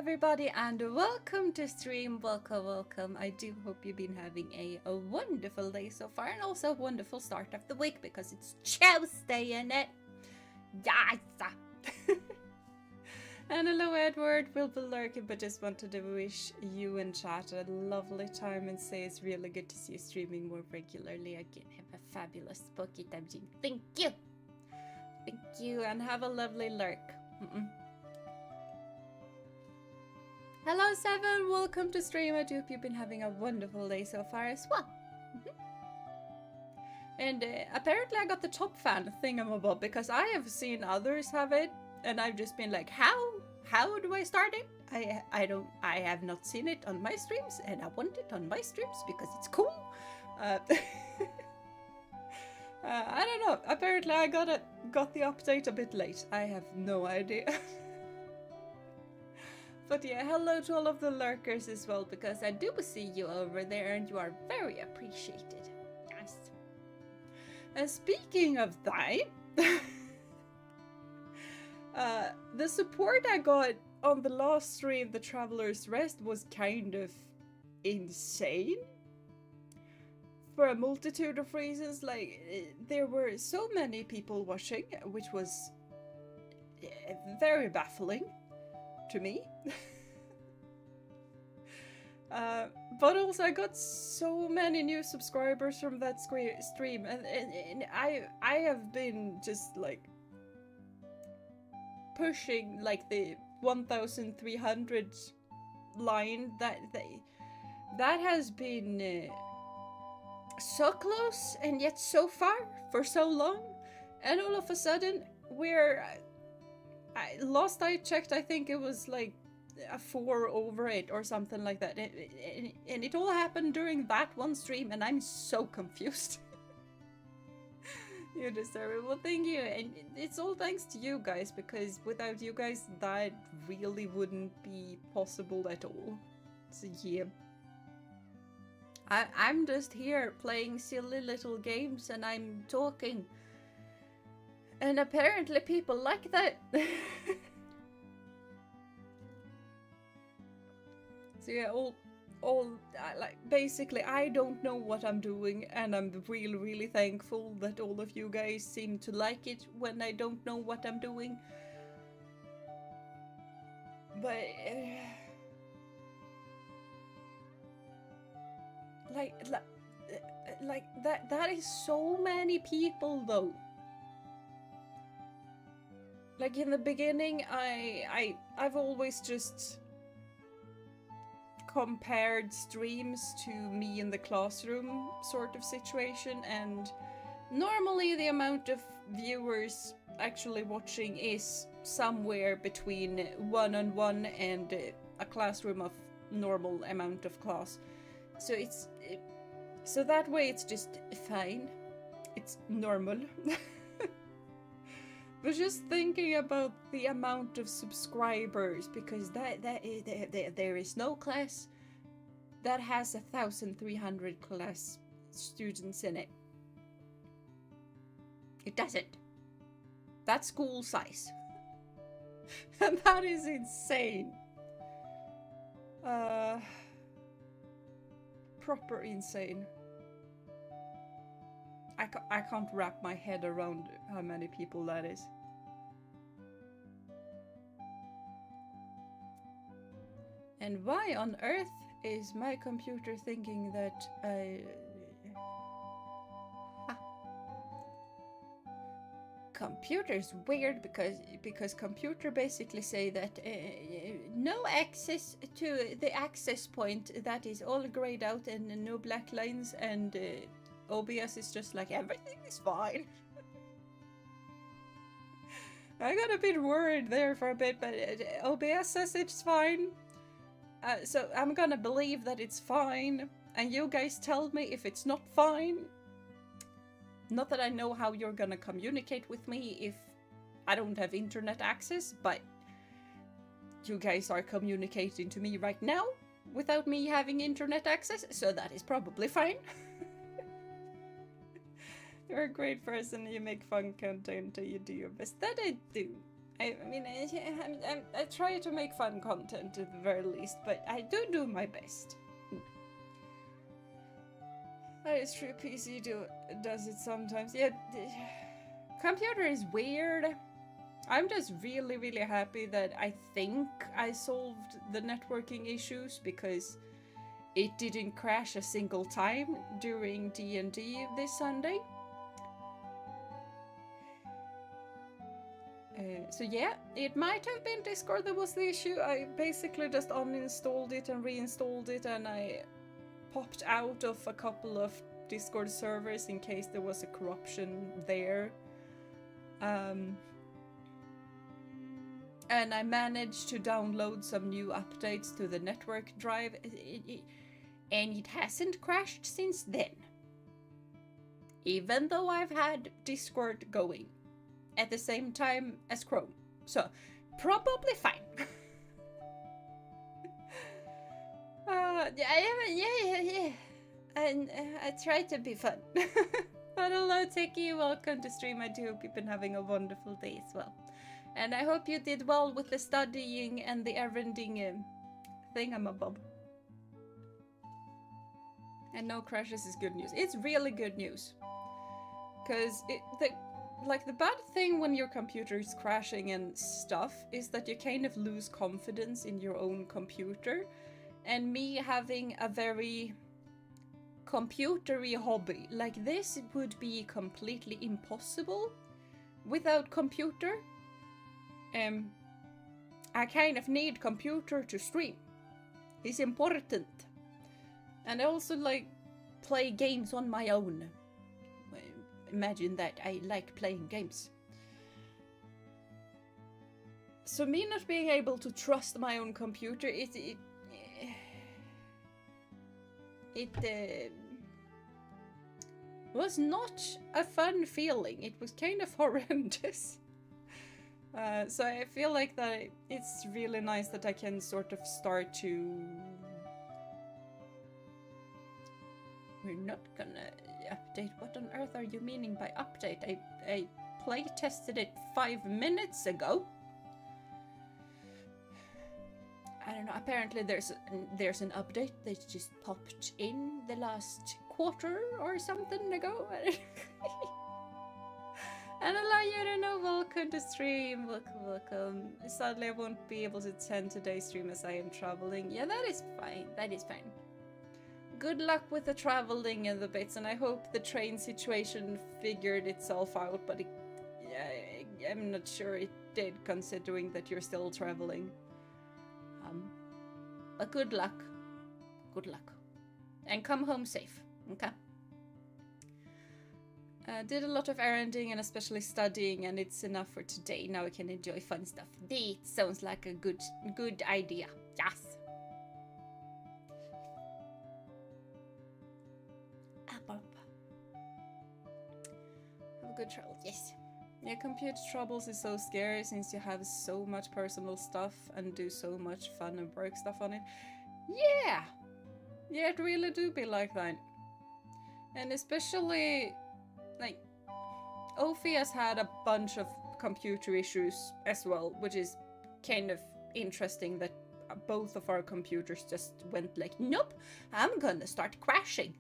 everybody, and welcome to stream. Welcome. I do hope you've been having a wonderful day so far, and also a wonderful start of the week because it's Tuesday, isn't it? Yes. And hello, Edward. We'll be lurking, but just wanted to wish you and chat a lovely time and say it's really good to see you streaming more regularly again. Have a fabulous spooky time. Thank you, and have a lovely lurk. Hello, Seven. Welcome to stream. I do hope you've been having a wonderful day so far as well. And apparently I got the top fan thingamabob because I have seen others have it, and I've just been like, how do I start it? I have not seen it on my streams, and I want it on my streams because it's cool. I don't know. Apparently I got the update a bit late. I have no idea. But yeah, hello to all of the lurkers as well, because I do see you over there and you are very appreciated. Yes. And speaking of that, the support I got on the last stream, The Traveler's Rest, was kind of insane. For a multitude of reasons. Like, there were so many people watching, which was very baffling to me. But also I got so many new subscribers from that stream, and I have been just like pushing like the 1,300 line. That has been so close and yet so far for so long, and all of a sudden we're last I checked, I think it was like a 4 over it or something like that, and it all happened during that one stream, and I'm so confused. You deserve it. Well, thank you, and it's all thanks to you guys, because without you guys that really wouldn't be possible at all. So yeah, I'm just here playing silly little games and I'm talking, and apparently people like that. So yeah, like basically I don't know what I'm doing, and I'm really thankful that all of you guys seem to like it when I don't know what I'm doing. But like that is so many people though. Like in the beginning, I've always just compared streams to me in the classroom sort of situation, and normally the amount of viewers actually watching is somewhere between 1-on-1 and a classroom of normal amount of class. So so that way it's just fine. It's normal. But just thinking about the amount of subscribers, because there is no class that has 1,300 class students in it. It doesn't. That's school size. And that is insane. Proper insane. I can't wrap my head around how many people that is. And why on earth is my computer thinking that Computer's weird, because computer basically say that no access to the access point, that is all grayed out and no black lines, and OBS is just like, everything is fine. I got a bit worried there for a bit, but OBS says it's fine. So I'm gonna believe that it's fine, and you guys tell me if it's not fine. Not that I know how you're gonna communicate with me if I don't have internet access, but you guys are communicating to me right now without me having internet access, so that is probably fine. You're a great person, you make fun content, you do your best. That I do. I mean, I try to make fun content at the very least, but I do my best. That is true, PC does it sometimes. Yeah, computer is weird. I'm just really happy that I think I solved the networking issues because it didn't crash a single time during D&D this Sunday. So yeah, it might have been Discord that was the issue. I basically just uninstalled it and reinstalled it, and I popped out of a couple of Discord servers in case there was a corruption there. And I managed to download some new updates to the network drive, and it hasn't crashed since then. Even though I've had Discord going at the same time as Chrome. So, probably fine. Yeah. And I try to be fun. But hello, Tiki. Welcome to stream. I do hope you've been having a wonderful day as well. And I hope you did well with the studying and the erranding thingamabob. And no crashes is good news. It's really good news. Because the bad thing when your computer is crashing and stuff is that you kind of lose confidence in your own computer. And me having a very computery hobby like this would be completely impossible without computer. I kind of need computer to stream. It's important. And I also like play games on my own. Imagine that, I like playing games. So me not being able to trust my own computer, it was not a fun feeling. It was kind of horrendous. So I feel like that it's really nice that I can sort of start to... We're not gonna update. What on earth are you meaning by update? I play tested it 5 minutes ago. I don't know, apparently there's an update that just popped in the last quarter or something ago. And hello, Jeena, welcome to stream. Welcome. Sadly, I won't be able to attend today's stream as I am traveling. Yeah, that is fine. That is fine. Good luck with the traveling and the bits, and I hope the train situation figured itself out, but I'm not sure it did, considering that you're still traveling. But good luck. Good luck. And come home safe, okay? Did a lot of erranding and especially studying, and it's enough for today. Now I can enjoy fun stuff. That sounds like a good idea. Yes. Have a good travel. Yes. Yeah, computer troubles is so scary since you have so much personal stuff and do so much fun and work stuff on it. Yeah! Yeah, it really do be like that. And especially, like, Ophi has had a bunch of computer issues as well, which is kind of interesting that both of our computers just went like, nope, I'm gonna start crashing.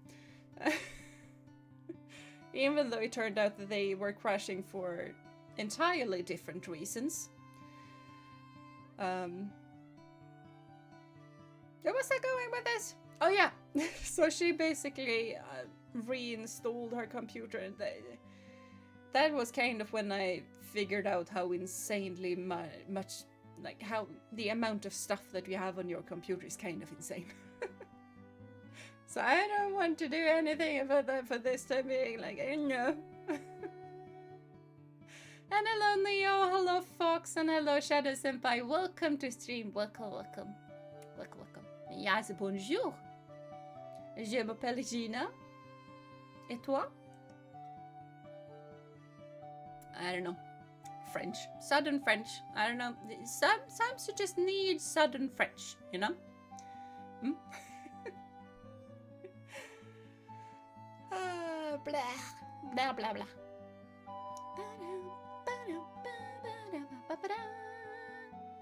Even though it turned out that they were crashing for entirely different reasons. Where was I going with this? Oh yeah, so she basically reinstalled her computer, and that was kind of when I figured out how insanely much, like how the amount of stuff that you have on your computer is kind of insane. So I don't want to do anything about that for this time being, like, no. And hello Neo, hello Fox, and hello Shadow Senpai. Welcome to stream. Welcome. Yes, bonjour. Je m'appelle Jeena. Et toi? I don't know. French. Southern French. I don't know. Sometimes you just need Southern French, you know? Hmm? Blah, blah, blah, blah.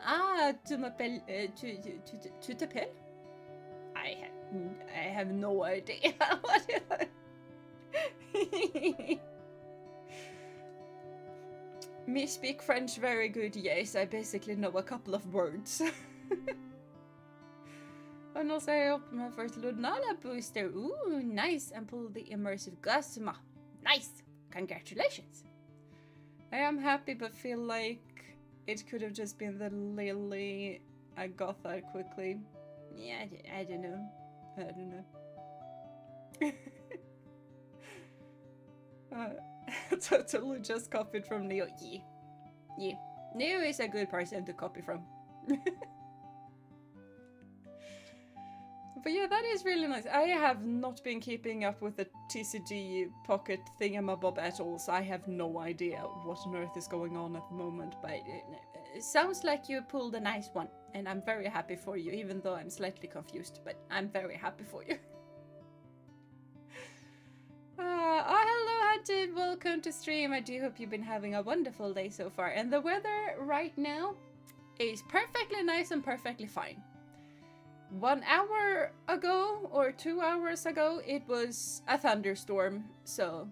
Ah, to the pill? I have no idea what it is. Me speak French very good, yes. I basically know a couple of words. And also I opened my first Lunala booster. Ooh, nice. And pulled the immersive Gosma. Nice. Congratulations. I am happy but feel like it could have just been the Lily. I got that quickly. Yeah, I don't know. I don't know. Totally just copied from Neo. Yeah. Neo is a good person to copy from. But yeah, that is really nice. I have not been keeping up with the TCG pocket thingamabob at all, so I have no idea what on earth is going on at the moment, but it sounds like you pulled a nice one, and I'm very happy for you, even though I'm slightly confused, but I'm very happy for you. Hello Hunted, welcome to stream. I do hope you've been having a wonderful day so far, and the weather right now is perfectly nice and perfectly fine. 1 hour ago or 2 hours ago it was a thunderstorm, so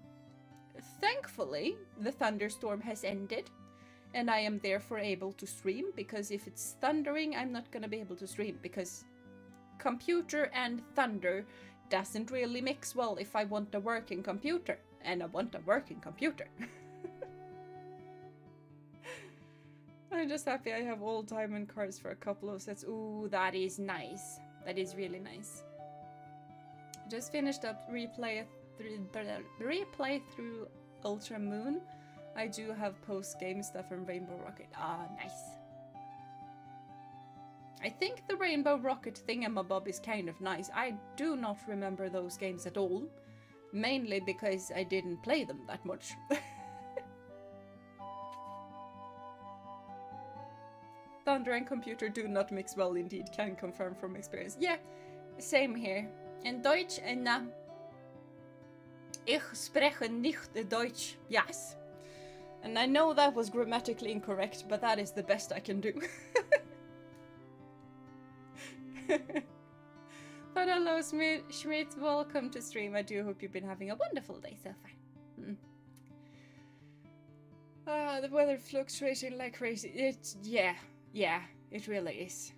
thankfully the thunderstorm has ended and I am therefore able to stream, because if it's thundering I'm not gonna be able to stream, because computer and thunder doesn't really mix well if I want a working computer, and I want a working computer. I'm just happy I have all diamond cards for a couple of sets. Ooh, that is nice. That is really nice. Just finished up replay through Ultra Moon. I do have post-game stuff from Rainbow Rocket. Ah, nice. I think the Rainbow Rocket thingamabob is kind of nice. I do not remember those games at all. Mainly because I didn't play them that much. Thunder and computer do not mix well indeed, can confirm from experience. Yeah, same here. In Deutsch, ich spreche nicht Deutsch. Yes. And I know that was grammatically incorrect, but that is the best I can do. But hello Schmidt, welcome to stream. I do hope you've been having a wonderful day so far. The weather fluctuating like crazy. Yeah, it really is.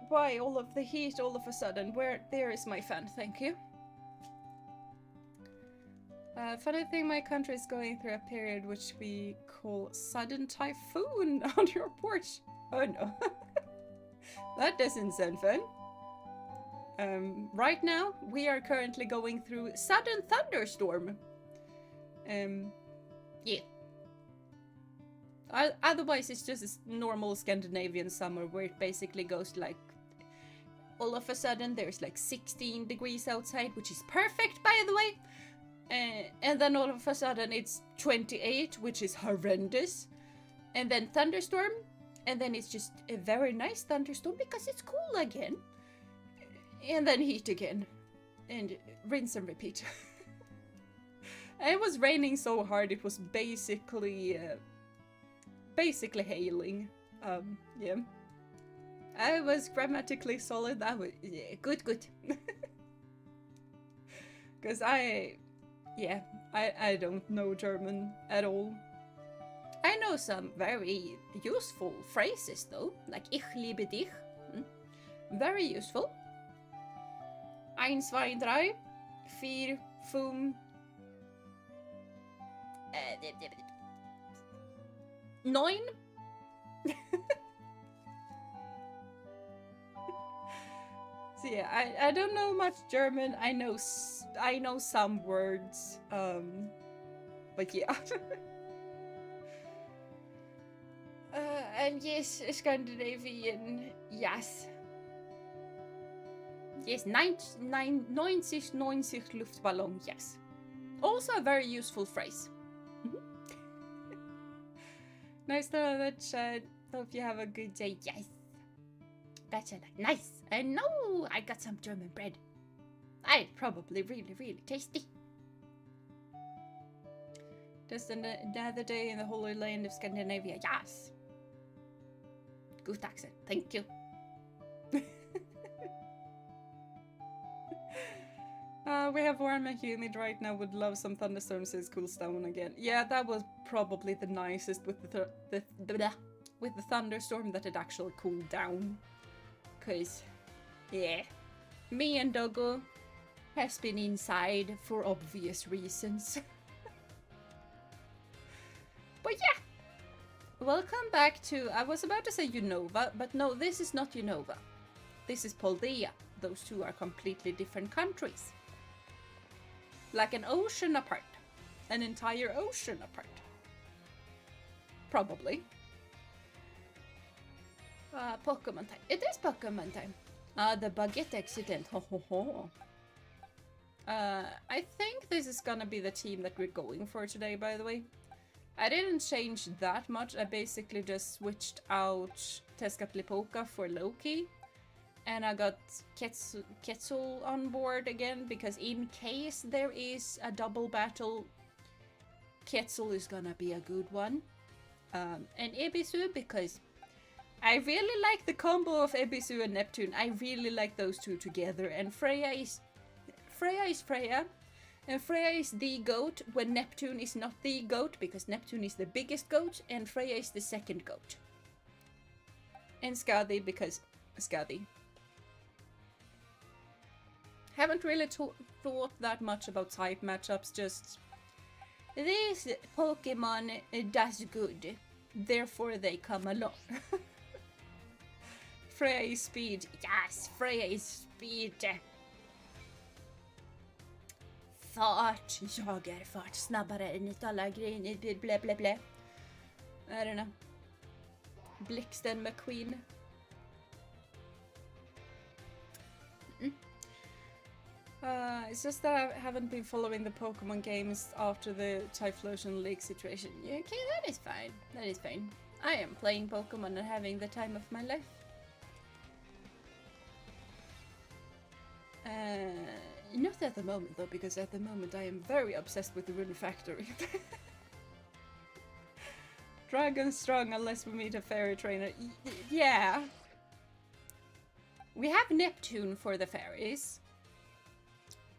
Why all of the heat all of a sudden? There is my fan, thank you. Funny thing, my country is going through a period which we call sudden typhoon on your porch. Oh no. That doesn't sound fun. Right now, we are currently going through sudden thunderstorm. Yeah. Otherwise, it's just a normal Scandinavian summer where it basically goes like... all of a sudden, there's like 16 degrees outside, which is perfect, by the way. And then all of a sudden, it's 28, which is horrendous. And then thunderstorm. And then it's just a very nice thunderstorm because it's cool again. And then heat again. And rinse and repeat. And it was raining so hard, it was basically hailing. Yeah. I was grammatically solid. That was good. Because I don't know German at all. I know some very useful phrases though, like ich liebe dich. Very useful. 1, 2, 3, 4, 5, 9. So yeah, I don't know much German. I know some words, but yeah. And yes, Scandinavian, yes. Yes, 90 Luftballon, yes. Also a very useful phrase. Nice to know that, Chad. Hope you have a good day, yes. spatula. Nice. I know I got some German bread. It's probably really, really tasty. Just another day in the holy land of Scandinavia. Yes. Good accent. Thank you. We have warm and humid right now. Would love some thunderstorms so it cools down again. Yeah, that was probably the nicest with with the thunderstorm that it actually cooled down. Cause, yeah, me and Doggo has been inside for obvious reasons. But yeah, welcome back to, I was about to say Unova, but no, this is not Unova. This is Paldea. Those two are completely different countries. Like an ocean apart. An entire ocean apart. Probably. Pokémon time. It is Pokémon time. The baguette accident. Ho ho ho. I think this is gonna be the team that we're going for today, by the way. I didn't change that much. I basically just switched out Tezcatlipoca for Loki. And I got Quetzal on board again, because in case there is a double battle, Quetzal is gonna be a good one. And Ebisu, because I really like the combo of Ebisu and Neptune. I really like those two together. And Freya is Freya. And Freya is the goat when Neptune is not the goat, because Neptune is the biggest goat and Freya is the second goat. And Skadi, because Skadi. Haven't really thought that much about type matchups, just this Pokemon does good, therefore they come along. Freya is speed, yes, Freya is speed. Fart, jagar fart snabbare än alla grejer, blä blä blä. I don't know. Blixten McQueen. It's just that I haven't been following the Pokemon games after the Typhlosion League situation. Yeah, okay, that is fine. That is fine. I am playing Pokemon and having the time of my life. Not at the moment though, because at the moment I am very obsessed with the Rune Factory. Dragon strong unless we meet a fairy trainer. Yeah. We have Neptune for the fairies.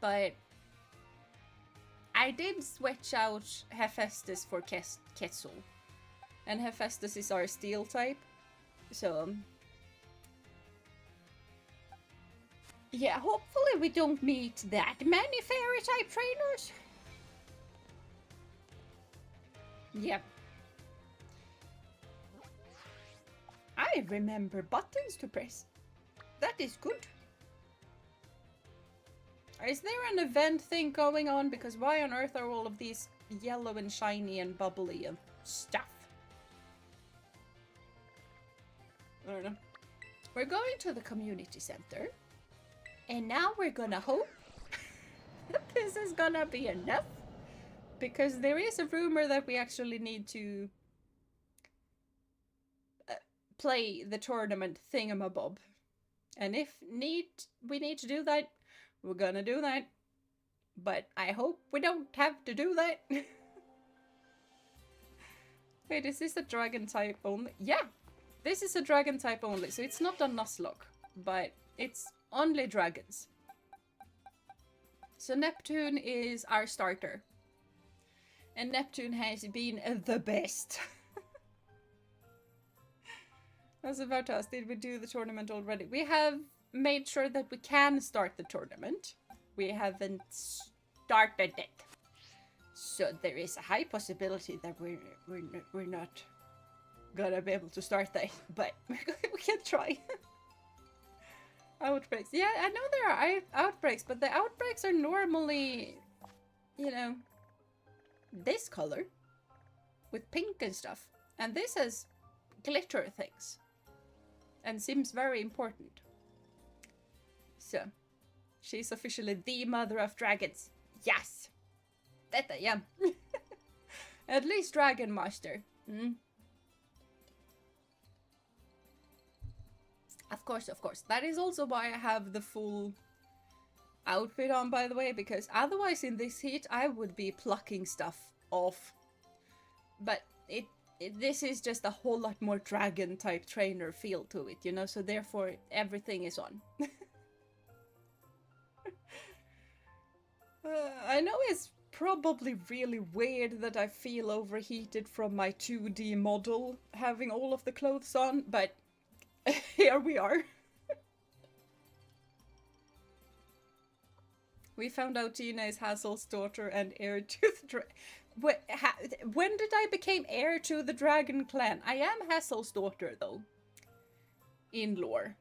But I did switch out Hephaestus for Quetzal. And Hephaestus is our steel type. So yeah, hopefully we don't meet that many fairy type trainers. Yep. I remember buttons to press. That is good. Is there an event thing going on? Because why on earth are all of these yellow and shiny and bubbly and stuff? I don't know. We're going to the community center. And now we're gonna hope that this is gonna be enough. Because there is a rumor that we actually need to play the tournament thingamabob. And if we need to do that, we're gonna do that. But I hope we don't have to do that. Wait, is this a dragon type only? Yeah! This is a dragon type only, so it's not a Nuzlocke. But it's only dragons. So Neptune is our starter. And Neptune has been the best. I was about to ask, did we do the tournament already? We have made sure that we can start the tournament. We haven't started it. So there is a high possibility that we're not gonna be able to start that, but we can try. Outbreaks. Yeah, I know there are outbreaks, but the outbreaks are normally, you know, this color with pink and stuff. And this has glitter things and seems very important. So, she's officially the mother of dragons. Yes! That I am. At least Dragon Master. Of course, of course. That is also why I have the full outfit on, by the way, because otherwise in this heat I would be plucking stuff off. But this is just a whole lot more dragon type trainer feel to it, you know, so therefore everything is on. I know it's probably really weird that I feel overheated from my 2D model having all of the clothes on, but here we are. We found out Jeena is Hassel's daughter and heir to the when did I become heir to the dragon clan? I am Hassel's daughter, though. In lore.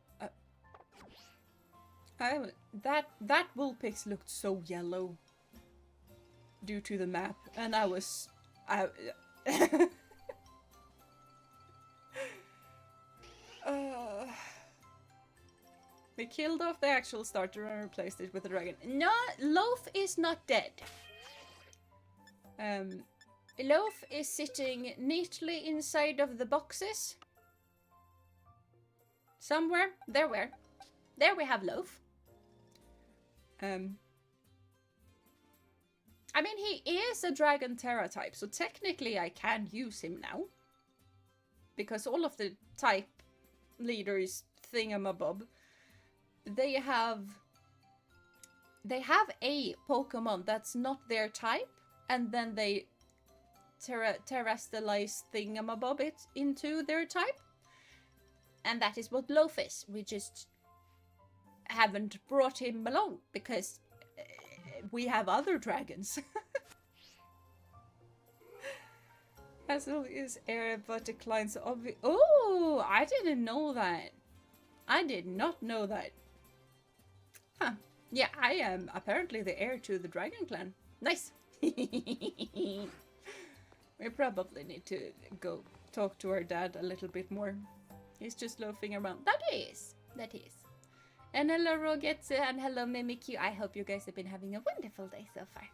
That Vulpix looked so yellow. Due to the map. And I was... We killed off the actual starter and replaced it with a dragon. No, Loaf is not dead. Loaf is sitting neatly inside of the boxes. Somewhere. There we have Loaf. I mean, he is a dragon tera type, so technically I can use him now. Because all of the type leaders thingamabob, they have a Pokemon that's not their type, and then they terrestrialize thingamabob it into their type. And that is what Loaf is. We just haven't brought him along because we have other dragons. Hassel is heir but declines obvious. Oh, I didn't know that. I did not know that. Huh. Yeah, I am apparently the heir to the dragon clan. Nice. We probably need to go talk to our dad a little bit more. He's just loafing around. That is. And hello Roget and hello Mimikyu. I hope you guys have been having a wonderful day so far.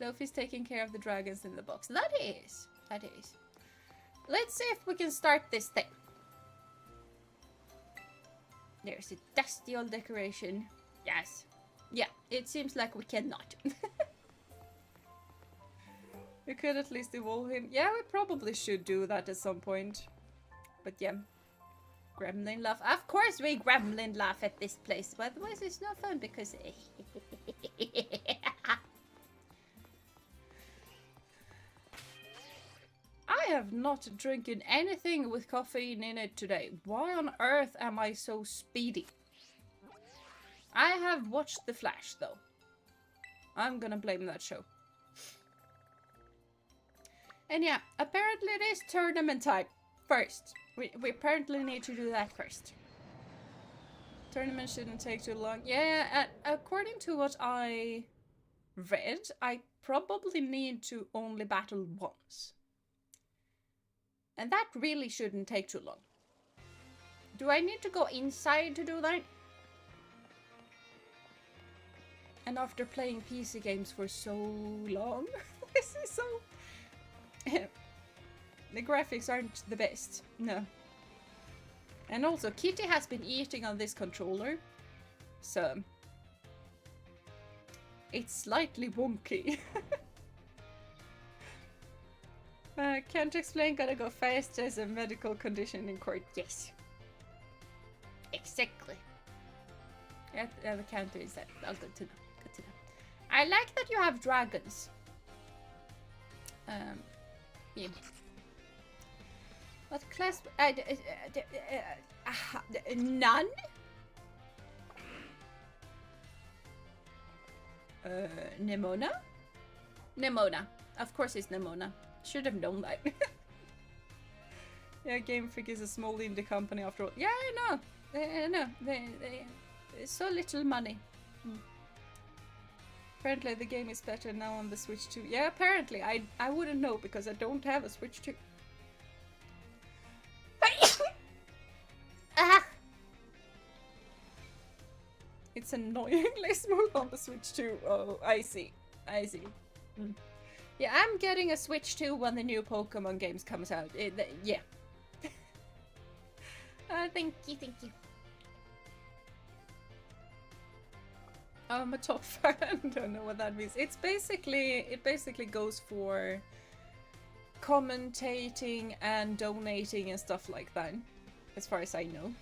Loaf is taking care of the dragons in the box. That is. Let's see if we can start this thing. There's a dusty old decoration. Yes. Yeah, it seems like we cannot. We could at least evolve him. Yeah, we probably should do that at some point. But yeah. Gremlin laugh. Of course we gremlin laugh at this place. But otherwise it's not fun because... I have not drinking anything with caffeine in it today. Why on earth am I so speedy? I have watched The Flash, though. I'm gonna blame that show. And yeah, apparently it is tournament time first. We apparently need to do that first. Tournament shouldn't take too long. Yeah, according to what I read, I probably need to only battle once. And that really shouldn't take too long. Do I need to go inside to do that? And after playing PC games for so long, this is so... The graphics aren't the best, no. And also, Kitty has been eating on this controller, so... It's slightly wonky. Can't explain, gotta go fast, there's a medical condition in court. Yes. Exactly. Yeah, the counter is that. Oh, good to know. Good to know. I like that you have dragons. Yeah. What class? None? Nemona? Nemona. Of course it's Nemona. Should have known that. Yeah, Game Freak is a small indie company after all. Yeah, I know. I know. They so little money. Apparently the game is better now on the Switch 2. Yeah, apparently. I wouldn't know because I don't have a Switch 2. It's annoyingly smooth on the Switch 2. Oh, I see. I see. Yeah, I'm getting a Switch 2 when the new Pokemon games comes out. Yeah. Thank you, thank you. I'm a top fan. Don't know what that means. It basically goes for commentating and donating and stuff like that, as far as I know.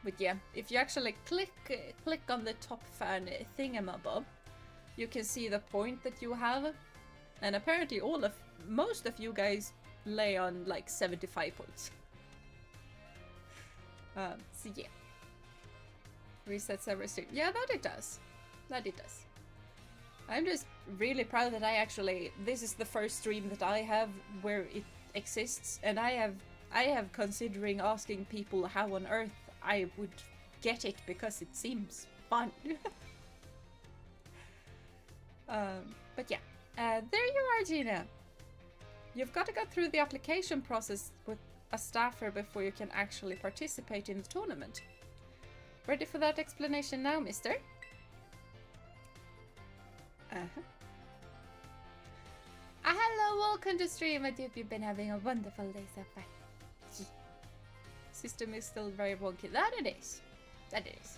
But yeah, if you actually click on the top fan thingamabob, you can see the point that you have, and apparently most of you guys lay on like 75 points. So yeah. Resets every stream. Yeah, that it does. That it does. I'm just really proud that this is the first stream that I have where it exists, and I have considering asking people how on earth I would get it because it seems fun. But yeah, there you are, Jeena. You've got to go through the application process with a staffer before you can actually participate in the tournament. Ready for that explanation now, mister? Hello, welcome to stream. I hope you've been having a wonderful day so far. System is still very wonky. That it is. That it is.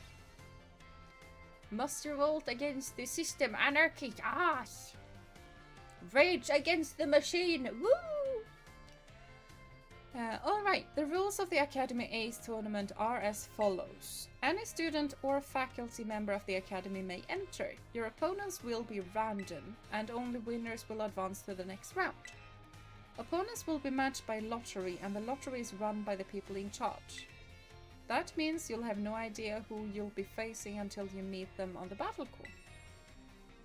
Must revolt against the system. Anarchy. Yes. Rage against the machine. Woo! Alright, the rules of the Academy Ace tournament are as follows. Any student or faculty member of the Academy may enter. Your opponents will be random, and only winners will advance to the next round. Opponents will be matched by lottery, and the lottery is run by the people in charge. That means you'll have no idea who you'll be facing until you meet them on the battle course.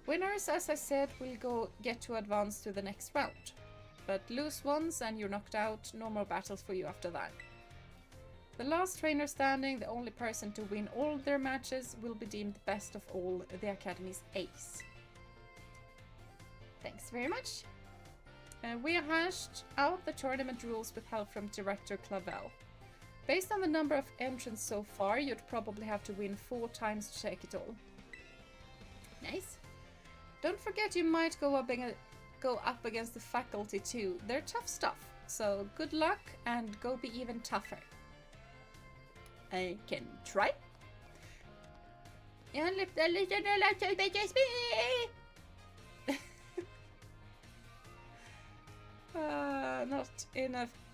Winners, as I said, will get to advance to the next round. But lose once and you're knocked out, no more battles for you after that. The last trainer standing, the only person to win all their matches, will be deemed best of all the Academy's ace. Thanks very much. We hashed out the tournament rules with help from Director Clavel. Based on the number of entrants so far, you'd probably have to win 4 times to take it all. Nice. Don't forget you might go up against the faculty too. They're tough stuff, so good luck and go be even tougher. I can try.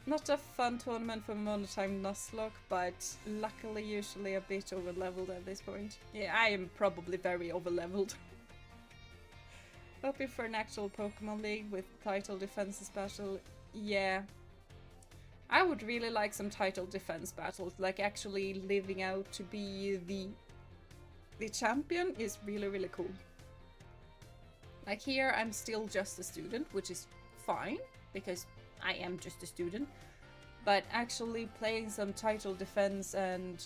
Not a fun tournament for monotime Nuzlocke, but luckily usually a bit over-leveled at this point. Yeah, I am probably very over-leveled. Hoping for an actual Pokemon League with title defense battle. Yeah. I would really like some title defense battles, like actually living out to be the champion is really, really cool. Like here, I'm still just a student, which is fine, because I am just a student. But actually playing some title defense and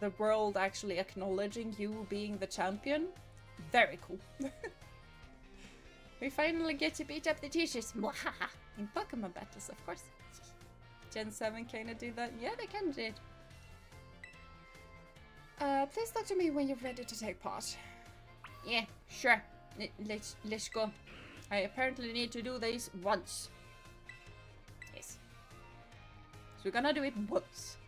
the world actually acknowledging you being the champion, very cool. We finally get to beat up the teachers. Mwahaha! In Pokemon battles, of course. Gen 7 kinda do that? Yeah, they kinda did. Please talk to me when you're ready to take part. Yeah, sure. Let's go. I apparently need to do this once. Yes. So we're gonna do it once.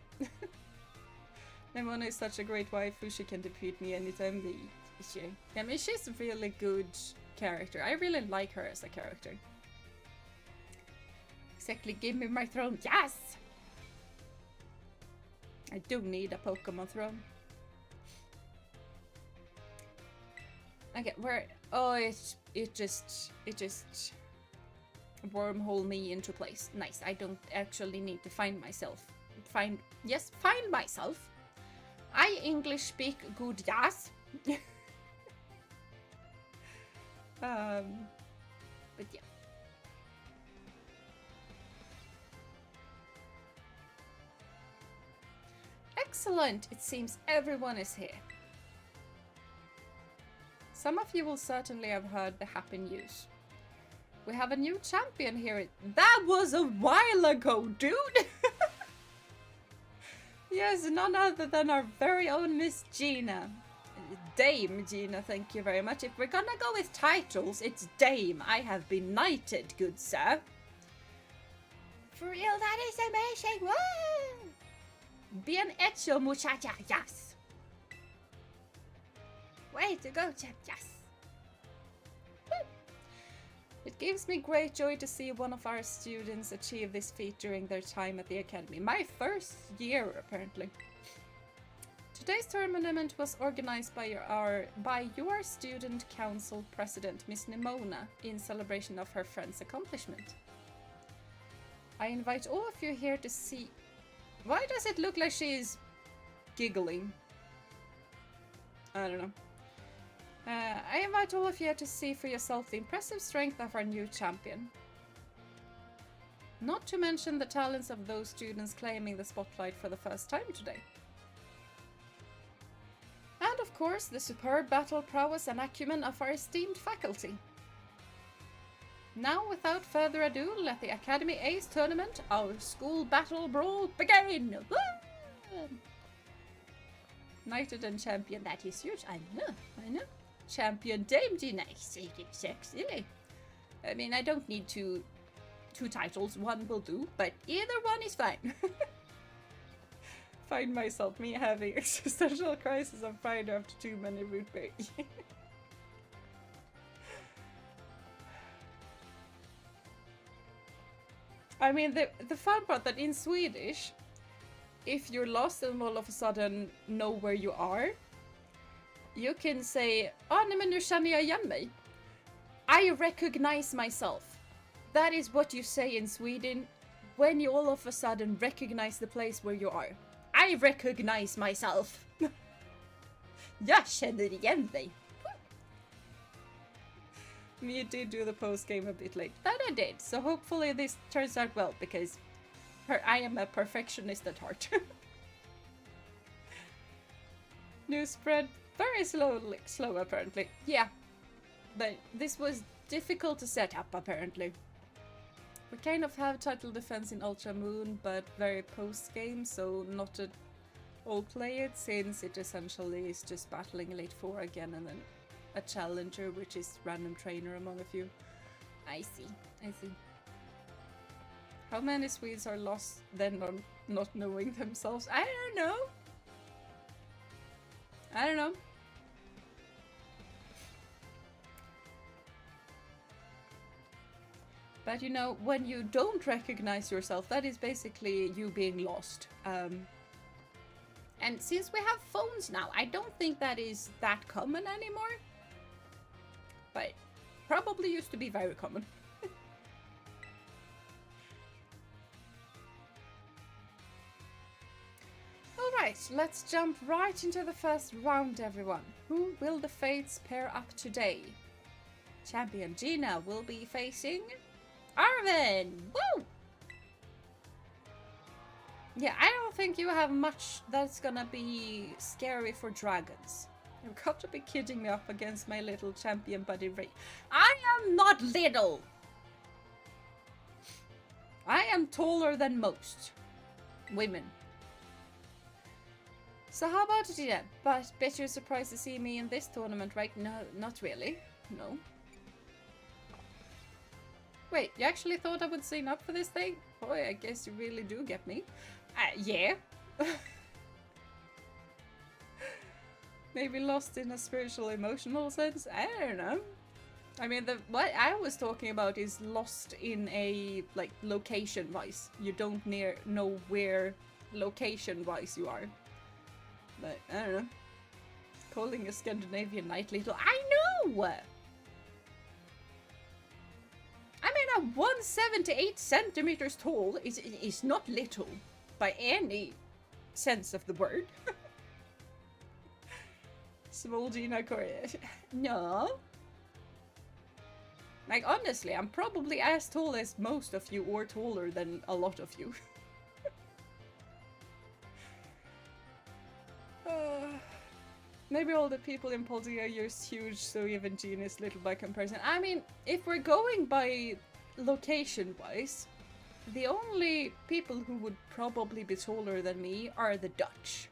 Lemona is such a great wife who she can defeat me anytime the issue. I mean, she's a really good character. I really like her as a character. Exactly, give me my throne. Yes! I do need a Pokemon throne. Okay, where? Oh, it just wormhole me into place. Nice. I don't actually need to find myself. Find myself. I English speak good, yes. But yeah. Excellent! It seems everyone is here. Some of you will certainly have heard the happy news. We have a new champion here. That was a while ago, dude! Yes, none other than our very own Miss Jeena. Dame Jeena, thank you very much. If we're gonna go with titles, it's Dame. I have been knighted, good sir. For real, that is amazing! Woo! Bien hecho, muchacha. Yes. Way to go, champ. Yes. It gives me great joy to see one of our students achieve this feat during their time at the academy. My first year, apparently. Today's tournament was organized by your student council president, Miss Nimona, in celebration of her friend's accomplishment. I invite all of you here to see... Why does it look like she's giggling? I don't know. I invite all of you to see for yourself the impressive strength of our new champion. Not to mention the talents of those students claiming the spotlight for the first time today. And of course, the superb battle prowess and acumen of our esteemed faculty. Now, without further ado, let the Academy Ace Tournament, our school battle brawl, begin! Knighted and champion, that is huge. I know. Champion Dame Jeena, sexy. I mean, I don't need two titles, one will do, but either one is fine. Find myself, me having existential crisis on Friday after too many root beer. I mean, the fun part that in Swedish, if you're lost and all of a sudden know where you are, you can say, nej men nu känner jag igen mig. I recognize myself. That is what you say in Sweden when you all of a sudden recognize the place where you are. I recognize myself. Jag känner igen mig. Me did do the post game a bit late. That I did, so hopefully this turns out well, because I am a perfectionist at heart. News spread very slow apparently. Yeah, but this was difficult to set up apparently. We kind of have title defense in Ultra Moon, but very post game, so not at all play it, since it essentially is just battling Elite 4 again and then a challenger, which is random trainer among a few. I see. How many Swedes are lost then on not knowing themselves? I don't know. But you know, when you don't recognize yourself, that is basically you being lost. And since we have phones now, I don't think that is that common anymore. But probably used to be very common. Alright, let's jump right into the first round, everyone. Who will the fates pair up today? Champion Jeena will be facing Arvin! Woo! Yeah, I don't think you have much that's gonna be scary for dragons. You've got to be kidding me up against my little champion buddy Ray. I am not little! I am taller than most women. So how about it, Jeena? But bet you're surprised to see me in this tournament, right? No, not really. No. Wait, you actually thought I would sign up for this thing? Boy, I guess you really do get me. Yeah. Maybe lost in a spiritual, emotional sense? I don't know. I mean, what I was talking about is lost in a, like, location-wise. You don't know where location-wise you are. But, I don't know. Calling a Scandinavian knight little. I know! I mean, a 178 centimeters tall is not little by any sense of the word. Small Jeena Korea. No. Like, honestly, I'm probably as tall as most of you, or taller than a lot of you. Maybe all the people in Poldia are just huge, so even Jeena is little by comparison. I mean, if we're going by location-wise, the only people who would probably be taller than me are the Dutch.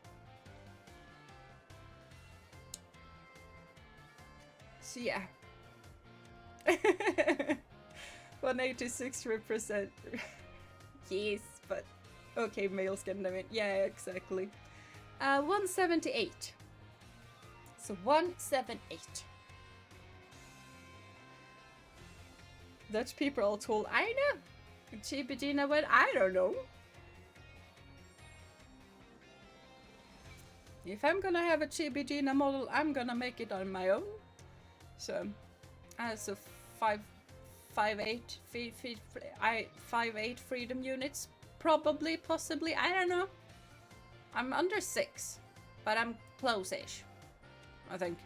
So yeah. 186 represent. Yes, but Okay, male Scandinavian. Yeah, exactly. 178. So 178. Dutch people are tall. I know. Chibi Jeena went, I don't know. If I'm gonna have a Chibi Jeena model, I'm gonna make it on my own. So, so 5'8" freedom units, probably, possibly. I don't know. I'm under 6, but I'm close-ish, I think.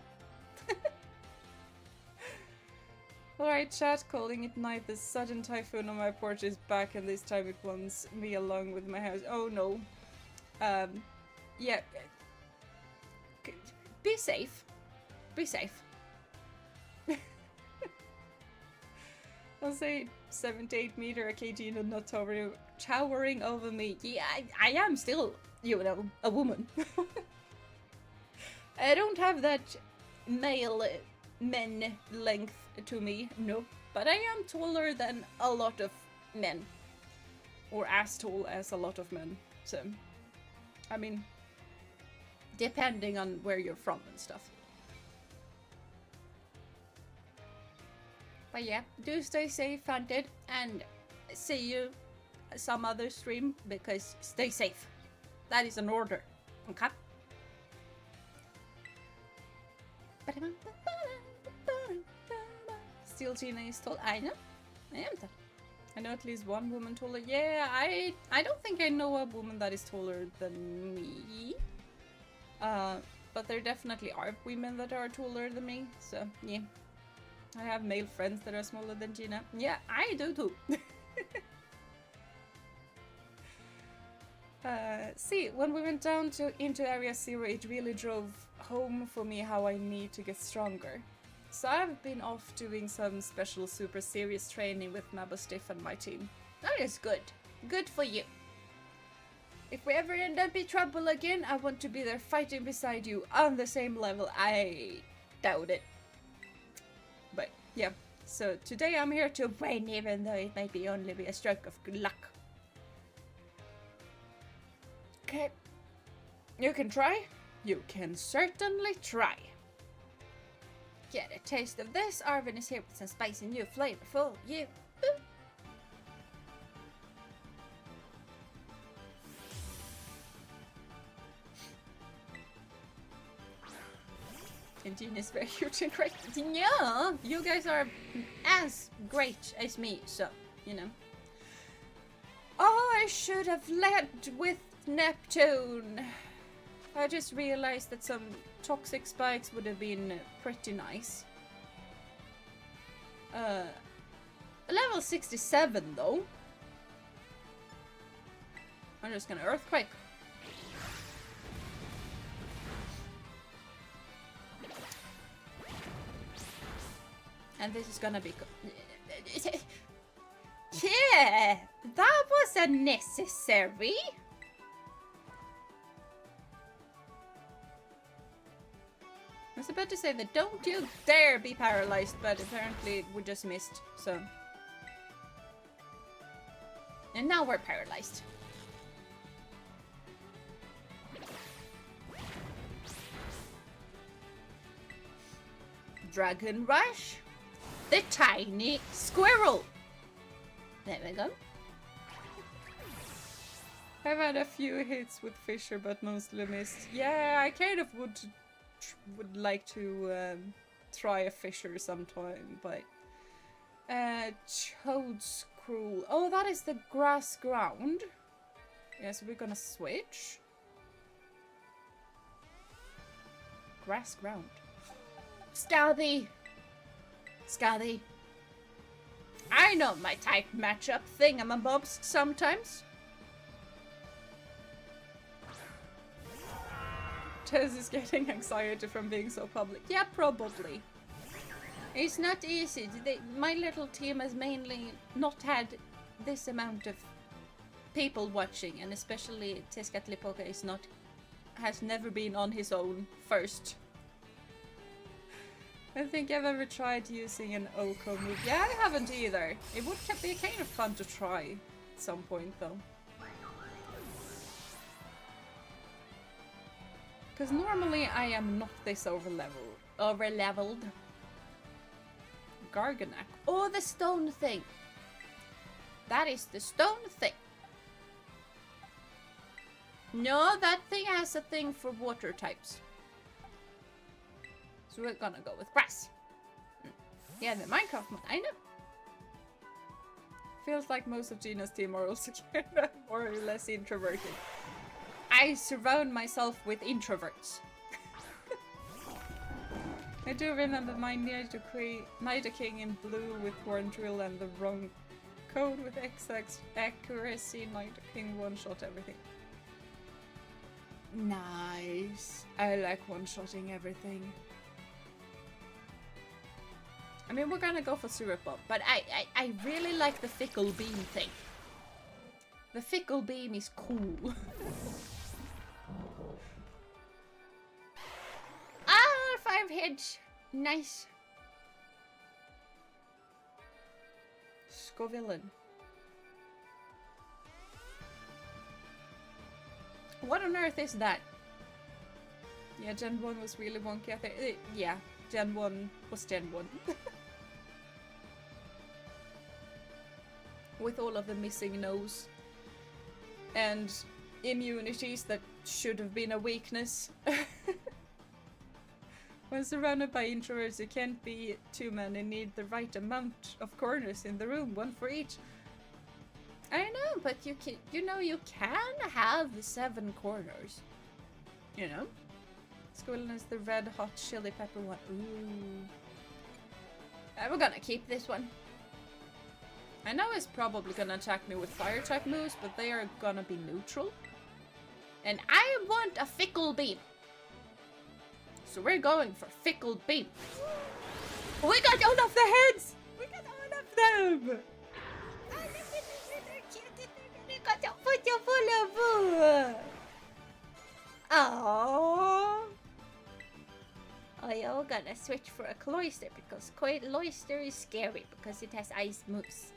Alright, chat, calling it night. The sudden typhoon on my porch is back, and this time it wants me along with my house. Oh no. Yeah. Be safe. Be safe. I'll say 78 meter kg and not towering over me. Yeah, I am still, you know, a woman. I don't have that male men length to me, no. But I am taller than a lot of men. Or as tall as a lot of men. So, I mean, depending on where you're from and stuff. But yeah, do stay safe, Hunted, and see you some other stream, because stay safe. That is an order. Okay? Still Jeena is tall. I know. I am tall. I know at least one woman taller. Yeah, I don't think I know a woman that is taller than me. But there definitely are women that are taller than me. So, yeah. I have male friends that are smaller than Jeena. Yeah, I do too. See, when we went down into Area 0, it really drove home for me how I need to get stronger. So I've been off doing some special super serious training with Mabostiff and my team. That is good. Good for you. If we ever end up in trouble again, I want to be there fighting beside you on the same level. I doubt it. But yeah, so today I'm here to win, even though it might be only be a stroke of good luck. Okay, you can try. You can certainly try. Get a taste of this. Arvin is here with some spicy new flavor for you. Ooh. And Jeena is very huge and great. Yeah, you guys are as great as me, so, you know. Oh, I should have led with Neptune. I just realized that some toxic spikes would have been pretty nice. Level 67 though. I'm just gonna Earthquake. And this is gonna be yeah, that was unnecessary. I was about to say that don't you dare be paralyzed, but apparently we just missed, so. And now we're paralyzed. Dragon Rush. The tiny squirrel. There we go. I've had a few hits with Fisher, but mostly missed. Yeah, I kind of would like to try a Fisher sometime, but Chode's Cruel. Oh, that is the grass ground. Yeah, so we're gonna switch. Grass ground. Scathy! Scathy. I know my type matchup thingamabobs sometimes. Tez is getting anxiety from being so public. Yeah, probably. It's not easy. My little team has mainly not had this amount of people watching, and especially Tezcatlipoca has never been on his own first. I don't think I've ever tried using an Oko move. Yeah, I haven't either. It would be kind of fun to try at some point, though. Because normally I am not this overleveled. Garganak. Oh, the stone thing. That is the stone thing. No, that thing has a thing for water types. So we're gonna go with grass. Yeah, the Minecraft mod, I know. Feels like most of Jeena's team are also more or less introverted. I surround myself with introverts. I do remember my Nido King in blue with Horn Drill and the wrong code with XX accuracy. Nido King one-shot everything. Nice. I like one-shotting everything. I mean, we're gonna go for Syrup Bomb, but I really like the Fickle Beam thing. The Fickle Beam is cool. Ah, 5 hits. Nice. Scovillain. What on earth is that? Yeah, Gen 1 was really wonky, I think. Yeah, Gen 1 was Gen 1. With all of the missing nose. And immunities that should have been a weakness. When surrounded by introverts, you can't be too many. Need the right amount of corners in the room, one for each. I know, but you can, you can have 7 corners. You know? Squillen is the red hot chili pepper one. Ooh. We're gonna keep this one. I know it's probably gonna attack me with fire type moves, but they are gonna be neutral. And I want a Fickle Beam. So we're going for Fickle Beam. We got all of the heads! We got all of them! Oh, you're gonna switch for a Cloyster because Cloyster is scary because it has ice moves.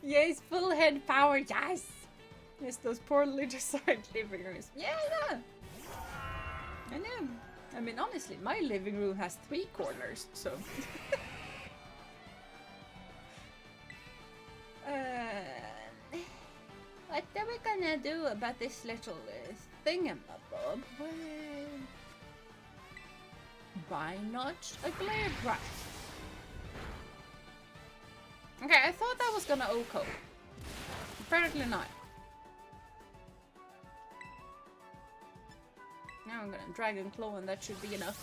Yes, full head power, yes! Yes, those poorly designed living rooms. Yeah, I know. I mean, honestly, my living room has 3 corners, so... What are we gonna do about this little thingamabob? Well, why not a glare brush? Okay, I thought that was gonna OHKO. Apparently not. Now I'm gonna Dragon Claw and that should be enough.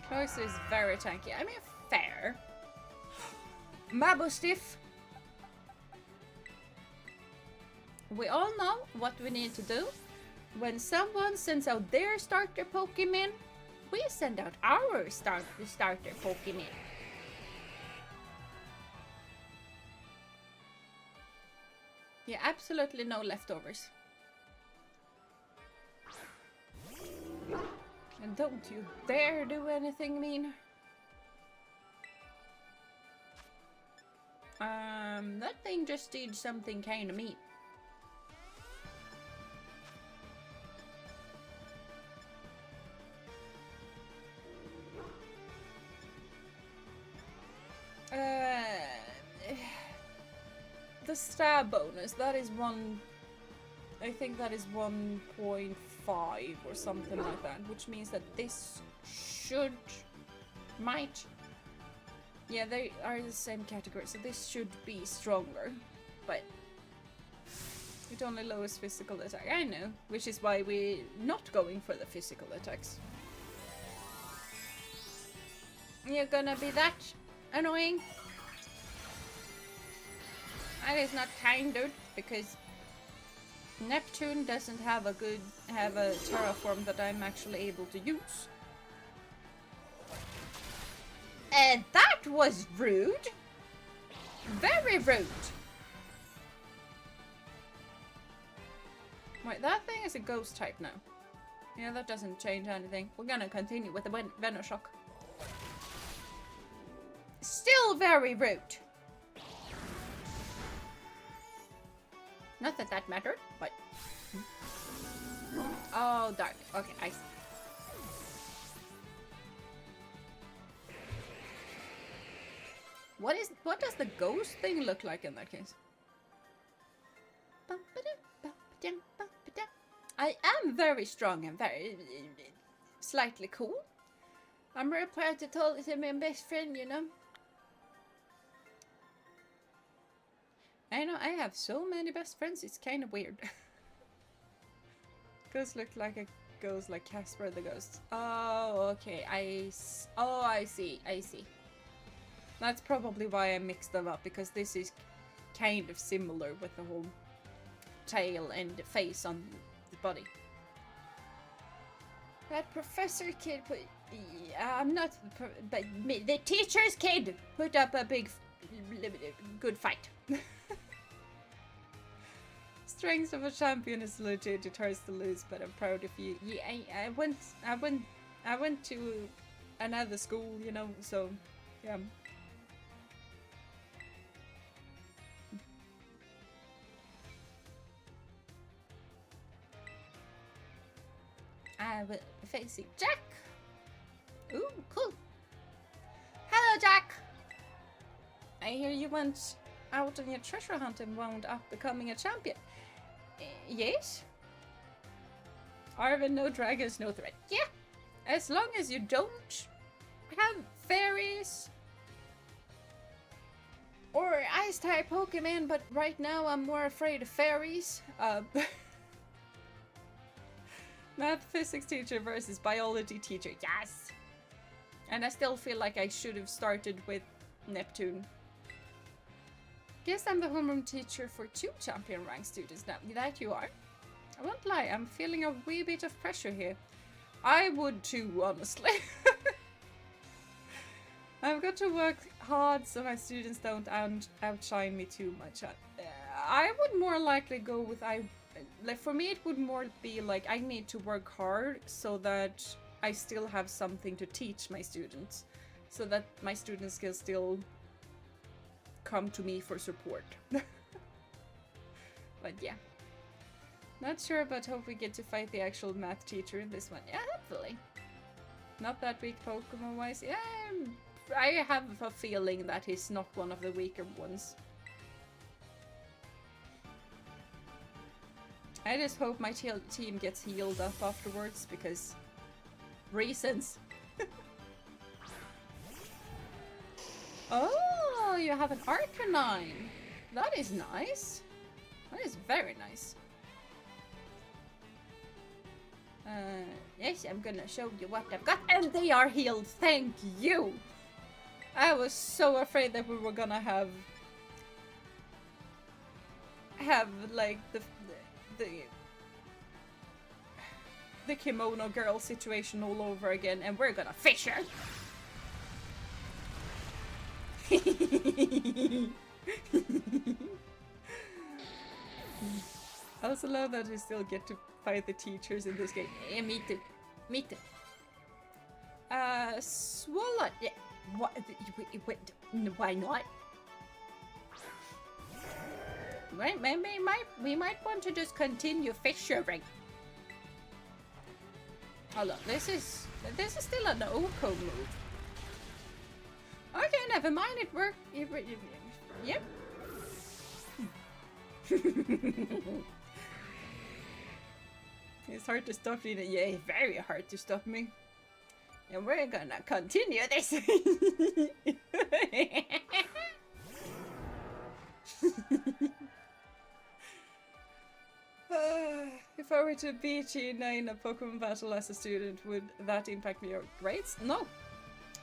Cloyster is very tanky. I mean, fair. Mabustiff. We all know what we need to do. When someone sends out their starter Pokemon, we send out our starter Pokemon. Yeah, absolutely no leftovers. And don't you dare do anything mean. That thing just did something kind of mean. The stab bonus, that is one... I think that is 1.5 or something like that, which means that this might... Yeah, they are the same category, so this should be stronger, but it only lowers physical attack. I know, which is why we're not going for the physical attacks. You're gonna be that annoying? That is not kind, dude, because Neptune doesn't have a terraform that I'm actually able to use. And that was rude. Very rude. Wait, that thing is a ghost type now. Yeah, that doesn't change anything. We're gonna continue with the Venoshock. Still very rude. Not that that mattered, but... Oh, dark. Okay, I see. What does the ghost thing look like in that case? I am very strong and very slightly cool. I'm very proud to tell it to my best friend, you know. I know I have so many best friends. It's kind of weird. Ghost look like a ghost, like Casper the Ghost. Oh, okay. I see. I see. That's probably why I mixed them up, because this is kind of similar with the whole tail and the face on the body. That professor kid put... I'm not... But the teacher's kid put up a big... good fight. Strength of a champion is legit. It hurts to lose, but I'm proud of you. Yeah, I went to another school, you know, so yeah. I will be facing Jack. Ooh, cool. Hello, Jack. I hear you went out on your treasure hunt and wound up becoming a champion. Yes? Arvin, no dragons, no threat. Yeah, as long as you don't have fairies or ice-type Pokemon, but right now I'm more afraid of fairies. Math physics teacher versus biology teacher, yes! And I still feel like I should have started with Neptune. Guess I'm the homeroom teacher for 2 champion rank students now. That you are. I won't lie, I'm feeling a wee bit of pressure here. I would too, honestly. I've got to work hard so my students don't outshine me too much. I would more likely go with like for me it would more be like I need to work hard so that I still have something to teach my students, so that my students can still come to me for support. But yeah, not sure, but hope we get to fight the actual math teacher in this one. Yeah, hopefully. Not that weak Pokemon wise. Yeah, I have a feeling that he's not one of the weaker ones. I just hope my team gets healed up afterwards, because reasons. Oh, you have an Arcanine. That is nice. That is very nice. Yes, I'm gonna show you what I've got. And they are healed, thank you! I was so afraid that we were gonna have like the kimono girl situation all over again, and we're gonna fish her. I also love that we still get to fight the teachers in this game. Yeah, me too. Me too. Swallow. Yeah. What? Wait, why not? Right, maybe we might want to just continue fishing. Hold on, this is still an Oko move. Okay, never mind. It worked. Yep. It's hard to stop me. Yeah, very hard to stop me. And we're gonna continue this. If I were to beat Jeena in a Pokemon battle as a student, would that impact your grades? No,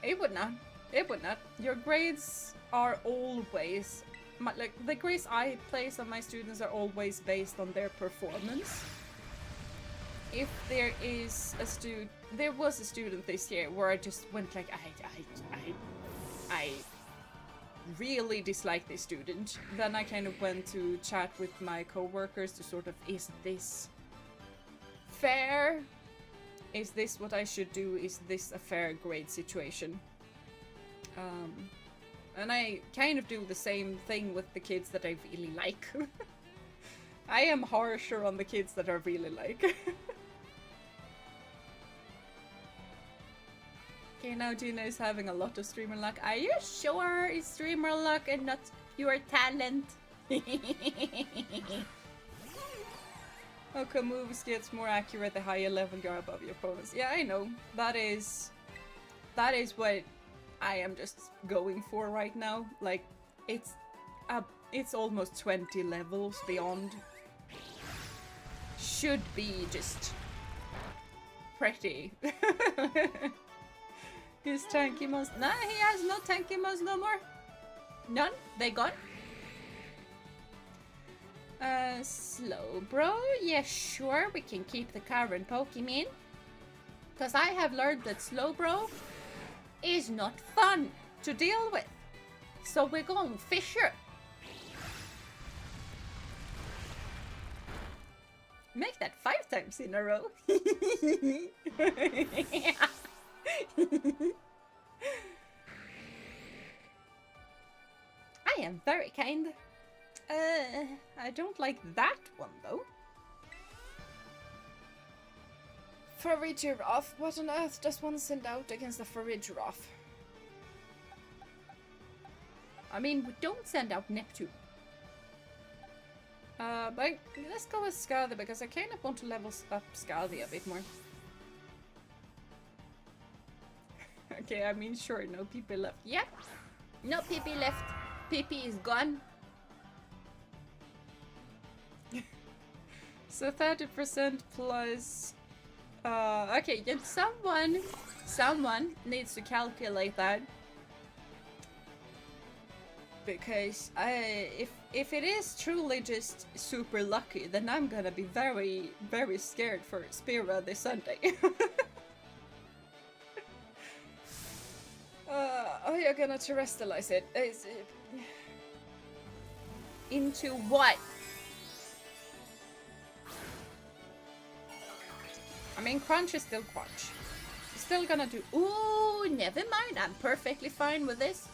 it would not. It would not. Your grades are always... like, the grades I place on my students are always based on their performance. If there is a student... There was a student this year where I just went like, I really dislike this student. Then I kind of went to chat with my co-workers to sort of, is this fair? Is this what I should do? Is this a fair grade situation? And I kind of do the same thing with the kids that I really like. I am harsher on the kids that I really like. Okay, now Jeena is having a lot of streamer luck. Are you sure it's streamer luck and not pure talent? Okay, moves gets more accurate the higher level you're above your opponents. Yeah, I know. That is what I am just going for right now. Like, it's almost 20 levels beyond. Should be just pretty. His tanky mouse. Nah, he has no tanky mouse no more. None? They gone? Slow bro? Yeah, sure, we can keep the current Pokemon. Because I have learned that slow bro is not fun to deal with. So we're going Fisher. Make that 5 times in a row. I am very kind. I don't like that one though. Furry giraffe. What on earth does one send out against a furry giraffe? I mean, we don't send out Neptune. But let's go with Skadi because I kind of want to level up Skadi a bit more. Okay, I mean, sure, no PP left. Yep, no PP left. PP is gone. So 30% plus... okay, then someone needs to calculate that. Because if it is truly just super lucky, then I'm gonna be very, very scared for Spira this Sunday. Oh, you're gonna terrestrialize it. Into what? I mean, Crunch is still Crunch. Still gonna do... Ooh, never mind. I'm perfectly fine with this.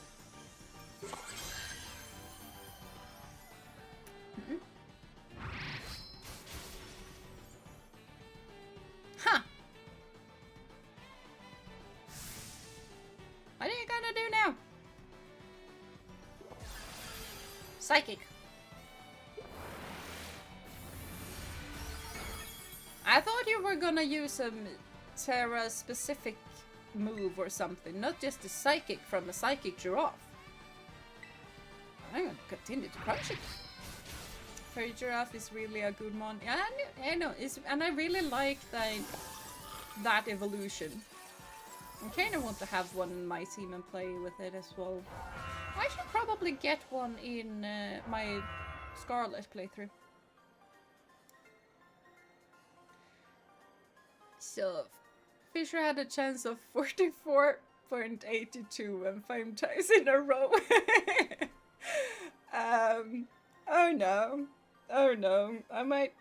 Huh. What are you gonna do now? Psychic. I thought you were gonna use some Tera specific move or something, not just a psychic from a psychic giraffe. I'm gonna continue to crunch it. Fairy giraffe is really a good one. Yeah, I know. And I really like that evolution. I kind of want to have one in my team and play with it as well. I should probably get one in my Scarlet playthrough. So, Fisher had a chance of 44.82 and 5 times in a row. Oh no. Oh no. I might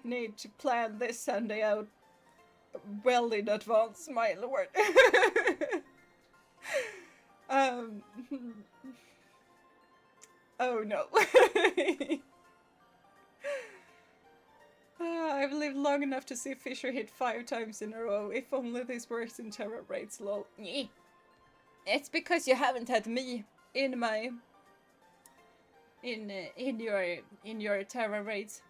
need to plan this Sunday out well in advance, my lord. Oh no. I've lived long enough to see Fisher hit 5 times in a row. If only this works in Tera raids, lol. It's because you haven't had me in my in your Tera raids.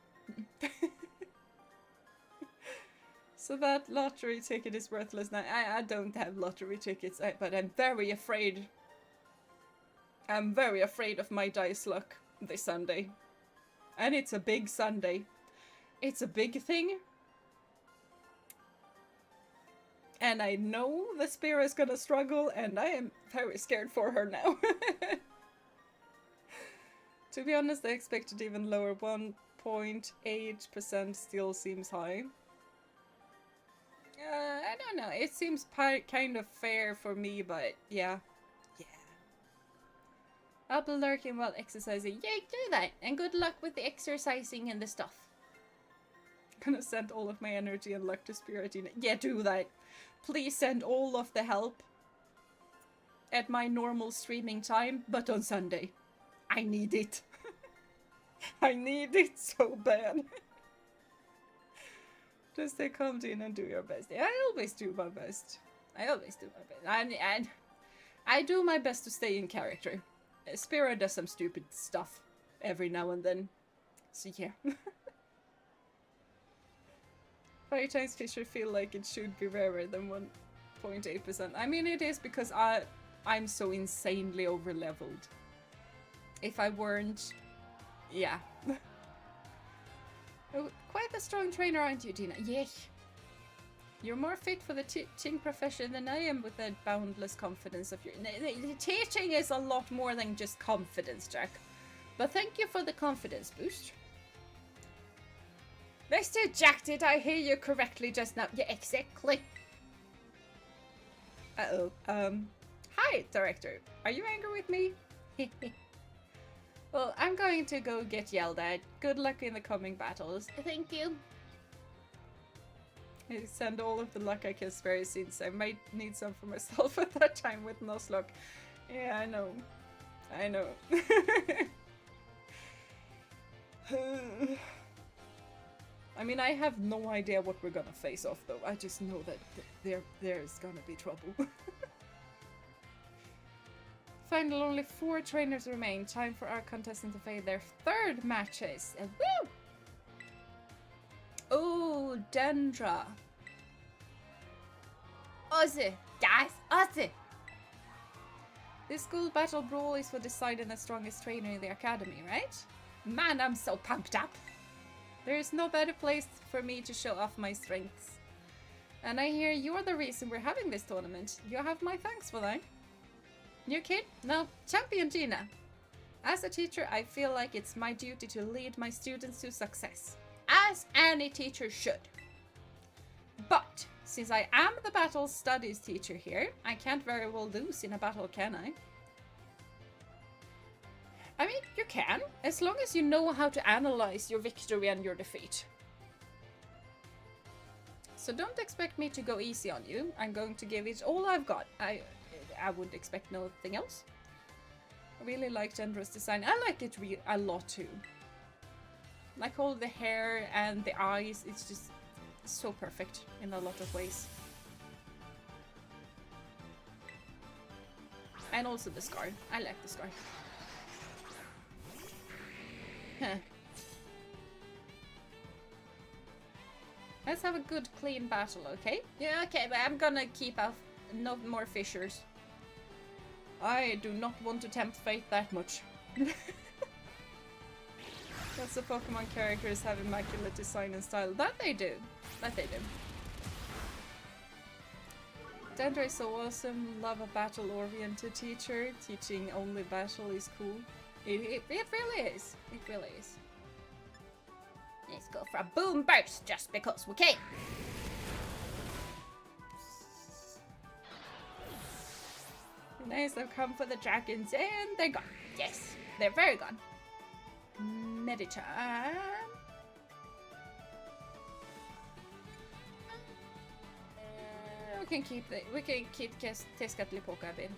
So that lottery ticket is worthless now. I don't have lottery tickets, but I'm very afraid. I'm very afraid of my dice luck this Sunday. And it's a big Sunday. It's a big thing. And I know the Spear is gonna struggle, and I am very scared for her now. To be honest, I expected even lower. 1.8% still seems high. I don't know. It seems kind of fair for me, but yeah. Yeah. I'll be lurking while exercising. Yeah, do that. And good luck with the exercising and the stuff. Gonna send all of my energy and luck to Spiritina. Yeah, do that. Please send all of the help at my normal streaming time, but on Sunday. I need it. I need it so bad. Just stay calm in and do your best. I always do my best. I always do my best. And I do my best to stay in character. Spira does some stupid stuff every now and then. So yeah. 5 times Fisher feel like it should be rarer than 1.8%. I mean, it is because I'm so insanely overleveled. If I weren't... Yeah. Oh, quite a strong trainer, aren't you, Jeena? Yeah. You're more fit for the teaching profession than I am with that boundless confidence of your... The teaching is a lot more than just confidence, Jack. But thank you for the confidence boost. Mr. Jack, did I hear you correctly just now? Yeah, exactly. Uh-oh. Hi, Director. Are you angry with me? Well, I'm going to go get yelled at. Good luck in the coming battles. Thank you. I send all of the luck I can spare since I might need some for myself at that time with Nuzlocke. Yeah, I know. I know. I mean, I have no idea what we're gonna face off, though. I just know that there's gonna be trouble. Final, only 4 trainers remain. Time for our contestant to face their 3rd matches. Woo! Oh, Dendra. Ozzy! Guys, Ozzy! This school battle brawl is for deciding the strongest trainer in the academy, right? Man, I'm so pumped up! There is no better place for me to show off my strengths. And I hear you're the reason we're having this tournament. You have my thanks for that. New kid? No, Champion Jeena. As a teacher, I feel like it's my duty to lead my students to success. As any teacher should. But, since I am the battle studies teacher here, I can't very well lose in a battle, can I? I mean, you can, as long as you know how to analyze your victory and your defeat. So don't expect me to go easy on you. I'm going to give it all I've got. I would expect nothing else. I really like Dendra's design. I like it a lot too. Like all the hair and the eyes, it's just so perfect in a lot of ways. And also the scar. I like the scar. Huh. Let's have a good clean battle, okay? Yeah, okay, but I'm gonna keep off no more fissures. I do not want to tempt fate that much. Lots of Pokemon characters have immaculate design and style. That they do. That they do. Dendra is so awesome. Love a battle-oriented teacher. Teaching only battle is cool. It really is. It really is. Let's go for a boom burst just because we can. Nice, they've come for the dragons and they're gone. Yes, they're very gone. Medicham. We can keep Teskatlipoka a bit.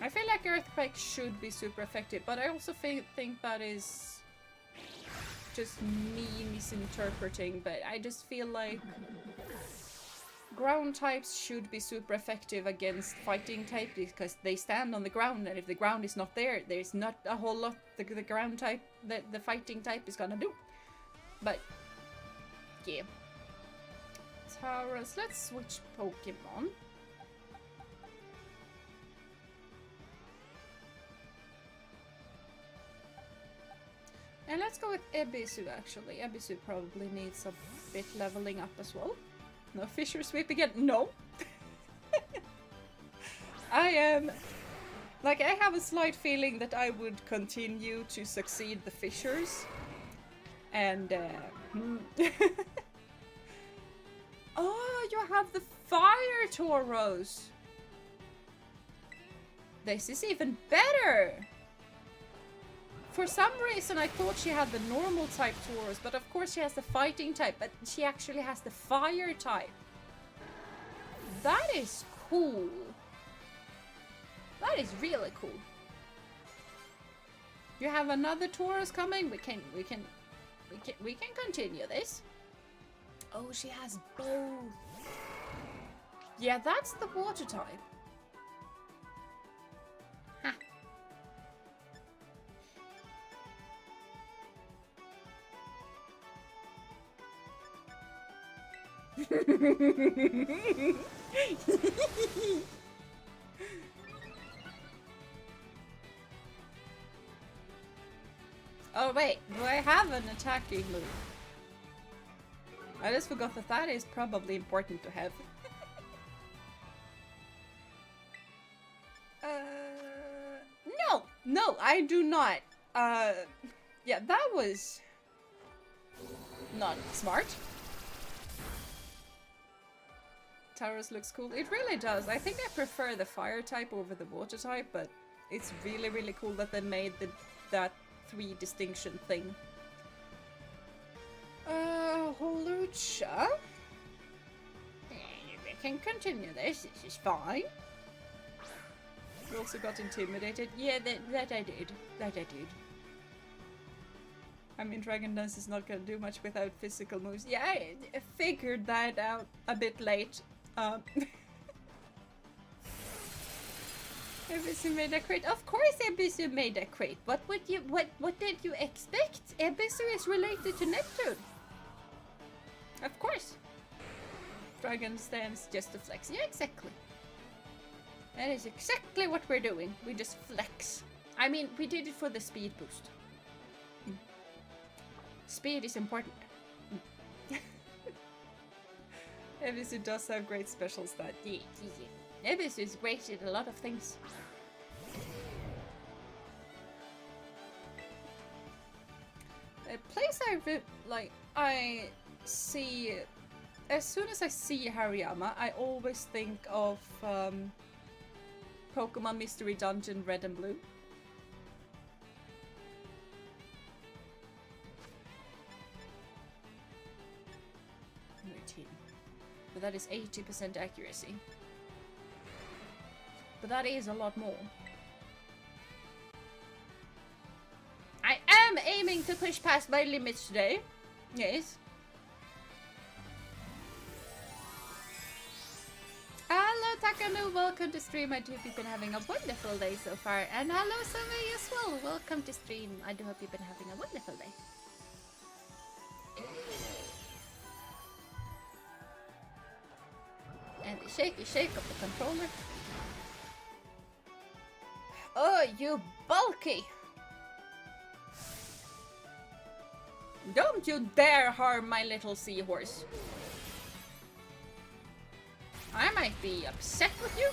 I feel like Earthquake should be super effective, but I also think that is just me misinterpreting, but I just feel like ground types should be super effective against fighting type because they stand on the ground, and if the ground is not there, there's not a whole lot the ground type that the fighting type is gonna do. But yeah. Taurus, let's switch Pokemon. And let's go with Ebisu actually. Ebisu probably needs a bit leveling up as well. No Fissure Sweep again. No. I am... Like, I have a slight feeling that I would continue to succeed the Fissures. And, oh, you have the Fire Tauros! This is even better! For some reason I thought she had the normal type Tauros, but of course she has the fighting type, but she actually has the fire type. That is cool. That is really cool. You have another Taurus coming. We can continue this. Oh, she has both. Yeah, that's the water type. Ha. Oh wait, do I have an attacking move? I just forgot that that is probably important to have. No, I do not. Yeah, that was not smart. Taurus looks cool. It really does. I think I prefer the fire type over the water type, but it's really, really cool that they made that 3 distinction thing. Holucha? We can continue this. This is fine. You also got intimidated. Yeah, that I did. That I did. I mean, Dragon Dance is not gonna do much without physical moves. Yeah, I figured that out a bit late. Ebisu made a crit. Of course Ebisu made a crit. What did you expect? Ebisu is related to Neptune. Of course. Dragon Dance just to flex. Yeah, exactly. That is exactly what we're doing. We just flex. I mean, we did it for the speed boost. Speed is important. Ebisu does have great special stat. Yeah. Ebisu is great at a lot of things. A place I see... As soon as I see Hariyama, I always think of Pokémon Mystery Dungeon Red and Blue. But that is 80% accuracy. But that is a lot more. I am aiming to push past my limits today. Yes. Hello Takanu, welcome to stream. I do hope you've been having a wonderful day so far. And hello Sumi as well, welcome to stream. I do hope you've been having a wonderful day. And the shaky shake of the controller. Oh, you bulky! Don't you dare harm my little seahorse. I might be upset with you.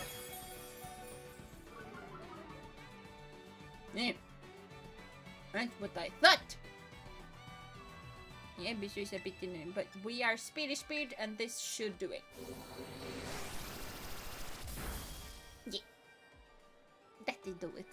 Yeah. That's what I thought. Yeah, Bisu is a bit in, but we are speedy speed and this should do it. Yeah. That did do it.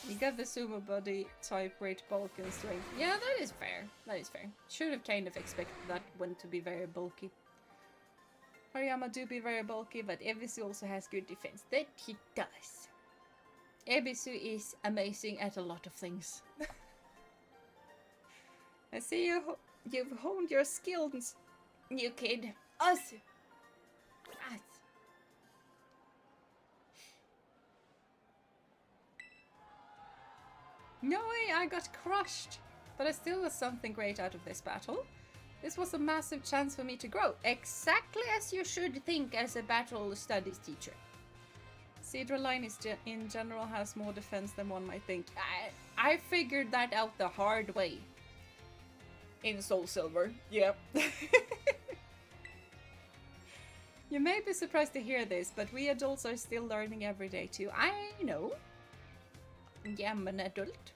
You got the sumo body type, weight, bulk, and strength. Yeah, that is fair. That is fair. Should have kind of expected that one to be very bulky. Hariyama do be very bulky, but Ebisu also has good defense. That he does. Ebisu is amazing at a lot of things. I see you've honed your skills, new kid. Us. No way, I got crushed! But I still got something great out of this battle. This was a massive chance for me to grow, exactly as you should think as a battle studies teacher. Cedra line is in general has more defense than one might think. I figured that out the hard way. In Soul Silver, yep. You may be surprised to hear this, but we adults are still learning every day too. I know. Yeah, I'm an adult.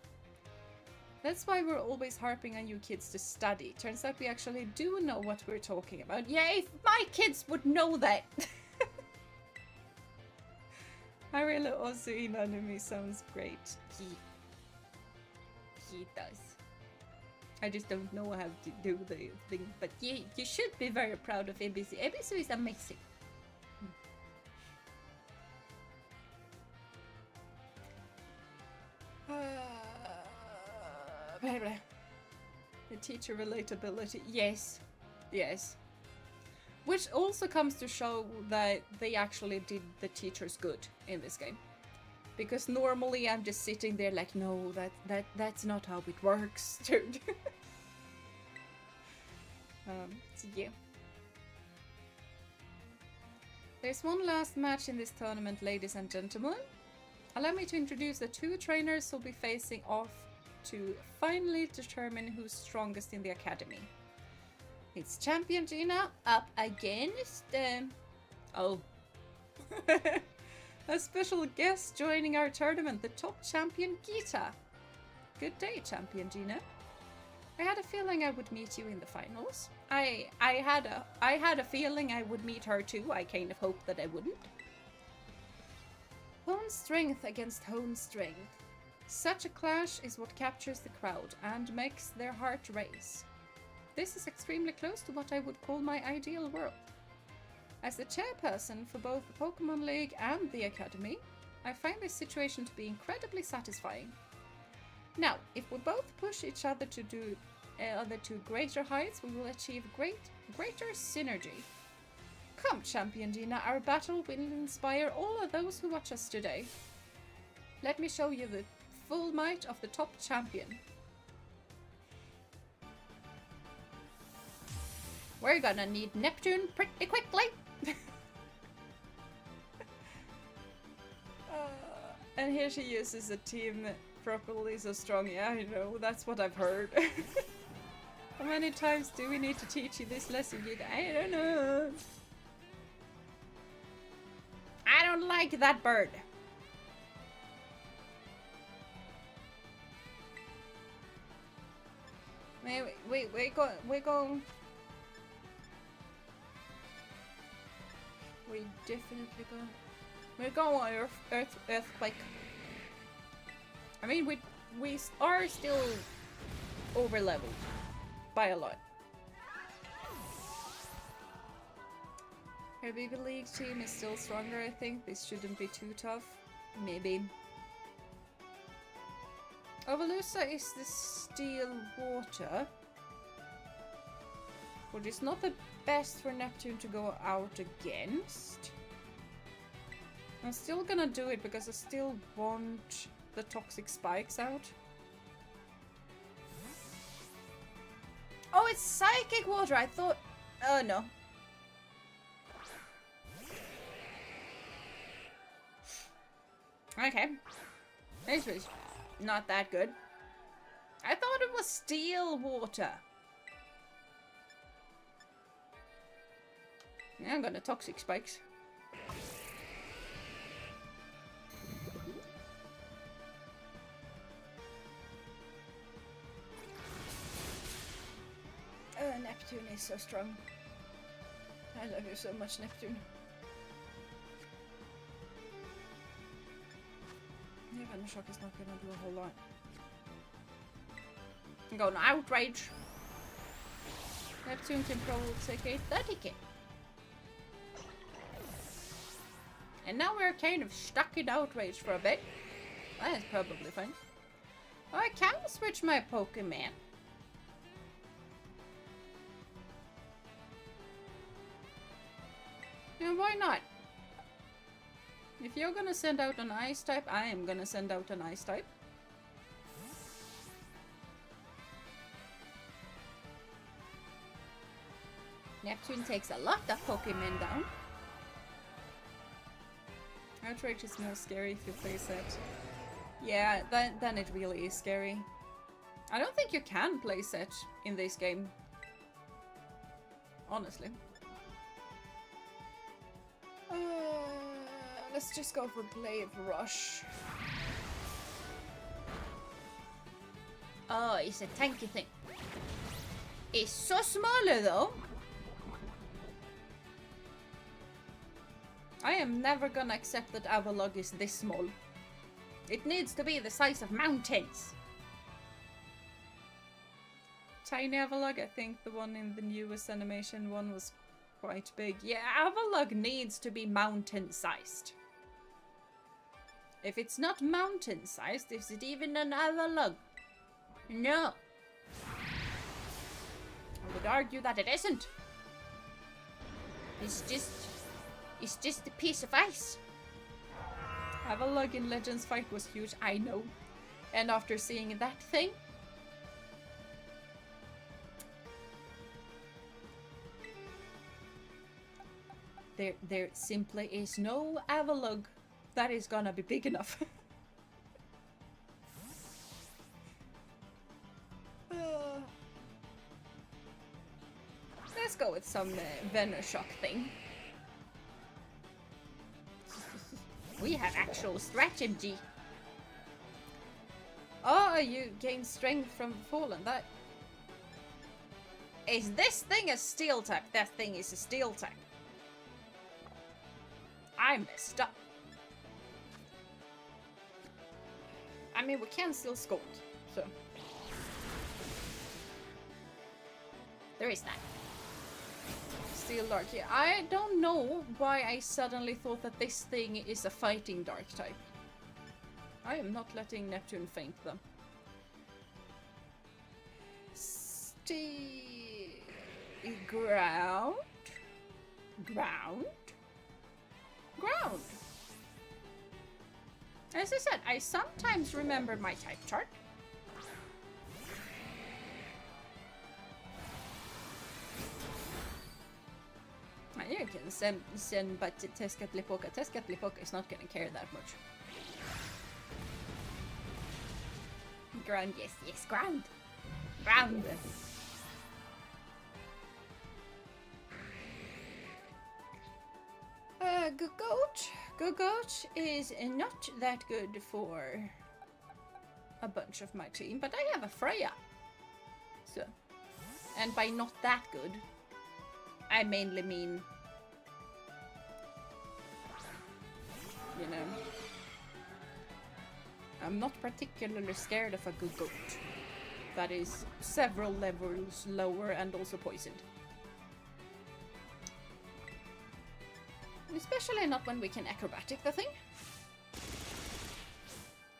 That's why we're always harping on you kids to study. Turns out we actually do know what we're talking about. Yeah, if my kids would know that! I really also in anime sounds great. He does. I just don't know how to do the thing. But you should be very proud of Ebisu. Ebisu is amazing. The teacher relatability. Yes. Yes. Which also comes to show that they actually did the teachers good in this game. Because normally I'm just sitting there like, no, that's not how it works, dude. So yeah. There's one last match in this tournament, ladies and gentlemen. Allow me to introduce the two trainers who'll be facing off to finally determine who's strongest in the academy. It's Champion Jeena up against... oh. A special guest joining our tournament, the top champion Gita. Good day, Champion Jeena. I had a feeling I would meet you in the finals. I had a feeling I would meet her too. I kind of hoped that I wouldn't. Hone strength against hone strength. Such a clash is what captures the crowd and makes their heart race. This is extremely close to what I would call my ideal world. As the chairperson for both the Pokémon League and the Academy, I find this situation to be incredibly satisfying. Now, if we both push each other to greater heights, we will achieve greater synergy. Come, Champion Jeena, our battle will inspire all of those who watch us today. Let me show you the full might of the top champion. We're gonna need Neptune pretty quickly. And here she uses a team properly so strong. Yeah, I know, that's what I've heard. How many times do we need to teach you this lesson? I don't know. I don't like that bird. Wait, we're going. We definitely go. We're going earthquake. I mean, we are still over leveled by a lot. Her BB League team is still stronger, I think. This shouldn't be too tough. Maybe. Ovalusa is the steel water, which is not the best for Neptune to go out against. I'm still gonna do it because I still want the toxic spikes out. Oh, it's psychic water! I thought... oh, no. Okay. This was not that good. I thought it was steel water. Yeah, I'm gonna toxic spikes. Neptune is so strong. I love you so much, Neptune. Even shock is not gonna do a whole lot. I'm going outrage. Neptune can probably take a 30k. And now we're kind of stuck in outrage for a bit. That is probably fine. Oh, I can switch my Pokemon. Yeah, why not? If you're gonna send out an ice type, I am gonna send out an ice type. Neptune takes a lot of Pokemon down. Outrage is more scary if you play set. Yeah, then it really is scary. I don't think you can play set in this game. Honestly. Let's just go for Glaive Rush. Oh, it's a tanky thing. It's so smaller though. I am never gonna accept that Avalog is this small. It needs to be the size of mountains. tiny Avalugg. I think the one in the newest animation one was quite big. Yeah, Avalugg needs to be mountain-sized. If it's not mountain-sized, is it even an Avalugg? No. I would argue that it isn't. It's just a piece of ice. Avalugg in Legends fight was huge, I know. And after seeing that thing, there simply is no Avalugg that is gonna be big enough. Let's go with some Venoshock thing. We have actual strategy. Oh, you gain strength from fallen. That is this thing a steel type? That thing is a steel type. I messed up. I mean, we can still scold, so there is that. Steel Dark. Yeah, I don't know why I suddenly thought that this thing is a fighting Dark type. I am not letting Neptune faint them. Ground. Ground. Ground. As I said, I sometimes remember my type chart. You can send but Tezcatlipoca. Tezcatlipoca is not gonna care that much. Ground, yes, ground. Ground. Gogoat is not that good for a bunch of my team, but I have a Freya. So, and by not that good, I mainly mean, you know, I'm not particularly scared of a Gogoat that is several levels lower and also poisoned. Especially not when we can acrobatic the thing.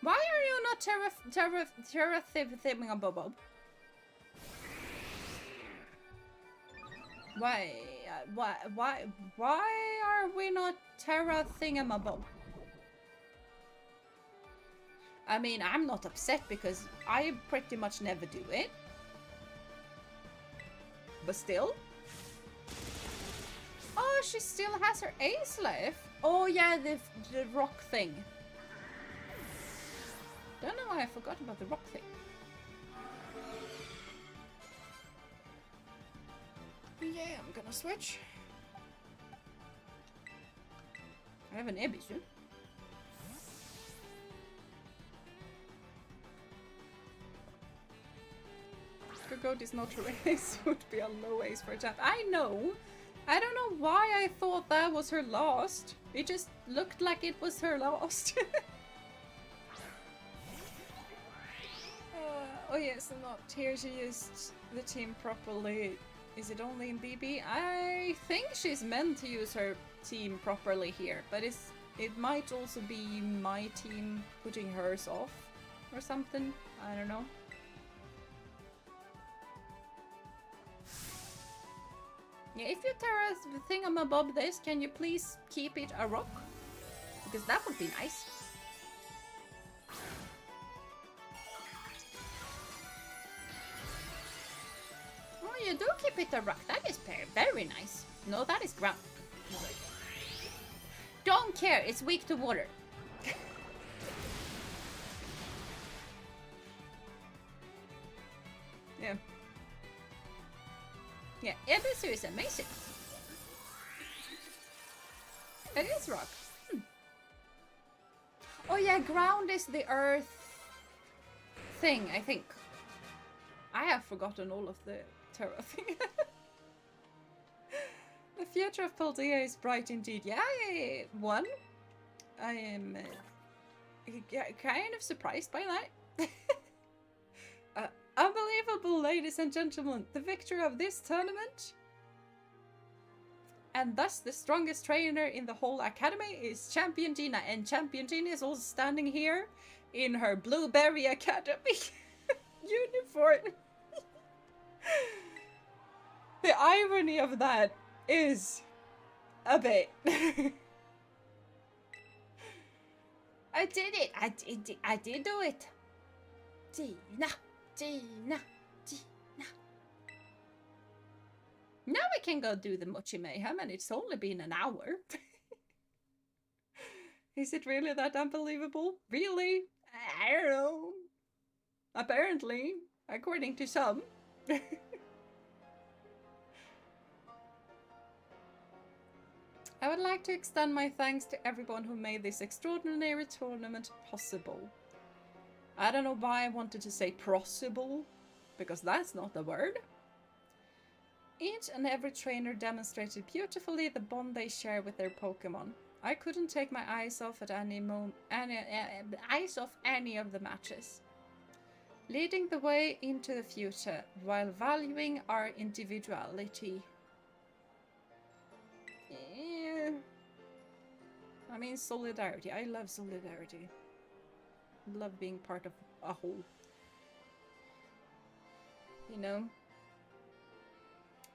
Why are you not Terra-Thingamabob? Why are we not Terra-Thingamabob? I mean, I'm not upset because I pretty much never do it. But still. Oh, she still has her ace left. Oh yeah, the rock thing. Don't know why I forgot about the rock thing. Yeah, I'm gonna switch. I have an Ebisu. Gogoat is not her ace, would be a low ace for a chat. I know! I don't know why I thought that was her last. It just looked like it was her last. Oh yes, and not here she used the team properly. Is it only in BB? I think she's meant to use her team properly here, but it might also be my team putting hers off or something. I don't know. Yeah, if you Terra Thingamabob this, can you please keep it a rock? Because that would be nice. Oh, you do keep it a rock. That is very nice. No, that is ground. Don't care, it's weak to water. Yeah. Yeah, Ebisu is amazing. It is rock. Oh yeah, ground is the earth thing, I think. I have forgotten all of the Terra thing. The future of Paldea is bright indeed. Yeah, I am kind of surprised by that. Unbelievable, ladies and gentlemen. The victor of this tournament, and thus the strongest trainer in the whole academy, is Champion Jeena. And Champion Jeena is also standing here in her Blueberry Academy uniform. The irony of that is a bit. I did it. I did do it. Jeena, Jeena, Jeena. Now we can go do the Mochi Mayhem, and it's only been an hour. Is it really that unbelievable? Really? I don't know. Apparently, according to some. I would like to extend my thanks to everyone who made this extraordinary tournament possible. I don't know why I wanted to say possible, because that's not the word. Each and every trainer demonstrated beautifully the bond they share with their Pokémon. I couldn't take my eyes off at any of the matches, leading the way into the future while valuing our individuality. Yeah. I mean, solidarity. I love solidarity. I love being part of a whole. You know?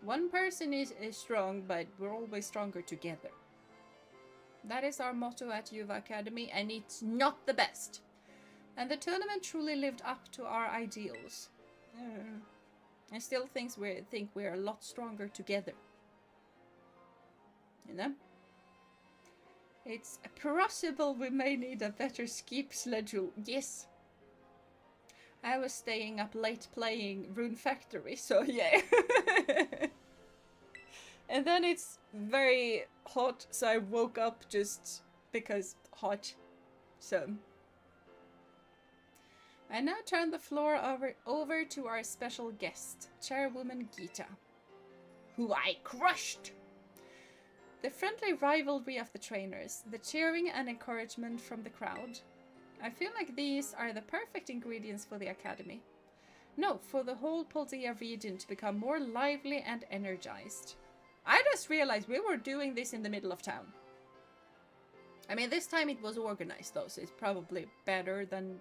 One person is strong, but we're always stronger together. That is our motto at Yuva Academy, and it's not the best. And the tournament truly lived up to our ideals. I still think we're a lot stronger together. You know? It's possible we may need a better skip schedule. Yes. I was staying up late playing Rune Factory, so yeah. And then it's very hot, so I woke up just because hot. So I now turn the floor over to our special guest, Chairwoman Geeta, who I crushed. The friendly rivalry of the trainers, the cheering and encouragement from the crowd. I feel like these are the perfect ingredients for the academy. No, for the whole Paldea region to become more lively and energized. I just realized we were doing this in the middle of town. I mean, this time it was organized though, so it's probably better than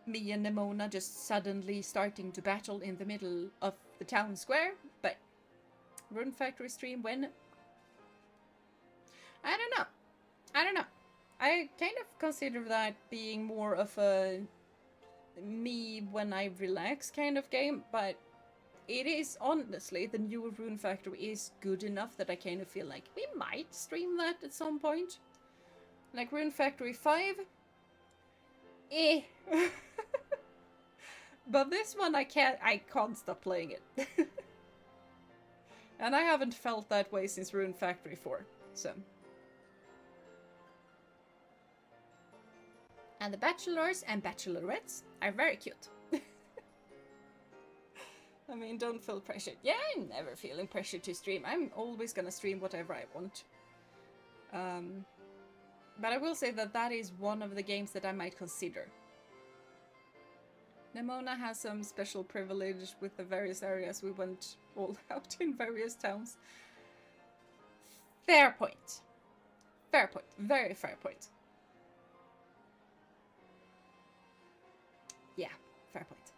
me and Nemona just suddenly starting to battle in the middle of the town square, but Rune Factory stream when? I don't know. I kind of consider that being more of a me when I relax kind of game, but it is honestly, the new Rune Factory is good enough that I kind of feel like we might stream that at some point. Like Rune Factory 5? Eh. But this one I can't stop playing it. And I haven't felt that way since Rune Factory 4, so. And the bachelors and bachelorettes are very cute. I mean, don't feel pressured. Yeah, I'm never feeling pressured to stream. I'm always gonna stream whatever I want. But I will say that that is one of the games that I might consider. Nemona has some special privilege with the various areas we went all out in various towns. Fair point. Fair point. Very fair point. Yeah, fair point.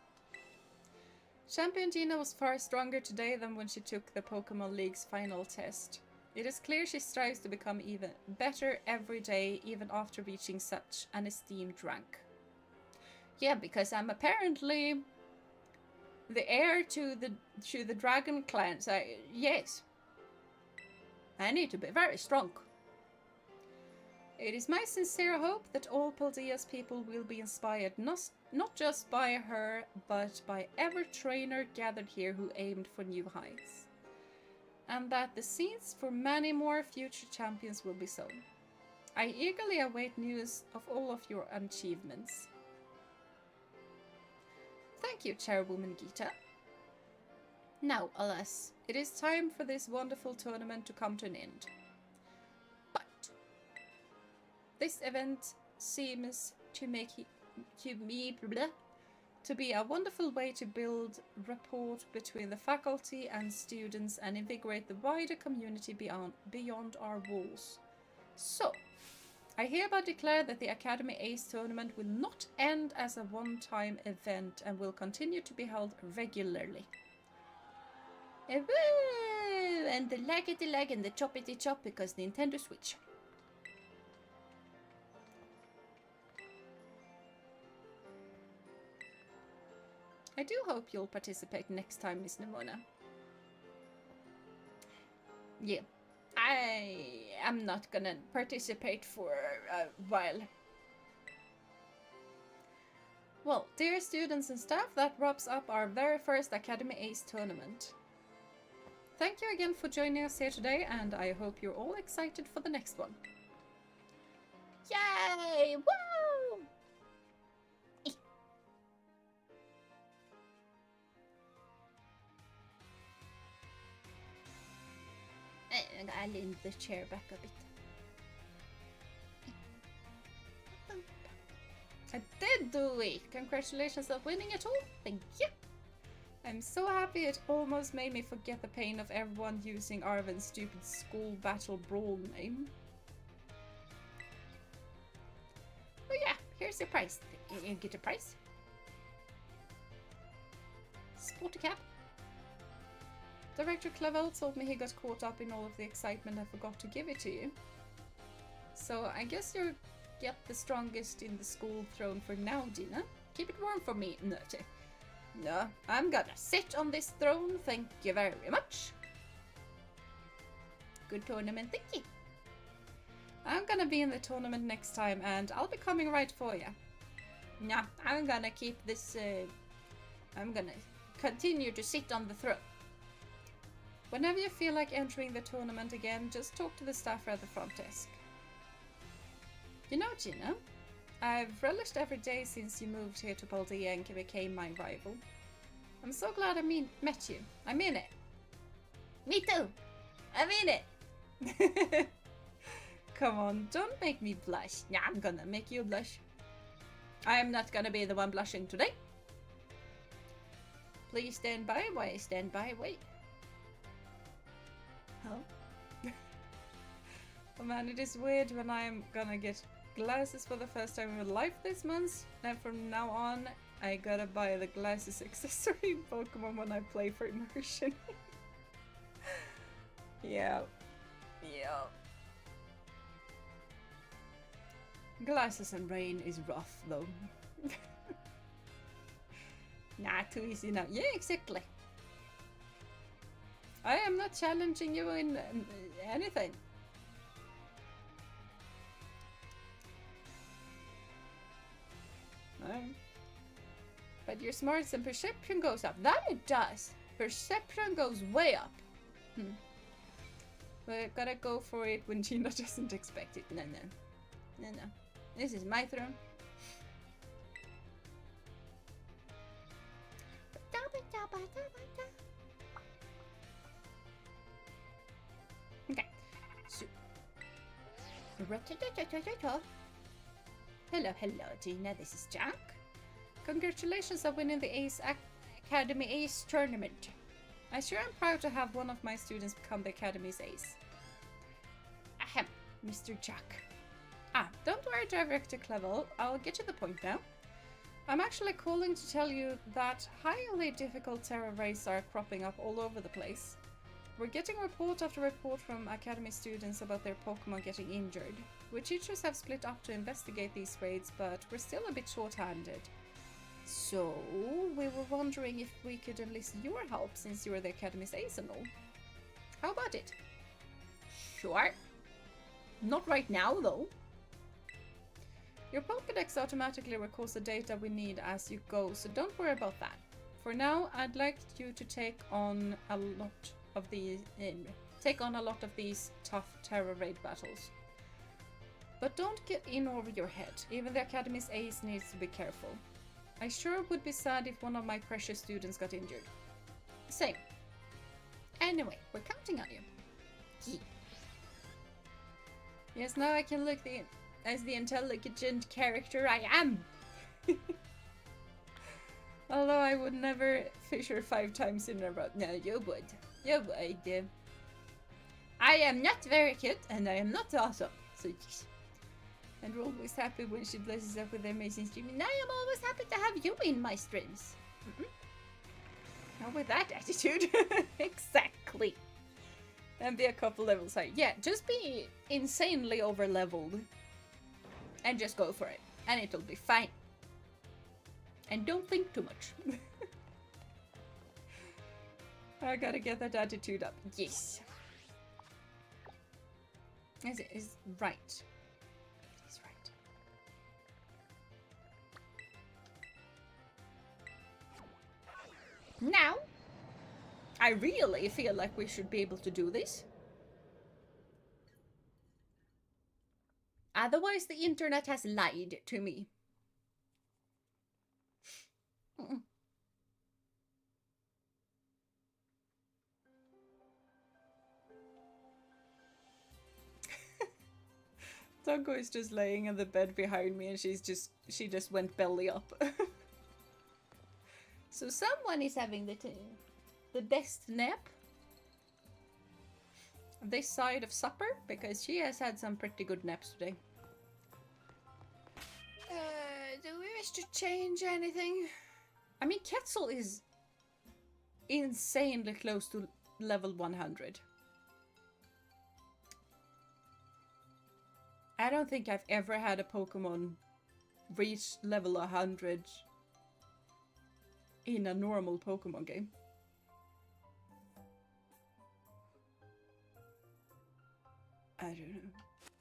Champion Jeena was far stronger today than when she took the Pokémon League's final test. It is clear she strives to become even better every day, even after reaching such an esteemed rank. Yeah, because I'm apparently the heir to the Dragon Clan, so yes. I need to be very strong. It is my sincere hope that all Paldea's people will be inspired, not just by her, but by every trainer gathered here who aimed for new heights. And that the seeds for many more future champions will be sown. I eagerly await news of all of your achievements. Thank you, Chairwoman Geeta. Now, alas, it is time for this wonderful tournament to come to an end. But this event seems to make me to be a wonderful way to build rapport between the faculty and students and invigorate the wider community beyond our walls. So, I hereby declare that the Academy Ace tournament will not end as a one-time event and will continue to be held regularly. And the laggity lag and the choppity chop because Nintendo Switch. I do hope you'll participate next time, Miss Nimona. Yeah, I am not gonna participate for a while. Well, dear students and staff, that wraps up our very first Academy Ace tournament. Thank you again for joining us here today, and I hope you're all excited for the next one. Yay! Woo! I'll lean the chair back a bit. I did do it! Congratulations on winning it all! Thank you! I'm so happy it almost made me forget the pain of everyone using Arven's stupid school battle brawl name. Oh yeah, here's your prize. You get a prize. Sporty cap. Director Clavel told me he got caught up in all of the excitement and forgot to give it to you. So I guess you'll get the strongest in the school throne for now, Jeena. Keep it warm for me, Nerty. No, I'm gonna sit on this throne, thank you very much. Good tournament, thank you. I'm gonna be in the tournament next time and I'll be coming right for you. Nah, I'm gonna keep this, I'm gonna continue to sit on the throne. Whenever you feel like entering the tournament again, just talk to the staffer at the front desk. You know, Jeena, I've relished every day since you moved here to Paldea and became my rival. I'm so glad I met you. I mean it. Me too. I mean it. Come on, don't make me blush. Yeah, I'm gonna make you blush. I am not gonna be the one blushing today. Please stand by while I stand by. Wait. Oh. Oh man, it is weird when I'm gonna get glasses for the first time in my life this month, and from now on I gotta buy the glasses accessory in Pokemon when I play for immersion. Yeah. Glasses and rain is rough though. Nah, too easy now. Yeah, exactly. I am not challenging you in anything. No. But your smarts and perception goes up. That it does. Perception goes way up. But gotta go for it when Jeena doesn't expect it. No. This is my throne. Okay. So. Hello, Jeena. This is Jack. Congratulations on winning the Academy Ace tournament. I sure am proud to have one of my students become the Academy's ace. Ahem, Mr. Jack. Don't worry, Director Clavel. I'll get to the point now. I'm actually calling to tell you that highly difficult Tera raids are cropping up all over the place. We're getting report after report from Academy students about their Pokémon getting injured. We teachers have split up to investigate these raids, but we're still a bit short-handed. So, we were wondering if we could enlist your help since you're the Academy's ace and all. How about it? Sure. Not right now, though. Your Pokédex automatically records the data we need as you go, so don't worry about that. For now, I'd like you to take on a lot of these tough Tera raid battles. But don't get in over your head. Even the Academy's ace needs to be careful. I sure would be sad if one of my precious students got injured. Same. Anyway, we're counting on you. Yes, now I can look as the intelligent character I am. Although I would never fisher 5 times in a row. No, you would. You would. I am not very cute, and I am not awesome. So yes. And we're always happy when she blesses us with amazing streaming. And I am always happy to have you in my streams. Not with that attitude. Exactly. And be a couple levels high. Yeah, just be insanely over leveled. And just go for it. And it'll be fine. And don't think too much. I gotta get that attitude up. Yes. Is right. It's right. Now, I really feel like we should be able to do this. Otherwise, the internet has lied to me. Tonko is just laying in the bed behind me and she just went belly up. So someone is having the best nap this side of supper because she has had some pretty good naps today. Do we wish to change anything? I mean, Quetzal is insanely close to level 100. I don't think I've ever had a Pokemon reach level 100 in a normal Pokemon game. I don't know.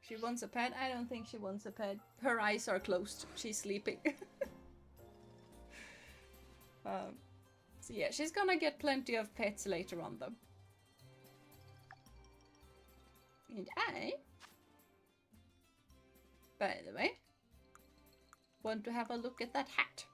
She wants a pet? I don't think she wants a pet. Her eyes are closed. She's sleeping. So yeah, she's gonna get plenty of pets later on though. And I, by the way, want to have a look at that hat.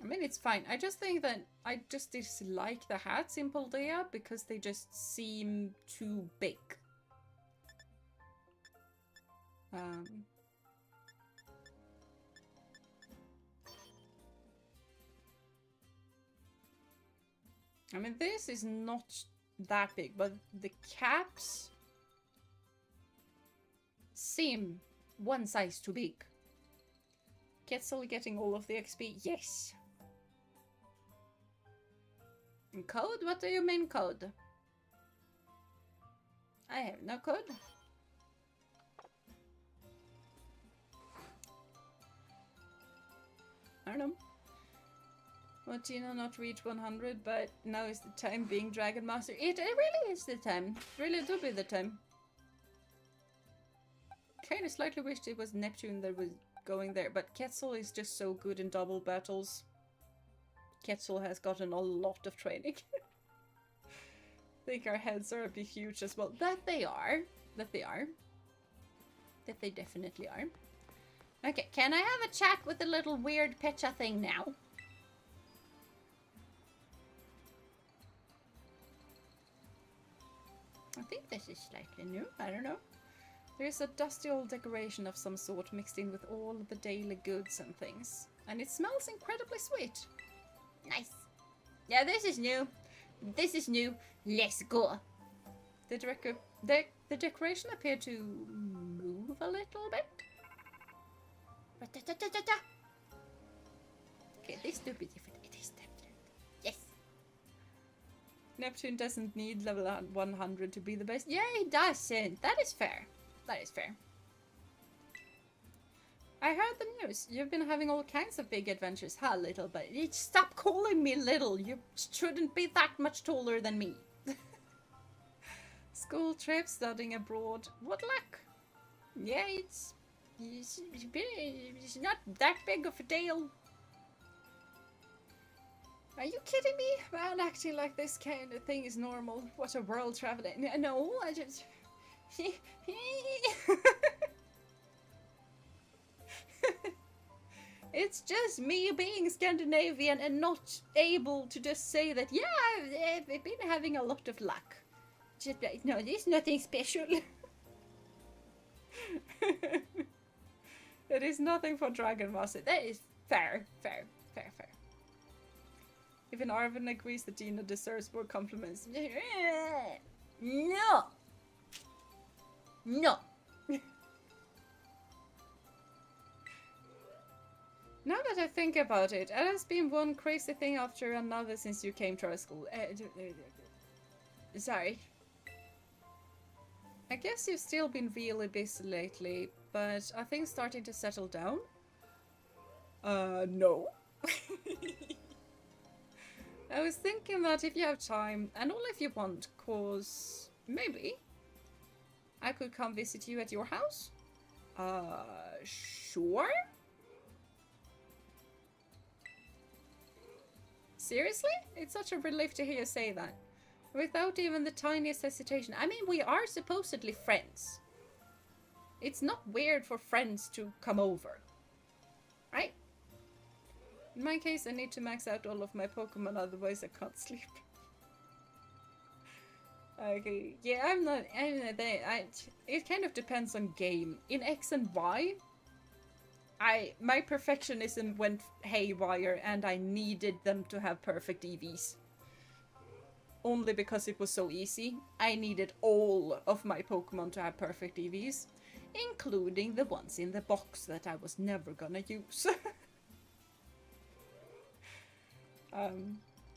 I mean, it's fine. I just think that I just dislike the hats in Paldea because they just seem too big. I mean, this is not that big, but the caps seem one size too big. Quetzal getting all of the XP? Yes. And code? What do you mean code? I have no code. I don't know. Well, Jeena not reach 100, but now is the time being Dragon Master. It really is the time. Really do be the time. Kinda slightly wished it was Neptune that was going there, but Quetzal is just so good in double battles. Quetzal has gotten a lot of training. I think our heads are a bit huge as well. That they are. That they are. That they definitely are. Okay, can I have a chat with the little weird Pecha thing now? I think this is slightly new. I don't know. There's a dusty old decoration of some sort mixed in with all the daily goods and things. And it smells incredibly sweet. Nice. Yeah, this is new. This is new. Let's go. The decoration appeared to move a little bit. Okay, this do be different. It is different. Yes. Neptune doesn't need level 100 to be the best. Yeah, he doesn't. That is fair. That is fair. I heard the news. You've been having all kinds of big adventures. Ha, little buddy. Stop calling me little. You shouldn't be that much taller than me. School trips, studying abroad. What luck? Yeah, it's not that big of a deal. Are you kidding me? Man, acting like this kind of thing is normal. What a world traveling. No, I just... It's just me being Scandinavian and not able to just say that, yeah, I've been having a lot of luck. Just like, no, there's nothing special. It is nothing for Dragon Master. That is fair. Even Arvin agrees that Jeena deserves more compliments. No! No! Now that I think about it, it has been one crazy thing after another since you came to our school. Sorry. I guess you've still been really busy lately, but are things starting to settle down? No. I was thinking that if you have time, and only if you want, cause maybe I could come visit you at your house? Sure? Seriously? It's such a relief to hear you say that. Without even the tiniest hesitation. I mean, we are supposedly friends. It's not weird for friends to come over. Right? In my case, I need to max out all of my Pokemon, otherwise I can't sleep. Okay, yeah, I'm not it kind of depends on game. In X and Y, my perfectionism went haywire and I needed them to have perfect EVs. Only because it was so easy. I needed all of my Pokemon to have perfect EVs, including the ones in the box that I was never gonna use.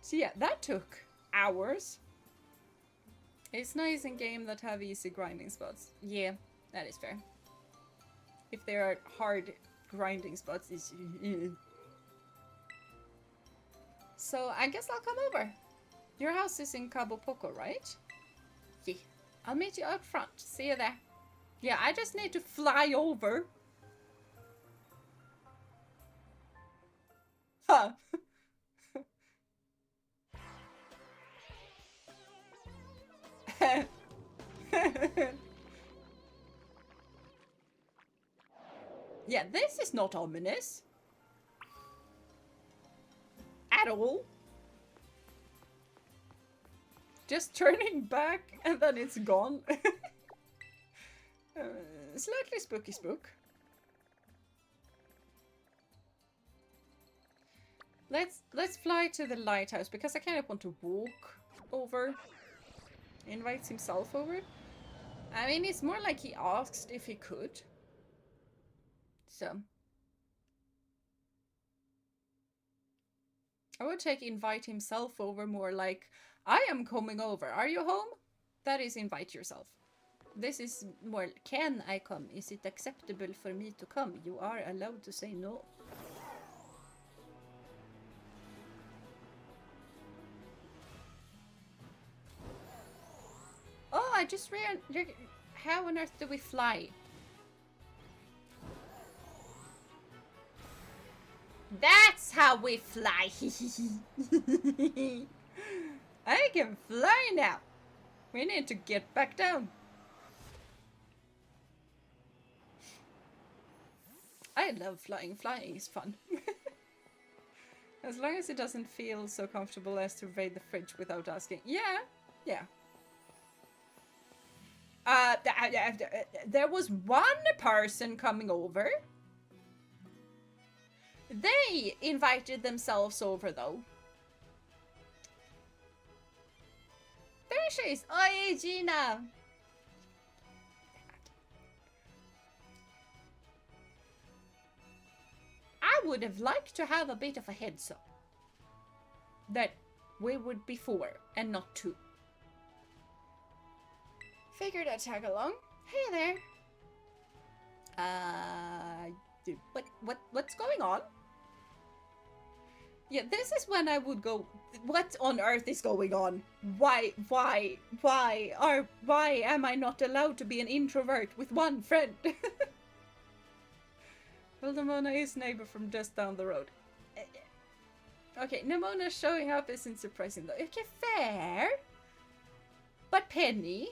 So yeah, that took hours. It's nice in game that have easy grinding spots. Yeah, that is fair. If there are hard grinding spots, it's... So I guess I'll come over. Your house is in Cabo Poco, right? Yeah. I'll meet you out front. See you there. Yeah, I just need to fly over. Huh. Yeah, this is not ominous. At all. Just turning back and then it's gone. Slightly spooky spook. Let's fly to the lighthouse because I kind of want to walk over. Invites himself over. I mean, it's more like he asked if he could. So I would take invite himself over more like, I am coming over. Are you home? That is invite yourself. This is more, can I come? Is it acceptable for me to come? You are allowed to say no. Oh, I just realized, how on earth do we fly? That's how we fly. I can fly now. We need to get back down. I love flying. Flying is fun. As long as it doesn't feel so comfortable as to raid the fridge without asking. Yeah, yeah. There was one person coming over. They invited themselves over, though. There she is. Oi, Jeena. I would have liked to have a bit of a heads up that we would be 4 and not 2. Figured I'd tag along. Hey there. What's going on? Yeah, this is when I would go, what on earth is going on? Why am I not allowed to be an introvert with one friend? Well, Nemona is neighbor from just down the road. Okay, Nemona showing up isn't surprising though. Okay, fair. But Penny,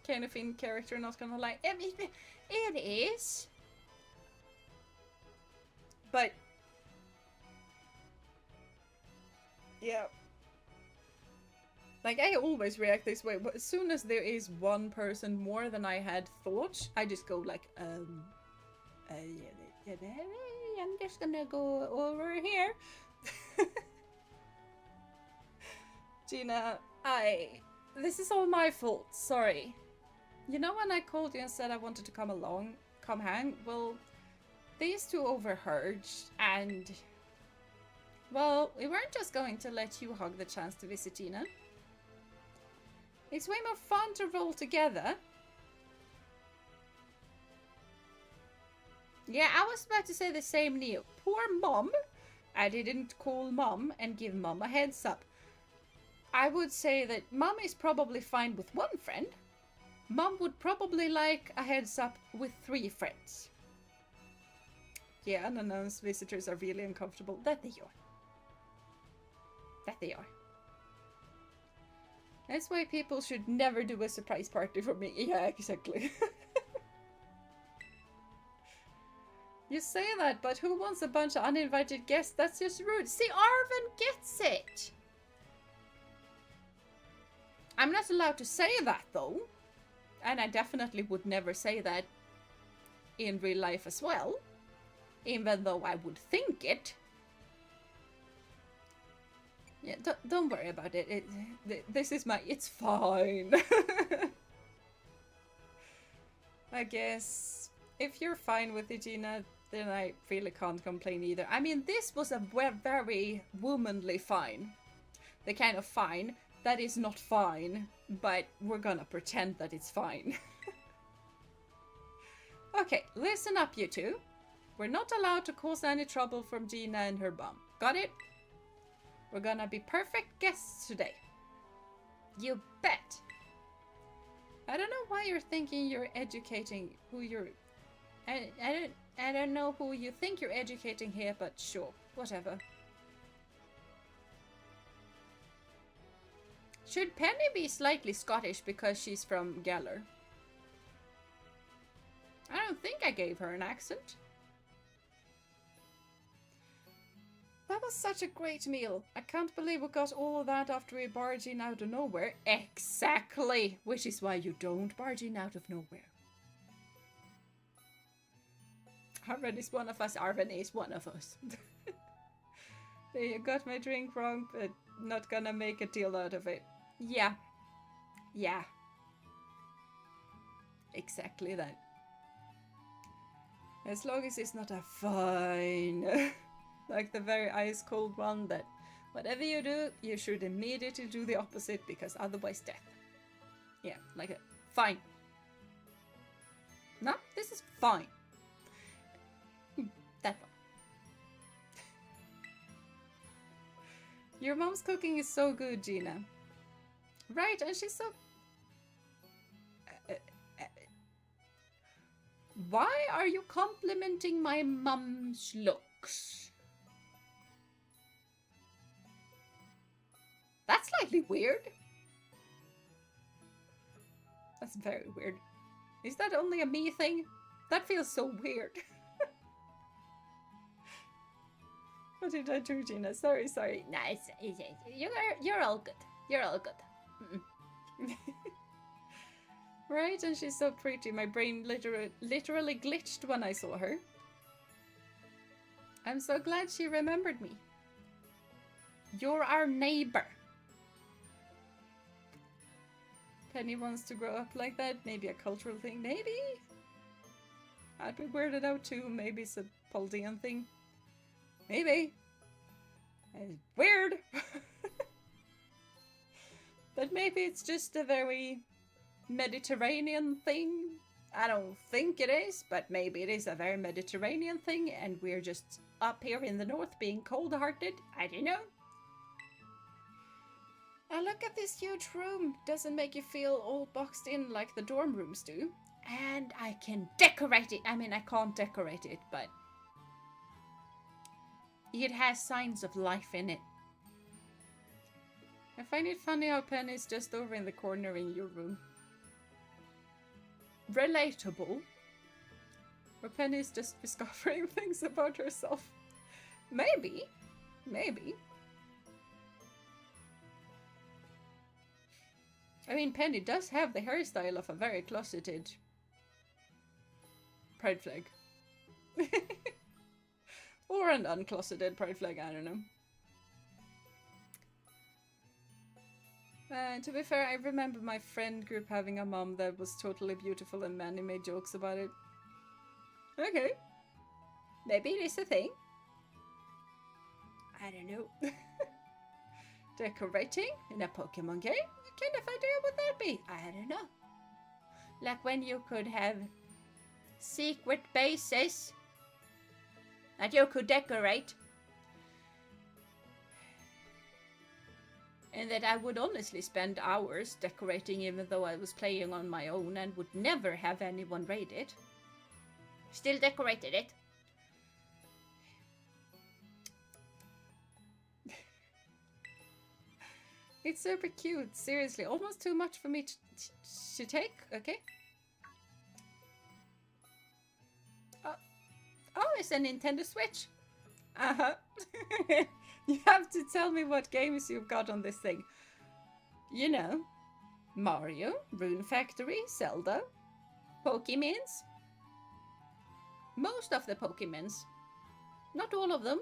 kind of in character, not gonna lie. It is. But yeah. Like, I always react this way, but as soon as there is one person more than I had thought, I just go like, yeah, I'm just gonna go over here. Jeena, this is all my fault, sorry. You know when I called you and said I wanted to come hang? Well, these two overheard, and... Well, we weren't just going to let you hog the chance to visit Jeena. It's way more fun to roll together. Yeah, I was about to say the same, Neo. Poor Mom. I didn't call Mom and give Mom a heads up. I would say that Mom is probably fine with one friend. Mom would probably like a heads up with 3 friends. Yeah, unannounced visitors are really uncomfortable. That they are. That they are. That's why people should never do a surprise party for me. Yeah, exactly. You say that, but who wants a bunch of uninvited guests? That's just rude. See, Arven gets it. I'm not allowed to say that, though. And I definitely would never say that in real life as well. Even though I would think it. Yeah, don't worry about it. This is my... It's fine. I guess if you're fine with it, Jeena, then I really can't complain either. I mean, this was a very womanly fine. The kind of fine that is not fine, but we're gonna pretend that it's fine. Okay, listen up, you two. We're not allowed to cause any trouble from Jeena and her mom. Got it? We're gonna be perfect guests today. You bet. I don't know why you're thinking you're educating who you're... I don't know who you think you're educating here, but sure, whatever. Should Penny be slightly Scottish because she's from Galler? I don't think I gave her an accent. That was such a great meal. I can't believe we got all of that after we barged in out of nowhere. Exactly! Which is why you don't barge in out of nowhere. Arven is one of us. Arven is one of us. You got my drink wrong, but not gonna make a deal out of it. Yeah. Yeah. Exactly that. As long as it's not a fine... like the very ice cold one that whatever you do, you should immediately do the opposite because otherwise death. Yeah, like that. Fine. No, this is fine. That one. Your mom's cooking is so good, Jeena. Right, and she's so... Why are you complimenting my mom's looks? That's slightly weird. That's very weird. Is that only a me thing? That feels so weird. What did I do, Jeena? Sorry. Nice. You're all good. You're all good. Right, and she's so pretty. My brain literally glitched when I saw her. I'm so glad she remembered me. You're our neighbor. Penny wants to grow up like that. Maybe a cultural thing. Maybe. I'd be weirded out too. Maybe it's a Paldean thing. Maybe. It's weird. But maybe it's just a very Mediterranean thing. I don't think it is, but maybe it is a very Mediterranean thing and we're just up here in the north being cold-hearted. I don't know. And look at this huge room. Doesn't make you feel all boxed in like the dorm rooms do. And I can decorate it. I mean, I can't decorate it, but it has signs of life in it. I find it funny how Penny's just over in the corner in your room. Relatable. Or Penny's just discovering things about herself. Maybe. Maybe. I mean, Penny does have the hairstyle of a very closeted pride flag. Or an uncloseted pride flag, I don't know. To be fair, I remember my friend group having a mom that was totally beautiful and many made jokes about it. Okay. Maybe it is a thing. I don't know. Decorating in a Pokemon game? What kind of idea would that be? I don't know. Like when you could have secret bases that you could decorate. And that I would honestly spend hours decorating even though I was playing on my own and would never have anyone raid it. Still decorated it. It's super cute, seriously. Almost too much for me to take, okay? Oh, it's a Nintendo Switch. Uh-huh. You have to tell me what games you've got on this thing. You know, Mario, Rune Factory, Zelda, Pokemons. Most of the Pokemons. Not all of them.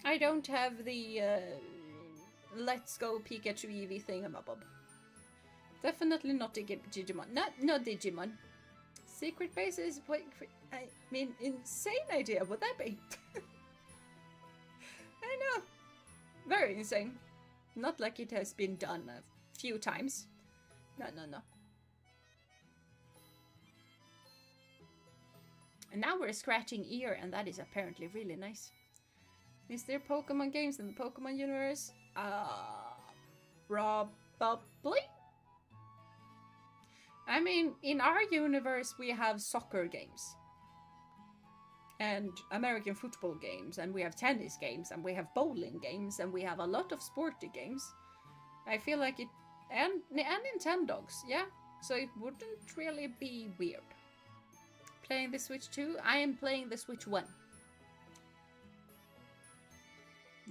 I don't have the Let's Go Pikachu Eevee thingamabob. Definitely not Digimon. Not Digimon. Secret bases? I mean, insane idea. Would that be? I know. Very insane. Not like it has been done a few times. No. And now we're scratching ear, and that is apparently really nice. Is there Pokemon games in the Pokemon universe? Probably. I mean, in our universe we have soccer games. And American football games, and we have tennis games, and we have bowling games, and we have a lot of sporty games. I feel like it... And Nintendogs, yeah? So it wouldn't really be weird. Playing the Switch 2? I am playing the Switch 1.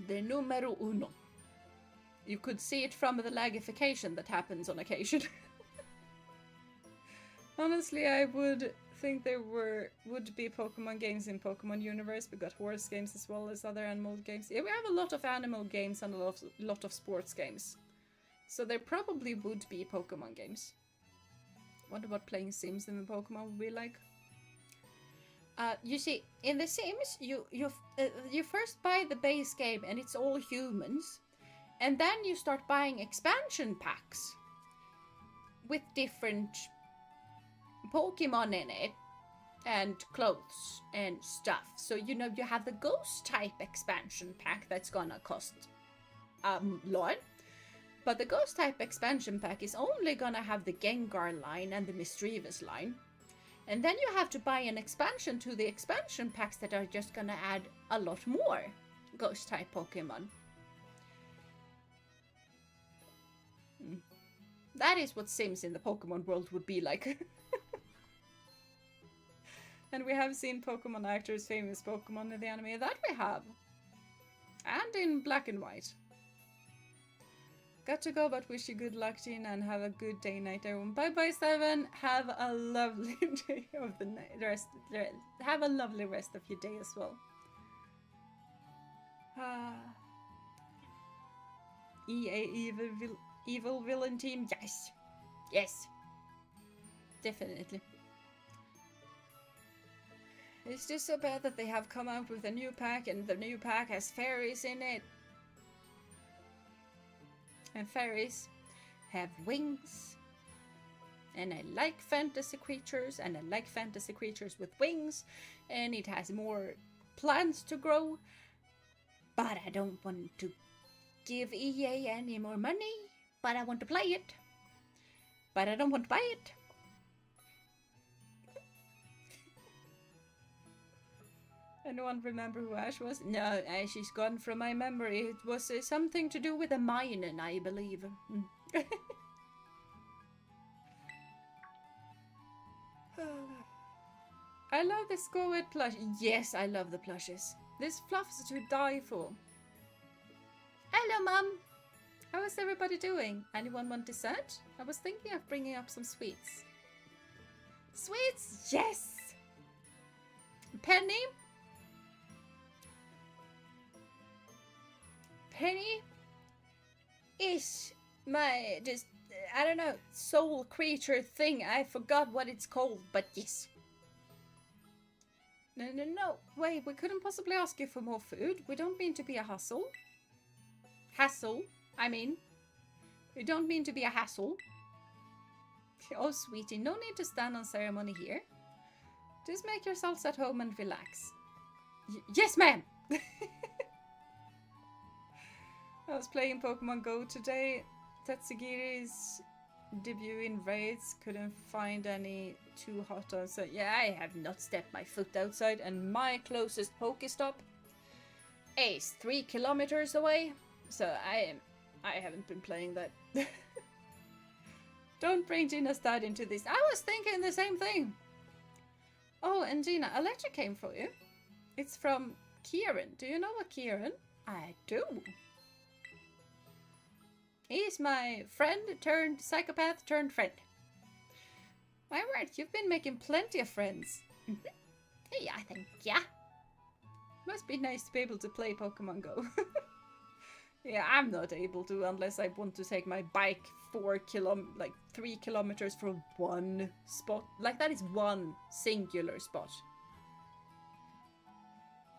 The numero uno. You could see it from the lagification that happens on occasion. Honestly, I would think there would be Pokemon games in Pokemon universe. We got horse games as well as other animal games. Yeah, we have a lot of animal games and a lot of sports games. So there probably would be Pokemon games. Wonder what playing Sims in the Pokemon would be like. You see, in The Sims, you first buy the base game and it's all humans, and then you start buying expansion packs with different Pokemon in it and clothes and stuff. So you know you have the ghost type expansion pack that's gonna cost a lot, but the ghost type expansion pack is only gonna have the Gengar line and the Mischievous line. And then you have to buy an expansion to the expansion packs that are just gonna add a lot more ghost-type Pokemon. That is what Sims in the Pokemon world would be like. And we have seen Pokemon actors, famous Pokemon in the anime. That we have. And in black and white. Got to go, but wish you good luck, Jeena, and have a good day, night, everyone. Bye-bye, Seven. Have a lovely day of the night. Have a lovely rest of your day as well. EA evil villain team. Yes. Yes. Definitely. It's just so bad that they have come out with a new pack, and the new pack has fairies in it. And fairies have wings. And I like fantasy creatures, and I like fantasy creatures with wings. And it has more plants to grow. But I don't want to give EA any more money. But I want to play it. But I don't want to buy it. Anyone remember who Ash was? No, Ash is gone from my memory. It was something to do with a mine, I believe. I love the Scored plush. Yes, I love the plushes. This fluff is to die for. Hello, Mum. How is everybody doing? Anyone want dessert? I was thinking of bringing up some sweets. Sweets? Yes! Penny? Penny is my, just, I don't know, soul creature thing. I forgot what it's called, but yes. No. Wait, we couldn't possibly ask you for more food. We don't mean to be a hassle. Hassle, I mean. We don't mean to be a hassle. Oh, sweetie, no need to stand on ceremony here. Just make yourselves at home and relax. Yes, ma'am! I was playing Pokemon Go today. Tatsugiri's debut in raids. Couldn't find any too hot on. So yeah, I have not stepped my foot outside. And my closest Pokestop is 3 kilometers away. So I haven't been playing that. Don't bring Jeena's dad into this. I was thinking the same thing. Oh, and Jeena, a letter came for you. It's from Kieran. Do you know a Kieran? I do. He's my friend turned psychopath turned friend. My word, you've been making plenty of friends. Yeah, I think, yeah. Must be nice to be able to play Pokemon Go. Yeah, I'm not able to unless I want to take my bike 3 kilometers from one spot. Like, that is one singular spot.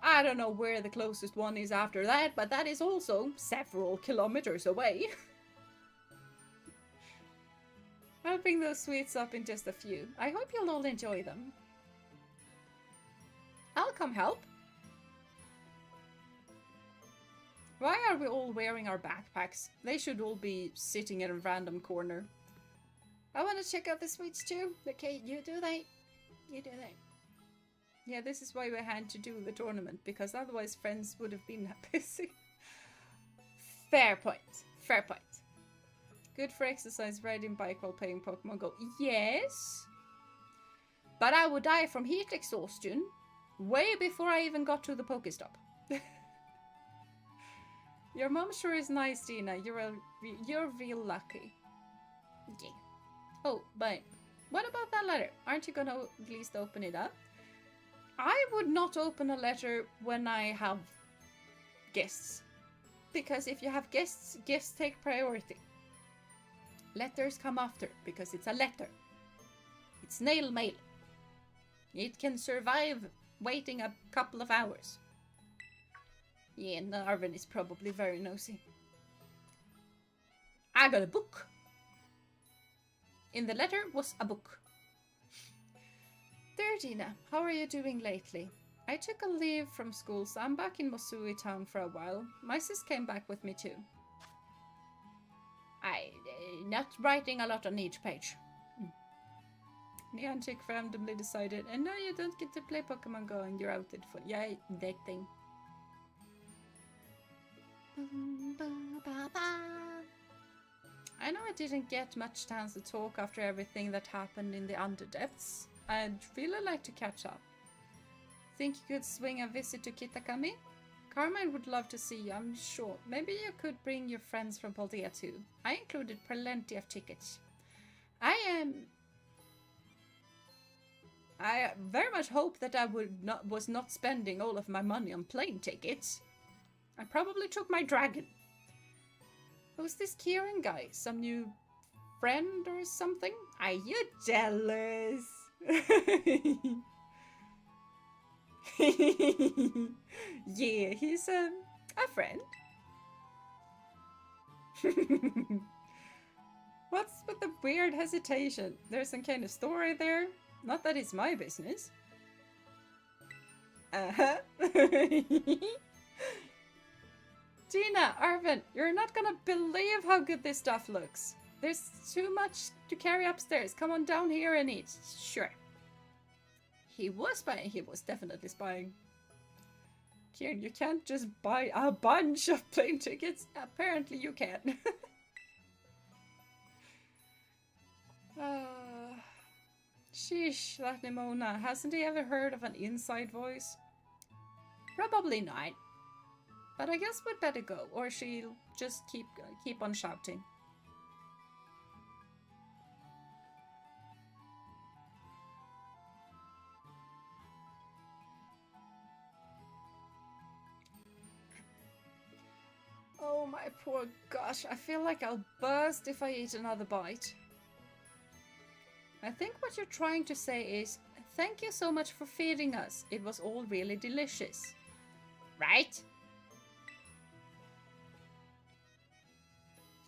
I don't know where the closest one is after that, but that is also several kilometers away. I'll bring those sweets up in just a few. I hope you'll all enjoy them. I'll come help. Why are we all wearing our backpacks? They should all be sitting in a random corner. I want to check out the sweets too. Okay, you do that. You do that. Yeah, this is why we had to do the tournament, because otherwise friends would have been busy. Fair point. Fair point. Good for exercise, riding bike while playing Pokemon Go. Yes. But I would die from heat exhaustion way before I even got to the Pokestop. Your mom sure is nice, Jeena. You're real lucky. Yeah. Oh, but what about that letter? Aren't you gonna at least open it up? I would not open a letter when I have guests. Because if you have guests, guests take priority. Letters come after, because it's a letter. It's snail mail. It can survive waiting a couple of hours. Yeah, Arvin is probably very nosy. I got a book. In the letter was a book. Dear Jeena, how are you doing lately? I took a leave from school, so I'm back in Mosui town for a while. My sis came back with me too. Not writing a lot on each page. Niantic randomly decided, and no, you don't get to play Pokemon Go and you're outed for. Yeah, that thing. I know I didn't get much chance to talk after everything that happened in the Underdepths. I'd really like to catch up. Think you could swing a visit to Kitakami? Carmine would love to see you, I'm sure. Maybe you could bring your friends from Paldea too. I included plenty of tickets. I very much hope that I was not spending all of my money on plane tickets. I probably took my dragon. Who's this Kieran guy? Some new friend or something? Are you jealous? Yeah, he's a friend. What's with the weird hesitation? There's some kind of story there. Not that it's my business. Uh-huh. Jeena, Arvin, you're not gonna believe how good this stuff looks. There's too much to carry upstairs. Come on down here and eat. Sure. He was spying. He was definitely spying. Kieran, you can't just buy a bunch of plane tickets. Apparently you can. Sheesh, that Nimona. Hasn't he ever heard of an inside voice? Probably not. But I guess we'd better go, or she'll just keep on shouting. Oh my poor gosh, I feel like I'll burst if I eat another bite. I think what you're trying to say is, thank you so much for feeding us. It was all really delicious. Right?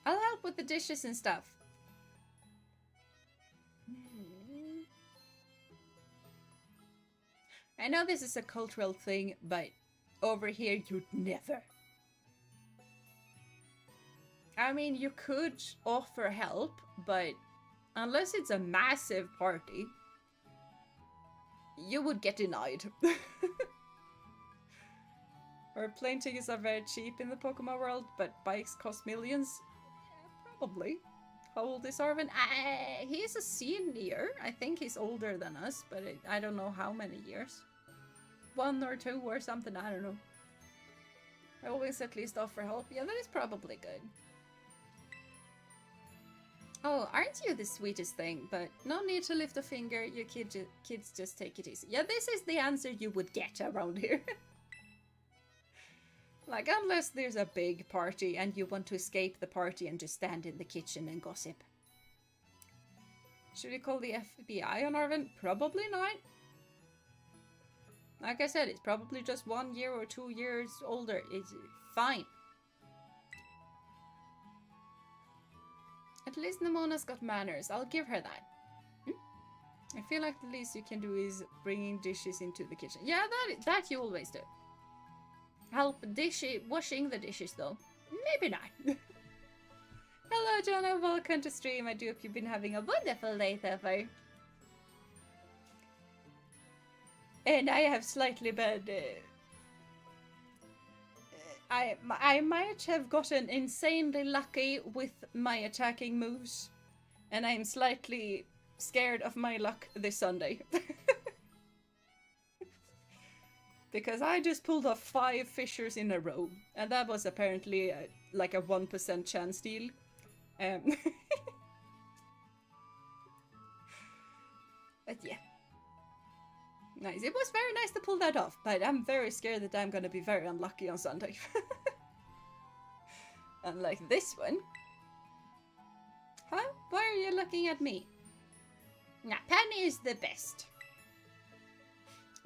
I'll help with the dishes and stuff. I know this is a cultural thing, but over here you'd never. I mean, you could offer help, but unless it's a massive party, you would get denied. Or plane tickets are very cheap in the Pokemon world, but bikes cost millions? Yeah, probably. How old is Arvin? He's a senior. I think he's older than us, but I don't know how many years. 1 or 2 or something, I don't know. I always at least offer help. Yeah, that is probably good. Oh, aren't you the sweetest thing? But no need to lift a finger, you kids just take it easy. Yeah, this is the answer you would get around here. Like, unless there's a big party and you want to escape the party and just stand in the kitchen and gossip. Should we call the FBI on Arvin? Probably not. Like I said, it's probably just 1 year or 2 years older. It's fine. At least Nemona's got manners. I'll give her that. I feel like the least you can do is bringing dishes into the kitchen. Yeah, that you always do. Help washing the dishes though. Maybe not. Hello, Johto. Welcome to stream. I do hope you've been having a wonderful day so far. And I have slightly bad... I might have gotten insanely lucky with my attacking moves. And I'm slightly scared of my luck this Sunday. Because I just pulled off 5 fissures in a row. And that was apparently like a 1% chance deal. But yeah. Nice. It was very nice to pull that off, but I'm very scared that I'm gonna be very unlucky on Sunday. Unlike this one. Huh? Why are you looking at me? Nah, Penny is the best.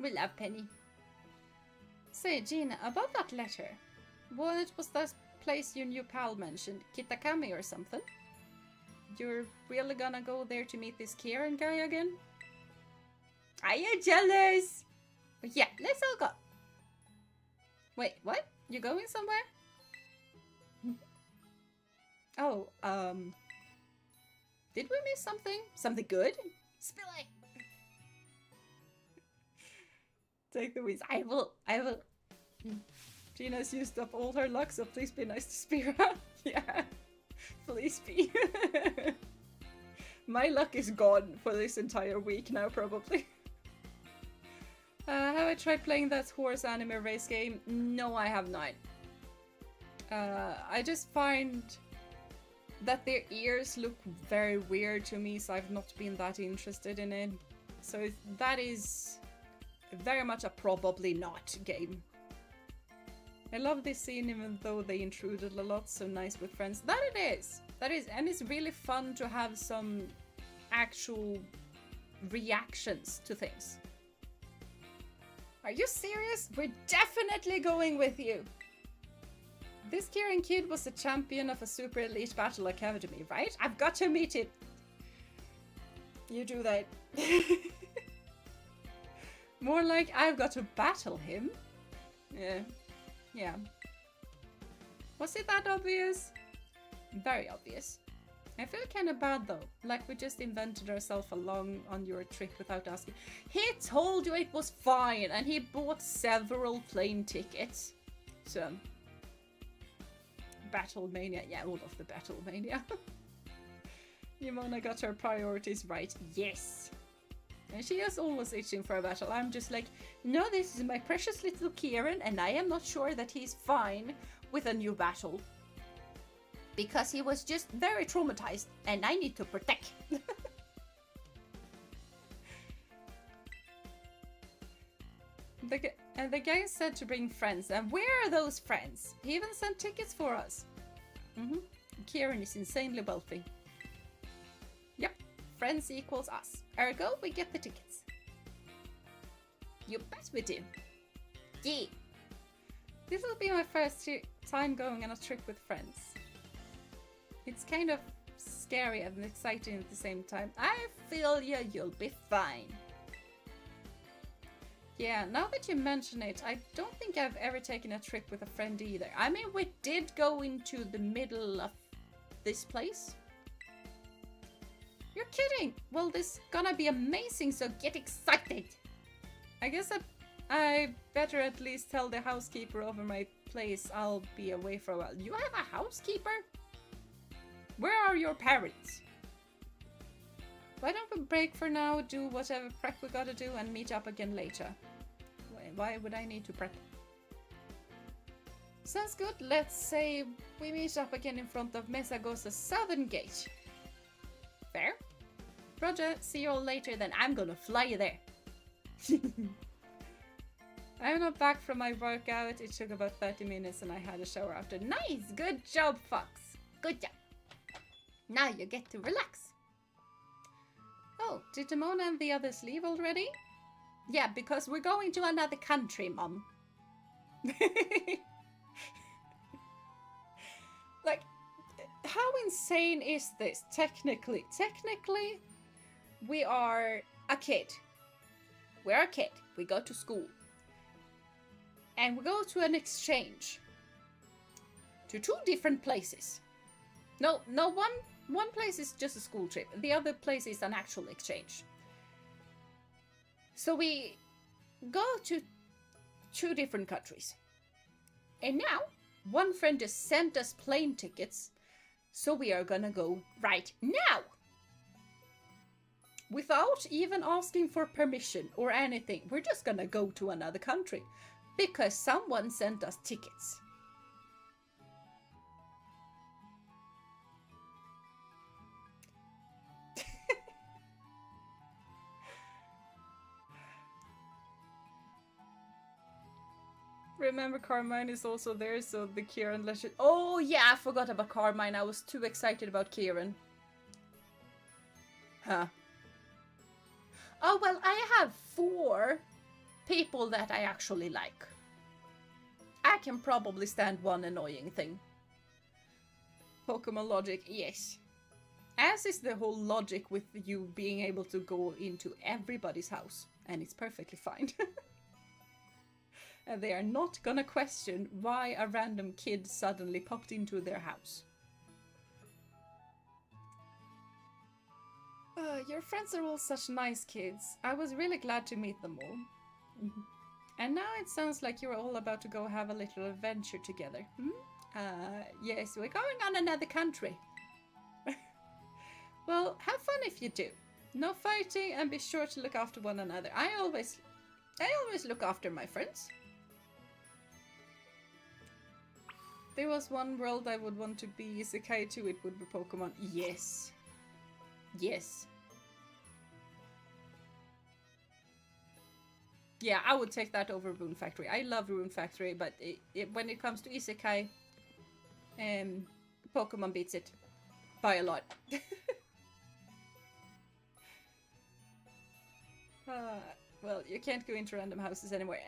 We love Penny. Say, Jeena, about that letter. What was that place your new pal mentioned? Kitakami or something? You're really gonna go there to meet this Kieran guy again? Are you jealous? But yeah, let's all go. Wait, what? You going somewhere? Oh, did we miss something? Something good? Spill it! Take the wheeze. I will. Gina's used up all her luck, so please be nice to Spira. Yeah, please be. My luck is gone for this entire week now, probably. Have I tried playing that horse anime race game? No, I have not. I just find that their ears look very weird to me, so I've not been that interested in it. So that is very much a probably not game. I love this scene even though they intruded a lot, so nice with friends. That it is! That is, and it's really fun to have some actual reactions to things. Are you serious? We're definitely going with you! This Kieran kid was the champion of a super elite battle academy, right? I've got to meet him! You do that. More like I've got to battle him. Yeah. Yeah. Was it that obvious? Very obvious. I feel kind of bad though, like we just invented ourselves along on your trip without asking. He told you it was fine and he bought several plane tickets. So, Battle Mania, yeah, all of the Battle Mania. Yamona got her priorities right, yes. And she is always itching for a battle. I'm just like, no, this is my precious little Kieran, and I am not sure that he's fine with a new battle. Because he was just very traumatized, and I need to protect. The guy said to bring friends, and where are those friends? He even sent tickets for us. Kieran is insanely wealthy. Yep, friends equals us. Ergo, we get the tickets. You bet we do. Yeah. This will be my first time going on a trip with friends. It's kind of scary and exciting at the same time. I feel you'll be fine. Yeah, now that you mention it, I don't think I've ever taken a trip with a friend either. I mean, we did go into the middle of this place. You're kidding! Well, this is gonna be amazing, so get excited! I guess I better at least tell the housekeeper over my place I'll be away for a while. You have a housekeeper? Where are your parents? Why don't we break for now, do whatever prep we gotta do, and meet up again later? Why would I need to prep? Sounds good. Let's say we meet up again in front of Mesagosa's southern gate. Fair? Roger, see you all later then. I'm gonna fly you there. I'm not back from my workout. It took about 30 minutes and I had a shower after. Nice! Good job, Fox. Good job. Now you get to relax. Oh, did Demona and the others leave already? Yeah, because we're going to another country, Mom. Like, how insane is this? Technically, we are a kid. We're a kid. We go to school. And we go to an exchange. To 2 different places. No, one place is just a school trip. The other place is an actual exchange. So we go to 2 different countries. And now, one friend just sent us plane tickets. So we are gonna go right now. Without even asking for permission or anything. We're just gonna go to another country. Because someone sent us tickets. Remember, Carmine is also there, so the Kieran legend. Oh yeah, I forgot about Carmine. I was too excited about Kieran. Huh. Oh well, I have 4 people that I actually like. I can probably stand one annoying thing. Pokemon logic, yes. As is the whole logic with you being able to go into everybody's house. And it's perfectly fine. And they are not gonna question why a random kid suddenly popped into their house. Your friends are all such nice kids. I was really glad to meet them all. And now it sounds like you're all about to go have a little adventure together. Yes, we're going on another country. Well, have fun if you do. No fighting and be sure to look after one another. I always look after my friends. There was one world I would want to be isekai to, it would be Pokemon. Yes. Yes. Yeah, I would take that over Rune Factory. I love Rune Factory, but when it comes to isekai, Pokemon beats it by a lot. Well, you can't go into random houses anymore.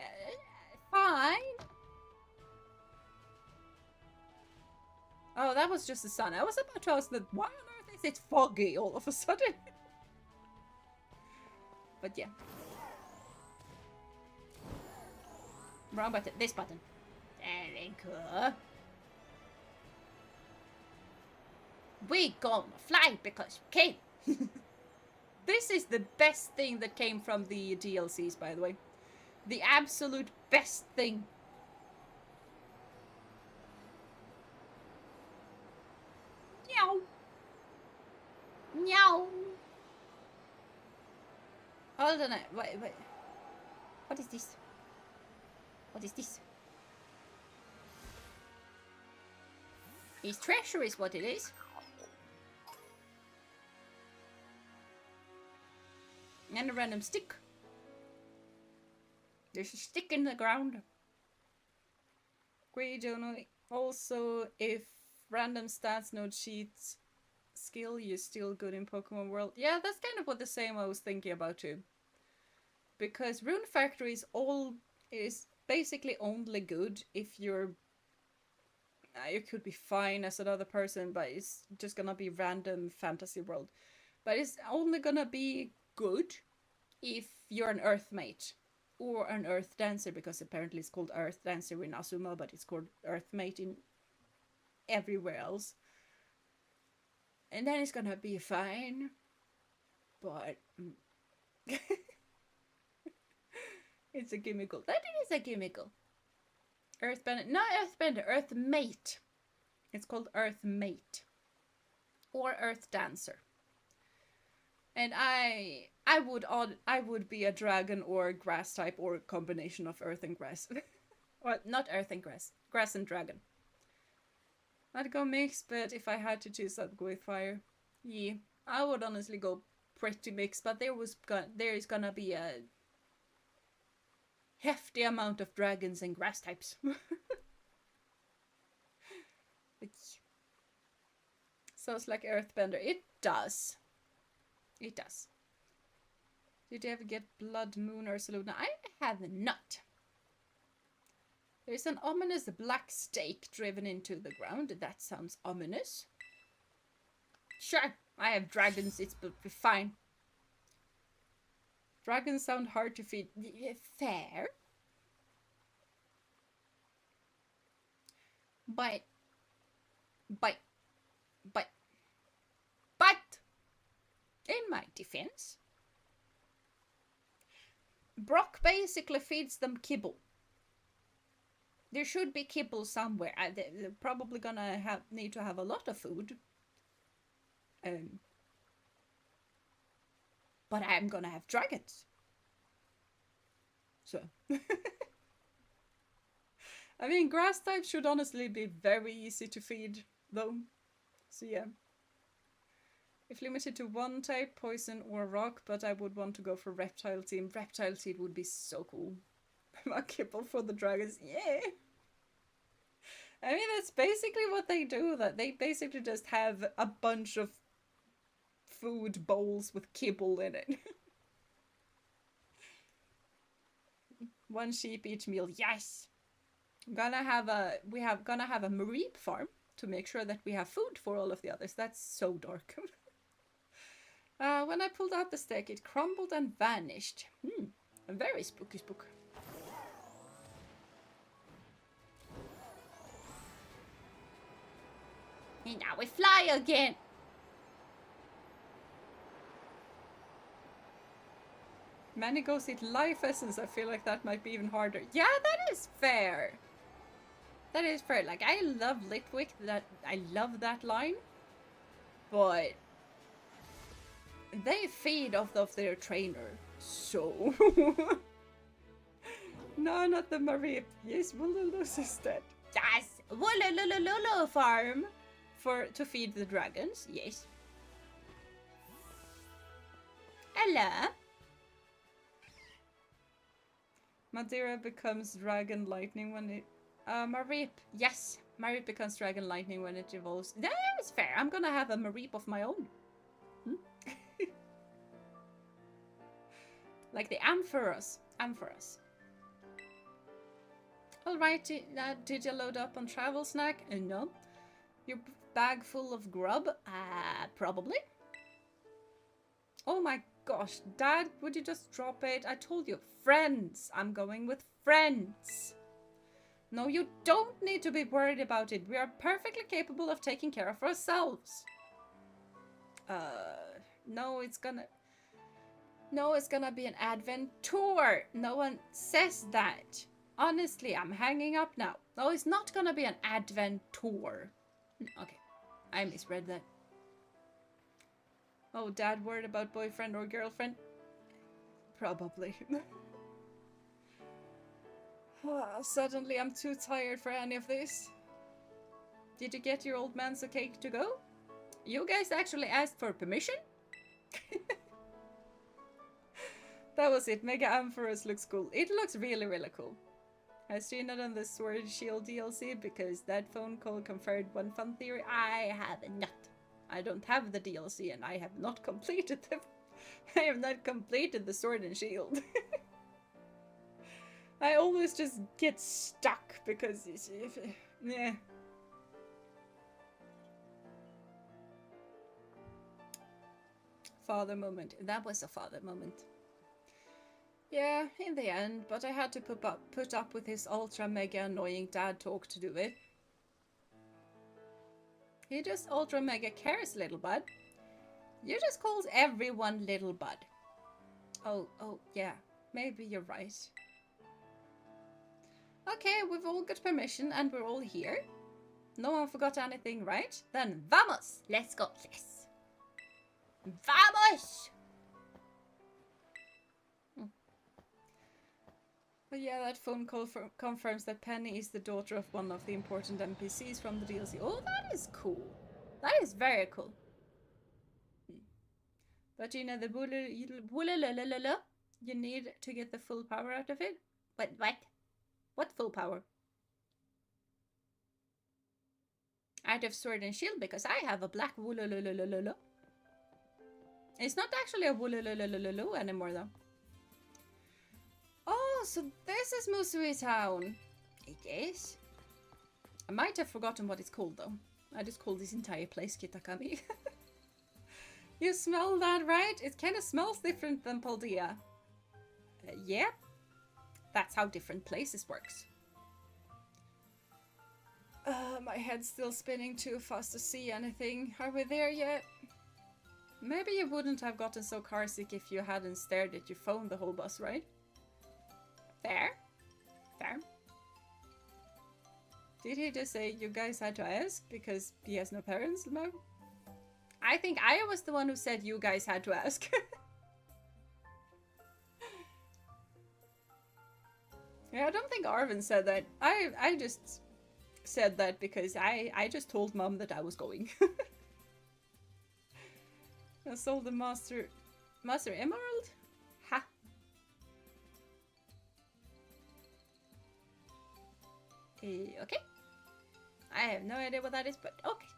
Fine. Oh, that was just the sun. I was about to ask that. Why on earth is it foggy all of a sudden? But yeah. Wrong button. This button. Very cool. We gonna fly because we can. This is the best thing that came from the DLCs, by the way. The absolute best thing. Meow. Meow. Hold on. Wait. What is this? What is this? His treasure is what it is. And a random stick. There's a stick in the ground. Great, Jono. Also, if random stats, no cheats, skill, you're still good in Pokemon World. Yeah, that's kind of what the same I was thinking about too. Because Rune Factory is basically only good if you're... you could be fine as another person, but it's just gonna be random fantasy world. But it's only gonna be good if you're an Earth Mate. Or an Earth Dancer, because apparently it's called Earth Dancer in Azuma, but it's called Earth Mate in everywhere else. And then it's gonna be fine. But... it's a gimmickle. That is a gimmickle. Earthbender, not Earthbender, Earth Mate. It's called Earth Mate. Or Earth Dancer. And I would be a dragon or grass type or a combination of earth and grass. Well, not earth and grass. Grass and dragon. I'd go mix, but if I had to choose, I'd go with fire. Yeah, I would honestly go pretty mixed, but there is gonna be a hefty amount of dragons and grass types. Sounds like Earthbender. It does. It does. Did you ever get Blood Moon or Saluna? I have not. There's an ominous black stake driven into the ground. That sounds ominous. Sure, I have dragons. It's fine. Dragons sound hard to feed. Fair. But in my defense, Brock basically feeds them kibble. There should be kibble somewhere. They're probably gonna need to have a lot of food. But I'm gonna have dragons. So. I mean, grass types should honestly be very easy to feed, though. So yeah. If limited to one type, poison or rock, but I would want to go for reptile team. Reptile team would be so cool. A kibble for the dragons, yeah! I mean, that's basically what they do, that they basically just have a bunch of food bowls with kibble in it. One sheep each meal, yes! Gonna have a Mareep farm to make sure that we have food for all of the others. That's so dark. When I pulled out the stick, it crumbled and vanished. A very spooky spook. And now we fly again. Many go eat life essence. I feel like that might be even harder. Yeah, that is fair. That is fair. Like, I love Litwick. I love that line. But they feed off of their trainer. So no, not the Mareep. Yes, Woolulus is dead. Yes, Woolululu farm to feed the dragons. Yes. Hello. Madeira becomes dragon lightning when it... Mareep. Yes, Mareep becomes dragon lightning when it evolves. That is fair. I'm gonna have a Mareep of my own. Like the Ampharos. Alright, did you load up on travel snack? No. Your bag full of grub? Probably. Oh my gosh, Dad, would you just drop it? I told you, friends. I'm going with friends. No, you don't need to be worried about it. We are perfectly capable of taking care of ourselves. No, it's gonna be an advent tour. No one says that. Honestly, I'm hanging up now. No, it's not gonna be an advent tour. Okay, I misread that. Oh, Dad worried about boyfriend or girlfriend? Probably. Suddenly I'm too tired for any of this. Did you get your old man's okay to go? You guys actually asked for permission? That was it. Mega Ampharos looks cool. It looks really, really cool. Has Jeena done the Sword and Shield DLC? Because that phone call confirmed one fun theory. I have not. I don't have the DLC and I have not completed the... I have not completed the Sword and Shield. I always just get stuck because yeah. Father moment. That was a father moment. Yeah, in the end, but I had to put up with his ultra mega annoying dad talk to do it. He just ultra mega cares, little bud. You just calls everyone little bud. Oh, yeah. Maybe you're right. Okay, we've all got permission and we're all here. No one forgot anything, right? Then vamos! Let's go, yes! Vamos! But yeah, that phone call confirms that Penny is the daughter of one of the important NPCs from the DLC. Oh, that is cool. That is very cool. But you know, the woolalala you need to get the full power out of it? What? What full power? Out of Sword and Shield, because I have a black woolalala. It's not actually a woolalala anymore, though. Oh, so this is Musui Town. It is. I might have forgotten what it's called, though. I just call this entire place Kitakami. You smell that, right? It kind of smells different than Paldea. Yeah. That's how different places works. My head's still spinning too fast to see anything. Are we there yet? Maybe you wouldn't have gotten so carsick if you hadn't stared at your phone the whole bus, right? Fair. Fair. Did he just say you guys had to ask because he has no parents? No. I think I was the one who said you guys had to ask. Yeah, I don't think Arvin said that. I just said that because I just told Mom that I was going. I sold the Master Emerald? Ha! Okay. I have no idea what that is, but okay.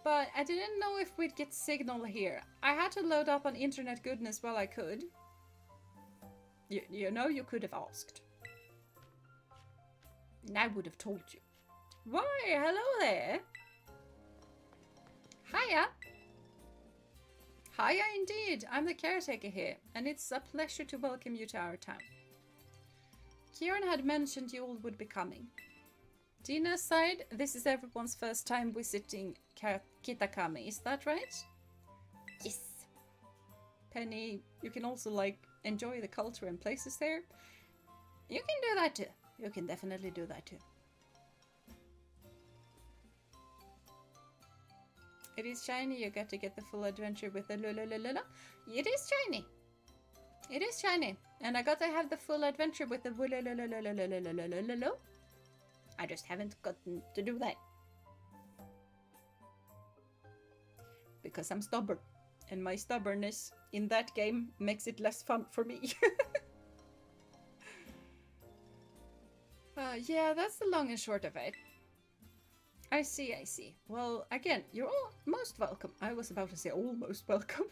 But I didn't know if we'd get signal here. I had to load up on internet goodness while I could. You know, you could have asked. And I would have told you. Why, hello there. Hiya. Hiya indeed. I'm the caretaker here, and it's a pleasure to welcome you to our town. Kieran had mentioned you all would be coming. Jeena's side, this is everyone's first time visiting Kitakami, is that right? Yes. Penny, you can also, like, enjoy the culture and places there. You can do that too. You can definitely do that too. It is shiny, you get to get the full adventure with the lulululula. It is shiny. It is shiny. And I got to have the full adventure with the lululululululululululu. I just haven't gotten to do that. Because I'm stubborn. And my stubbornness in that game makes it less fun for me. Yeah, that's the long and short of it. I see, I see. Well, again, you're all most welcome. I was about to say almost welcome.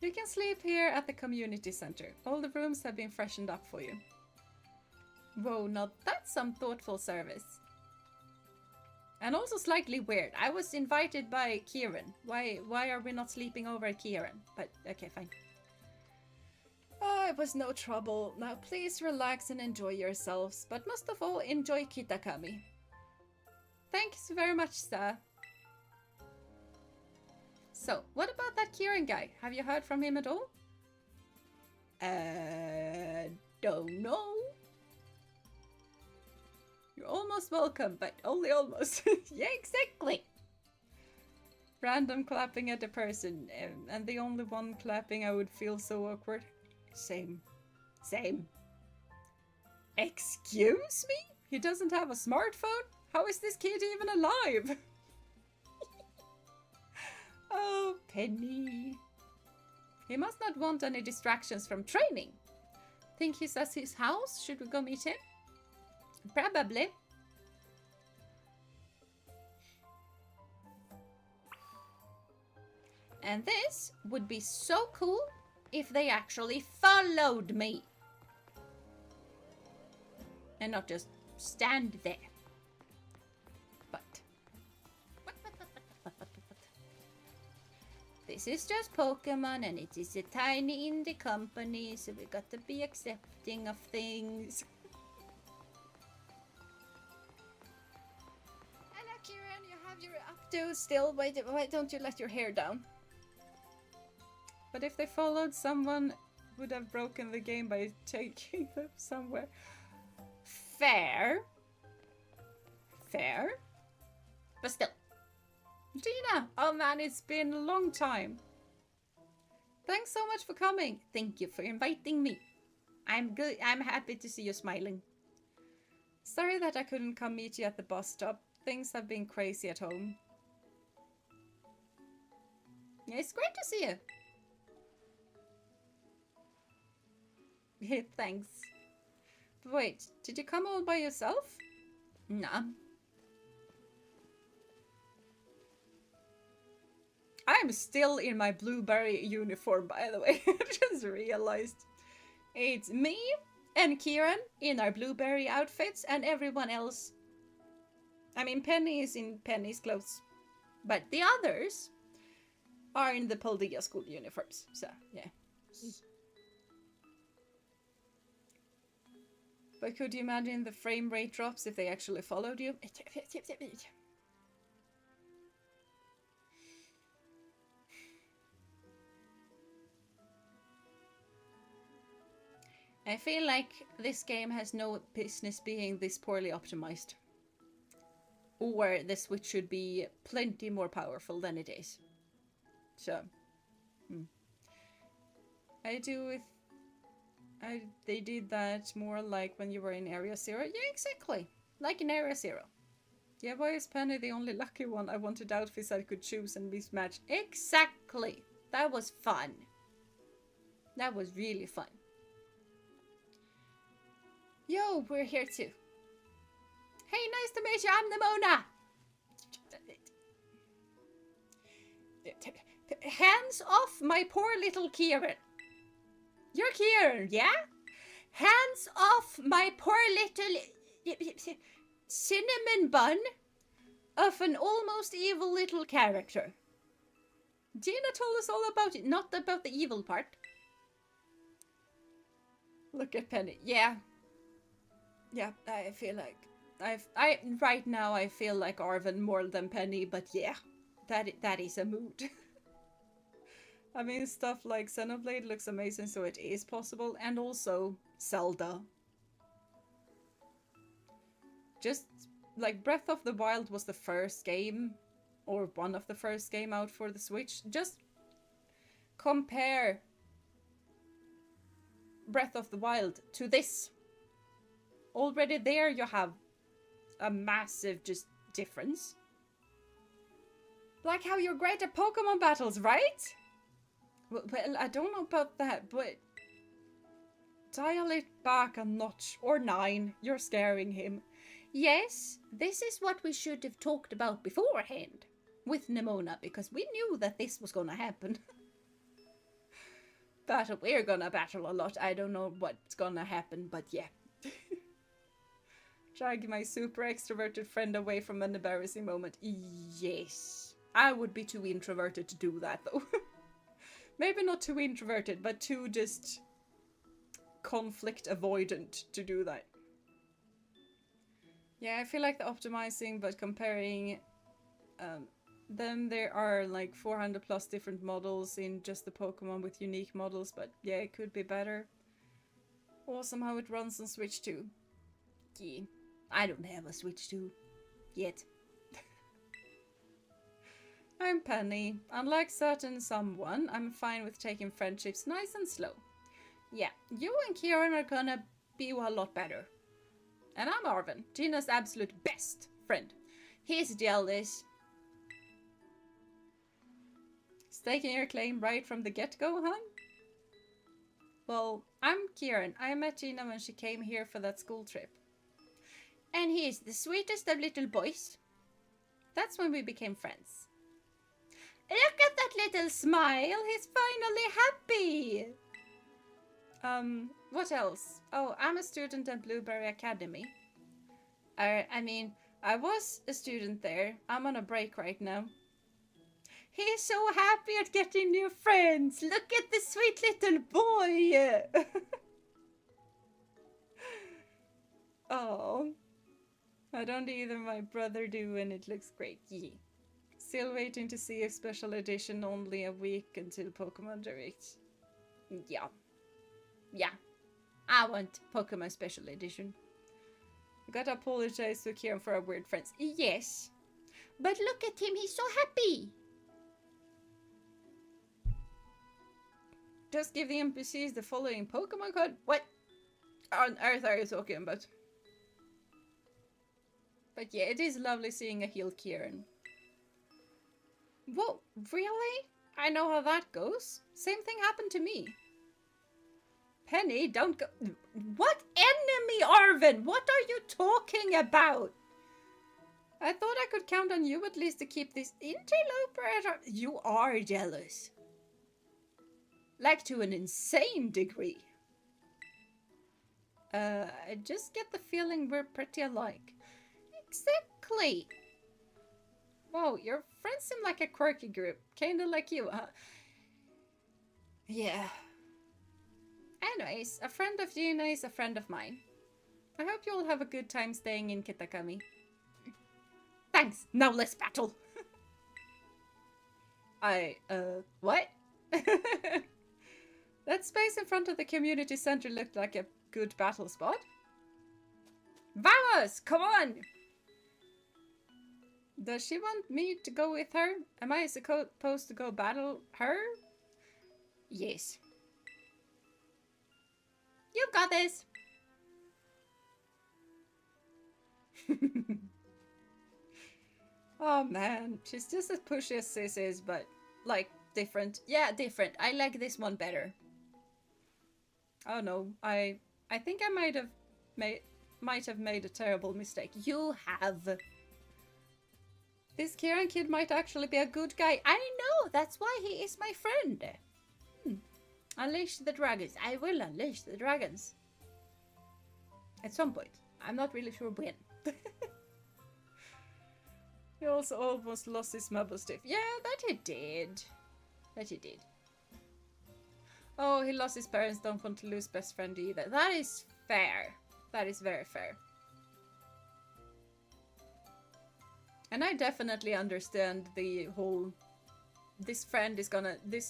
You can sleep here at the community center. All the rooms have been freshened up for you. Whoa, now that's some thoughtful service. And also slightly weird. I was invited by Kieran. Why are we not sleeping over at Kieran? But, okay, fine. Oh, it was no trouble. Now please relax and enjoy yourselves. But most of all, enjoy Kitakami. Thanks very much, sir. So, what about that Kieran guy? Have you heard from him at all? Don't know. You're almost welcome, but only almost. Yeah, exactly. Random clapping at a person, and the only one clapping I would feel so awkward. Same. Same. Excuse me? He doesn't have a smartphone? How is this kid even alive? Oh, Penny. He must not want any distractions from training. Think he's at his house? Should we go meet him? Probably. And this would be so cool if they actually followed me. And not just stand there. But this is just Pokemon and it is a tiny indie company, so we got to be accepting of things. Hello Kieran, you have your updo still. Why don't you let your hair down? But if they followed, someone would have broken the game by taking them somewhere. Fair. Fair. But still. Jeena! Oh man, it's been a long time. Thanks so much for coming. Thank you for inviting me. I'm good. I'm happy to see you smiling. Sorry that I couldn't come meet you at the bus stop. Things have been crazy at home. Yeah, it's great to see you. Thanks. Wait, did you come all by yourself? Nah. I'm still in my blueberry uniform, by the way. I just realized. It's me and Kieran in our blueberry outfits and everyone else. I mean, Penny is in Penny's clothes. But the others are in the Paldea school uniforms. So, yeah. But could you imagine the frame rate drops if they actually followed you? I feel like this game has no business being this poorly optimized. Or the Switch should be plenty more powerful than it is. So, they did that more like when you were in Area Zero. Yeah, exactly. Like in Area Zero. Yeah, why is Penny the only lucky one? I wanted outfits I could choose and mismatch. Exactly. That was fun. That was really fun. Yo, we're here too. Hey, nice to meet you. I'm Nimona. Hands off my poor little Kieran. You're Kieran, yeah? Hands off my poor little cinnamon bun of an almost evil little character. Jeena told us all about it, not about the evil part. Look at Penny. Yeah. Yeah, I feel like right now I feel like Arven more than Penny, but yeah, that is a mood. I mean, stuff like Xenoblade looks amazing, so it is possible, and also Zelda. Just like Breath of the Wild was the first game, or one of the first game out for the Switch. Just compare Breath of the Wild to this. Already there you have a massive just difference. Like how you're great at Pokemon battles, right? Well, I don't know about that, but dial it back a notch or 9. You're scaring him. Yes, this is what we should have talked about beforehand with Nimona, because we knew that this was gonna happen. We're gonna battle a lot. I don't know what's gonna happen, but yeah. Drag my super extroverted friend away from an embarrassing moment. Yes. I would be too introverted to do that, though. Maybe not too introverted, but too just conflict avoidant to do that. Yeah, I feel like the optimizing, but comparing them, there are like 400 plus different models in just the Pokemon with unique models, but yeah, it could be better. Awesome how it runs on Switch 2. Yeah, I don't have a Switch 2 yet. I'm Penny. Unlike certain someone, I'm fine with taking friendships nice and slow. Yeah, you and Kieran are gonna be a lot better. And I'm Arvin, Gina's absolute best friend. He's jealous. Staking your claim right from the get-go, huh? Well, I'm Kieran. I met Jeena when she came here for that school trip. And he is the sweetest of little boys. That's when we became friends. Look at that little smile. He's finally happy. What else? Oh, I'm a student at Blueberry Academy. I was a student there. I'm on a break right now. He's so happy at getting new friends. Look at the sweet little boy. Oh, I don't either. My brother do, and it looks great. Yeah. Still waiting to see a special edition. Only a week until Pokemon Direct. Yeah. Yeah. I want Pokemon Special Edition. I gotta apologize to Kieran for our weird friends. Yes. But look at him. He's so happy. Just give the NPCs the following Pokemon code. What on earth are you talking about? But yeah, it is lovely seeing a healed Kieran. Whoa, really? I know how that goes. Same thing happened to me. Penny, don't go. What enemy, Arvin? What are you talking about? I thought I could count on you at least to keep this interloper at our... You are jealous. Like to an insane degree. I just get the feeling we're pretty alike. Exactly. Whoa, your friends seem like a quirky group. Kinda like you, huh? Yeah. Anyways, a friend of Jeena is a friend of mine. I hope you all have a good time staying in Kitakami. Thanks. Now let's battle. What? That space in front of the community center looked like a good battle spot. Vamos! Come on! Does she want me to go with her? Am I supposed to go battle her? Yes. You've got this! Oh man, she's just as pushy as Sis is, but like different. Yeah, different. I like this one better. Oh no, I think I might have made a terrible mistake. You have. This Kieran kid might actually be a good guy. I know, that's why he is my friend. Unleash the dragons. I will unleash the dragons. At some point. I'm not really sure when. He also almost lost his mumble stiff. Yeah, that he did. That he did. Oh, he lost his parents. Don't want to lose best friend either. That is fair. That is very fair. And I definitely understand the whole... This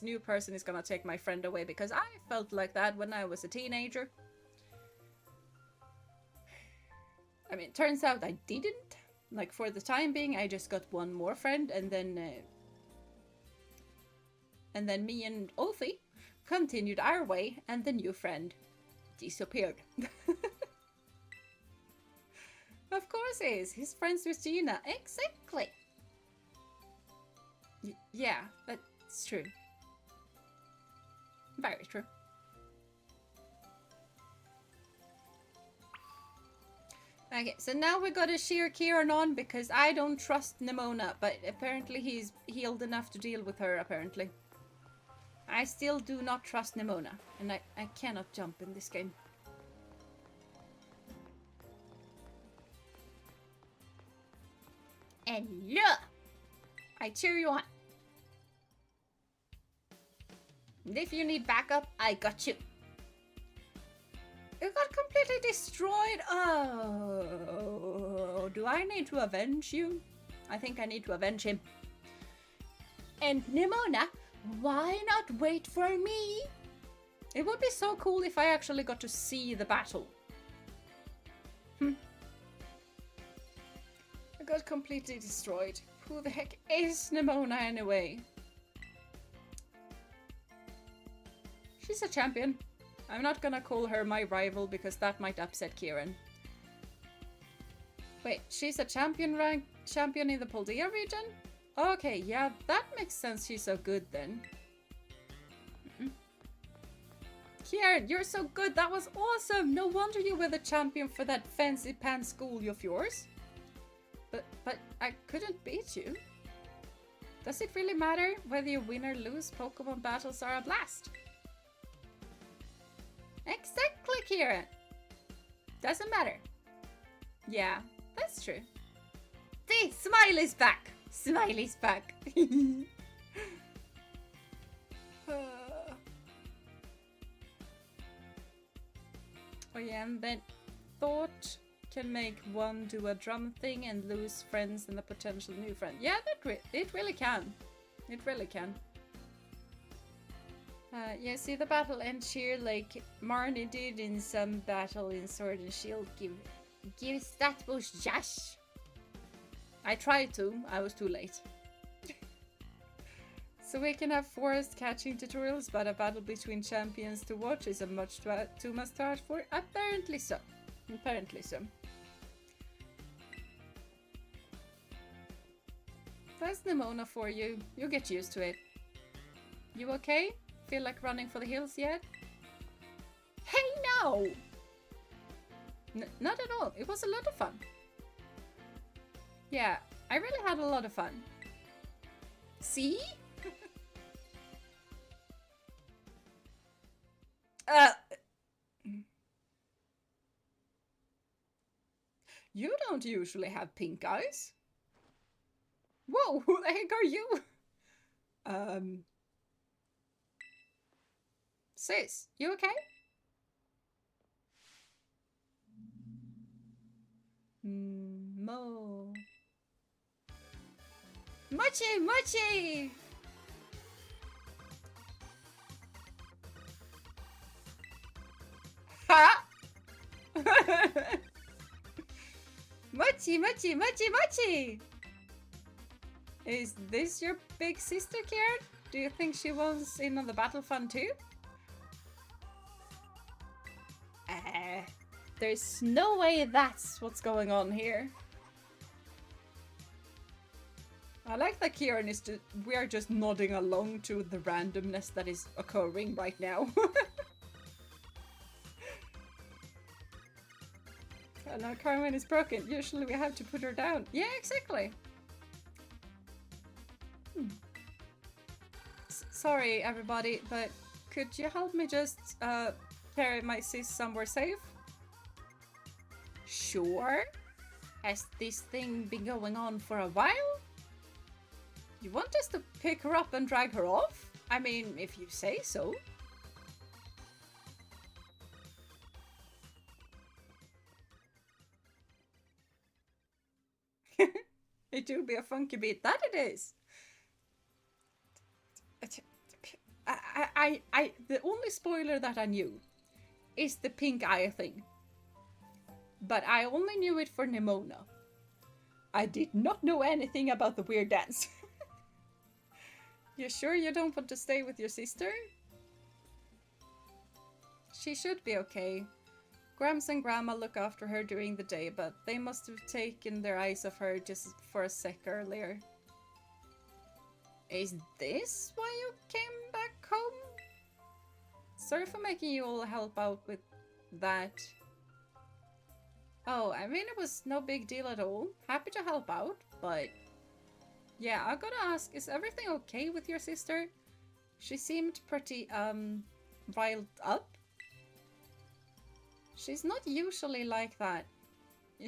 new person is gonna take my friend away, because I felt like that when I was a teenager. I mean, turns out I didn't. Like, for the time being, I just got one more friend, and then me and Ophi continued our way, and the new friend disappeared. Of course he is. He's friends with Jeena. Exactly. Yeah, that's true. Very true. Okay, so now we gotta shear Kieran on because I don't trust Nimona, but apparently he's healed enough to deal with her, apparently. I still do not trust Nimona, and I cannot jump in this game. And look! I cheer you on. And if you need backup, I got you. You got completely destroyed. Oh, do I need to avenge you? I think I need to avenge him. And Nimona, why not wait for me? It would be so cool if I actually got to see the battle. I got completely destroyed. Who the heck is Nimona anyway? She's a champion. I'm not gonna call her my rival because that might upset Kieran. Wait, she's a champion in the Paldea region? Okay, yeah, that makes sense. She's so good then. Kieran, you're so good. That was awesome. No wonder you were the champion for that fancy pants school of yours. But I couldn't beat you. Does it really matter whether you win or lose? Pokemon battles are a blast. Exactly, Kieran. Doesn't matter. Yeah, that's true. See, Smiley's back. Smiley's back. Oh yeah, and then thought can make one do a drum thing and lose friends and a potential new friend. Yeah, it really can. It really can. Yeah, see the battle ends here like Marnie did in some battle in Sword and Shield. Give stat boost, Josh. I tried to, I was too late. So we can have forest catching tutorials, but a battle between champions to watch is a much too much to ask for. Apparently so. Apparently so. That's Nimona for you. You'll get used to it. You okay? Feel like running for the hills yet? Hey, no! Not at all. It was a lot of fun. Yeah, I really had a lot of fun. See? You don't usually have pink eyes. Whoa, who the heck are you? Sis, you okay? Mochi, Mochi! Ha! Mochi, Mochi, Mochi, Mochi! Is this your big sister, Kieran? Do you think she was in on the battle fun too? There's no way that's what's going on here. I like that Kieran is just, we are just nodding along to the randomness that is occurring right now. Oh no, Carmen is broken. Usually we have to put her down. Yeah, exactly. Sorry everybody, but could you help me just carry my sis somewhere safe? Sure. Has this thing been going on for a while? You want us to pick her up and drag her off? I mean, if you say so. It do be a funky beat, that it is. The only spoiler that I knew is the pink eye thing. But I only knew it for Nimona. I did not know anything about the weird dance. You sure you don't want to stay with your sister? She should be okay. Grams and Grandma look after her during the day, but they must have taken their eyes off her just for a sec earlier. Is this why you came back home? Sorry for making you all help out with that. Oh, I mean, it was no big deal at all. Happy to help out, but... Yeah, I gotta ask, is everything okay with your sister? She seemed pretty, riled up. She's not usually like that.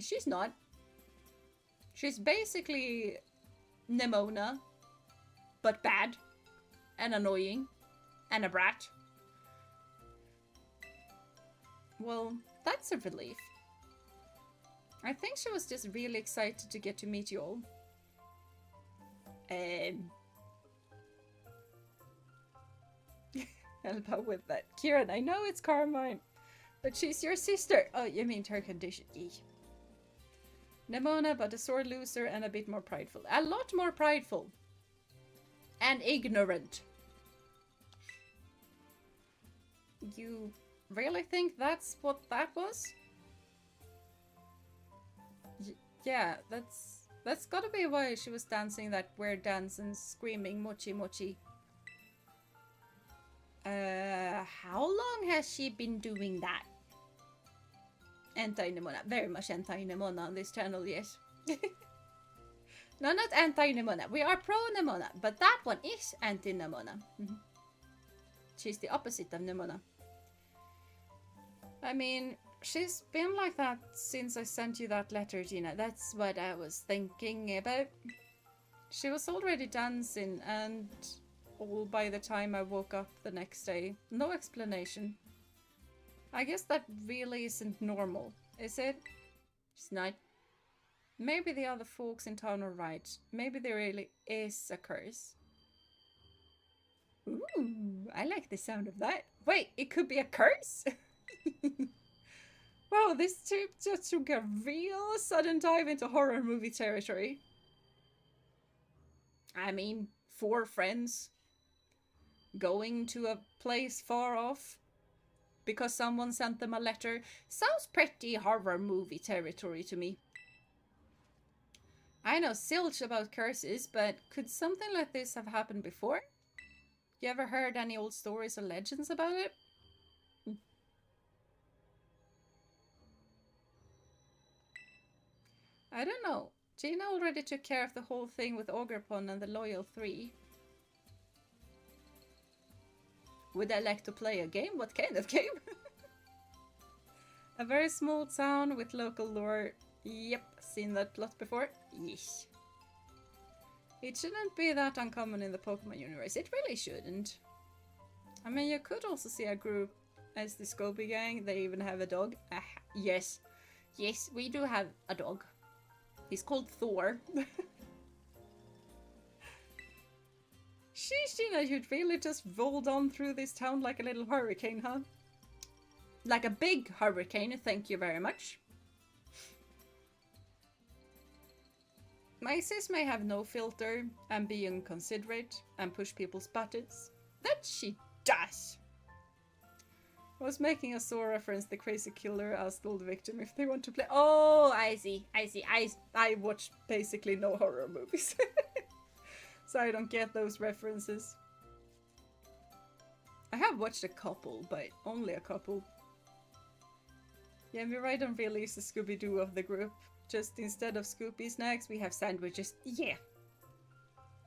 She's not. She's basically Nimona, but bad, and annoying, and a brat. Well, that's a relief. I think she was just really excited to get to meet you all. Help out with that. Kieran, I know it's Carmine, but she's your sister. Oh, you mean her condition. Nemona, but a sore loser and a bit more prideful. A lot more prideful. And ignorant. You really think that's what that was? Yeah, that's gotta be why she was dancing that weird dance and screaming Mochi Mochi. How long has she been doing that? Anti-Nemona. Very much anti-Nemona on this channel, yes. No, not anti-Nemona. We are pro-Nemona, but that one is anti-Nemona. She's the opposite of Nemona. I mean, she's been like that since I sent you that letter, Jeena. That's what I was thinking about. She was already dancing and all by the time I woke up the next day. No explanation. I guess that really isn't normal, is it? It's not. Maybe the other folks in town are right. Maybe there really is a curse. Ooh, I like the sound of that. Wait, it could be a curse? Wow, this trip just took a real sudden dive into horror movie territory. I mean, 4 friends going to a place far off because someone sent them a letter. Sounds pretty horror movie territory to me. I know zilch about curses, but could something like this have happened before? You ever heard any old stories or legends about it? I don't know. Jeena already took care of the whole thing with Ogrepon and the Loyal 3. Would I like to play a game? What kind of game? A very small town with local lore. Yep, seen that plot before. Yes. It shouldn't be that uncommon in the Pokemon universe. It really shouldn't. I mean, you could also see a group as the Scobie gang. They even have a dog. Yes. Yes, we do have a dog. He's called Thor. Sheesh, Jeena, you'd really just rolled on through this town like a little hurricane, huh? Like a big hurricane, thank you very much. My sis may have no filter and be inconsiderate and push people's buttons. That she does! I was making a Saw reference. The crazy killer asked all the victim if they want to play. Oh, I see. I watch basically no horror movies. So I don't get those references. I have watched a couple, but only a couple. Yeah, we right on release the Scooby-Doo of the group. Just instead of Scoopy snacks, we have sandwiches. Yeah.